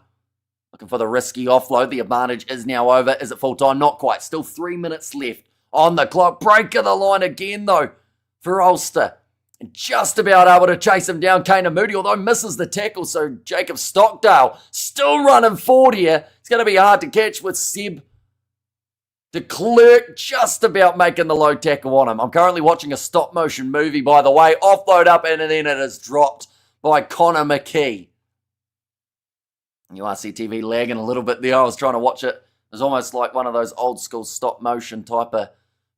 Looking for the risky offload. The advantage is now over. Is it full time? Not quite. Still 3 minutes left on the clock. Break of the line again, though, for Ulster. And just about able to chase him down, Kana Moody, although misses the tackle. So Jacob Stockdale still running forward here. It's going to be hard to catch with Seb de Klerk just about making the low tackle on him. I'm currently watching a stop motion movie, by the way. Offload up and then it is dropped by Connor McKee. URC TV lagging a little bit there. I was trying to watch it. It was almost like one of those old school stop motion type of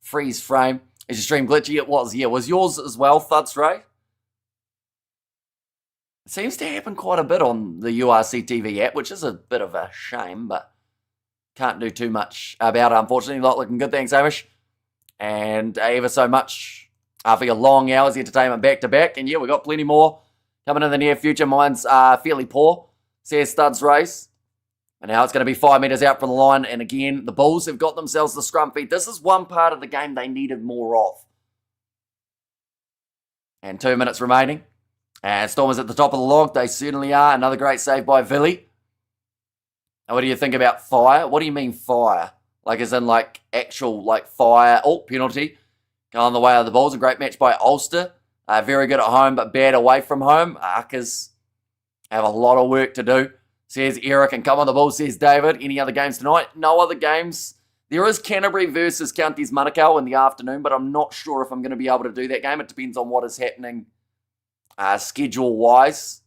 freeze frame. Is your stream glitchy? It was, yeah. Was yours as well, Thuds Ray? It seems to happen quite a bit on the URC TV app, which is a bit of a shame, but can't do too much about it, unfortunately. Not looking good, thanks, Hamish. And ever so much for your long hours of entertainment back-to-back. And yeah, we've got plenty more coming in the near future. Mine's fairly poor, says Thuds Race. And now it's going to be 5 metres out from the line. And again, the Bulls have got themselves the scrum feed. This is one part of the game they needed more of. And 2 minutes remaining. And Stormers at the top of the log. They certainly are. Another great save by Villy. And what do you think about fire? What do you mean fire? Like as in like actual like fire. Oh, penalty. Going the way of the Bulls. A great match by Ulster. Very good at home but bad away from home. Arcas have a lot of work to do. Says Eric, and come on the Bulls, says David. Any other games tonight? No other games. There is Canterbury versus Counties Manukau in the afternoon, but I'm not sure if I'm going to be able to do that game. It depends on what is happening schedule-wise.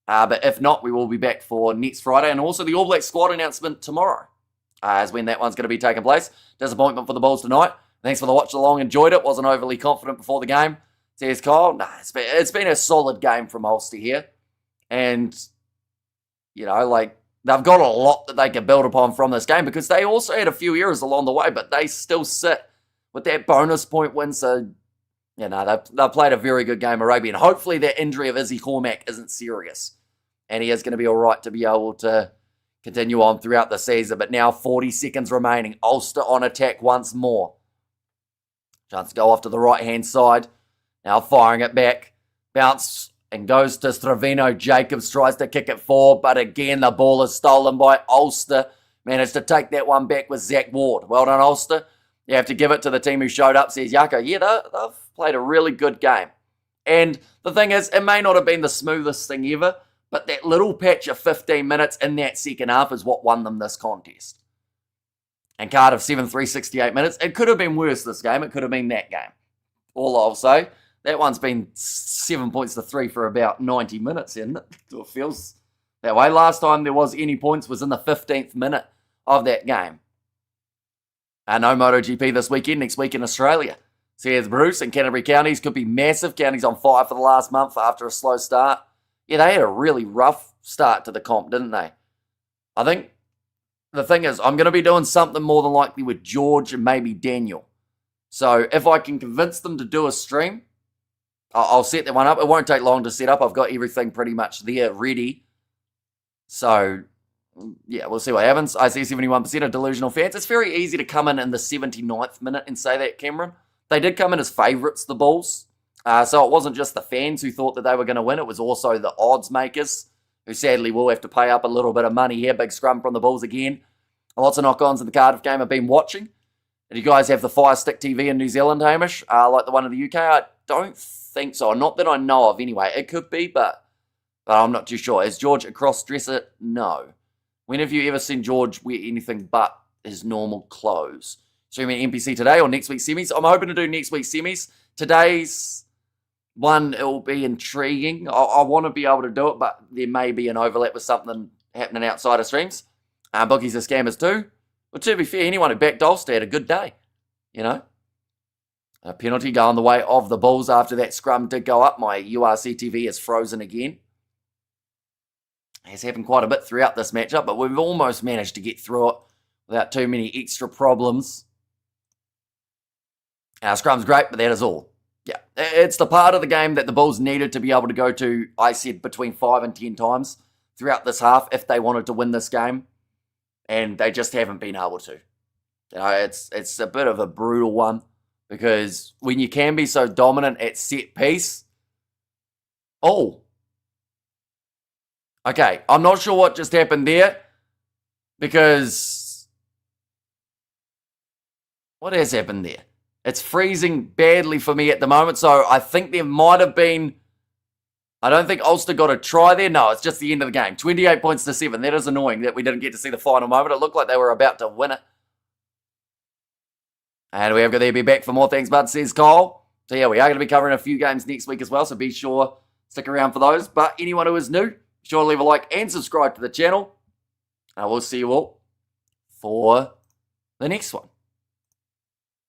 But if not, we will be back for next Friday. And also the All Black squad announcement tomorrow is when that one's going to be taking place. Disappointment for the Bulls tonight. Thanks for the watch along. Enjoyed it. Wasn't overly confident before the game. Says Kyle. Nah, it's been a solid game from Ulster here. And you know, like, they've got a lot that they can build upon from this game because they also had a few errors along the way, but they still sit with that bonus point win. So, you know, they played a very good game of rugby. And hopefully that injury of Izzy Cormack isn't serious. And he is going to be all right to be able to continue on throughout the season. But now 40 seconds remaining. Ulster on attack once more. Chance to go off to the right-hand side. Now firing it back. Bounce. And goes to Stravino. Jacobs tries to kick it forward, but again, the ball is stolen by Ulster. Managed to take that one back with Zach Ward. Well done, Ulster. You have to give it to the team who showed up, says Yako. Yeah, they've played a really good game. And the thing is, it may not have been the smoothest thing ever, but that little patch of 15 minutes in that second half is what won them this contest. And Cardiff 7-3, 68 minutes. It could have been worse this game. It could have been that game. All I'll say. That one's been 7 points to 3 for about 90 minutes, isn't it? It feels that way. Last time there was any points was in the 15th minute of that game. No MotoGP this weekend. Next week in Australia. Says Bruce, and Canterbury Counties could be massive. Counties on fire for the last month after a slow start. Yeah, they had a really rough start to the comp, didn't they? I think the thing is, I'm going to be doing something more than likely with George and maybe Daniel. So if I can convince them to do a stream, I'll set that one up. It won't take long to set up. I've got everything pretty much there ready. So, yeah, we'll see what happens. I see 71% of delusional fans. It's very easy to come in the 79th minute and say that, Cameron. They did come in as favourites, the Bulls. So it wasn't just the fans who thought that they were going to win. It was also the odds makers, who sadly will have to pay up a little bit of money here. Big scrum from the Bulls again. Lots of knock-ons in the Cardiff game I've been watching. Did you guys have the Fire Stick TV in New Zealand, Hamish? Like the one in the UK? I don't think so. Not that I know of anyway. It could be, but I'm not too sure. Is George a cross-dresser? No. When have you ever seen George wear anything but his normal clothes? Streaming NPC today or next week's semis? I'm hoping to do next week's semis. Today's one, it will be intriguing. I want to be able to do it, but there may be an overlap with something happening outside of streams. Bookies are scammers too. But to be fair, anyone who backed Ulster had a good day, you know. A penalty going the way of the Bulls after that scrum did go up. My URC TV is frozen again. It's happened quite a bit throughout this matchup, but we've almost managed to get through it without too many extra problems. Our scrum's great, but that is all. Yeah, it's the part of the game that the Bulls needed to be able to go to, I said, between 5 and 10 times throughout this half if they wanted to win this game. And they just haven't been able to. You know, it's a bit of a brutal one. Because when you can be so dominant at set piece. Oh. Okay, I'm not sure what just happened there. Because what has happened there? It's freezing badly for me at the moment. So I think there might have been. I don't think Ulster got a try there. No, it's just the end of the game. 28 points to 7. That is annoying that we didn't get to see the final moment. It looked like they were about to win it. And we have got to be back for more things, bud, says Kyle. So yeah, we are going to be covering a few games next week as well, so be sure stick around for those. But anyone who is new, be sure to leave a like and subscribe to the channel. I will see you all for the next one.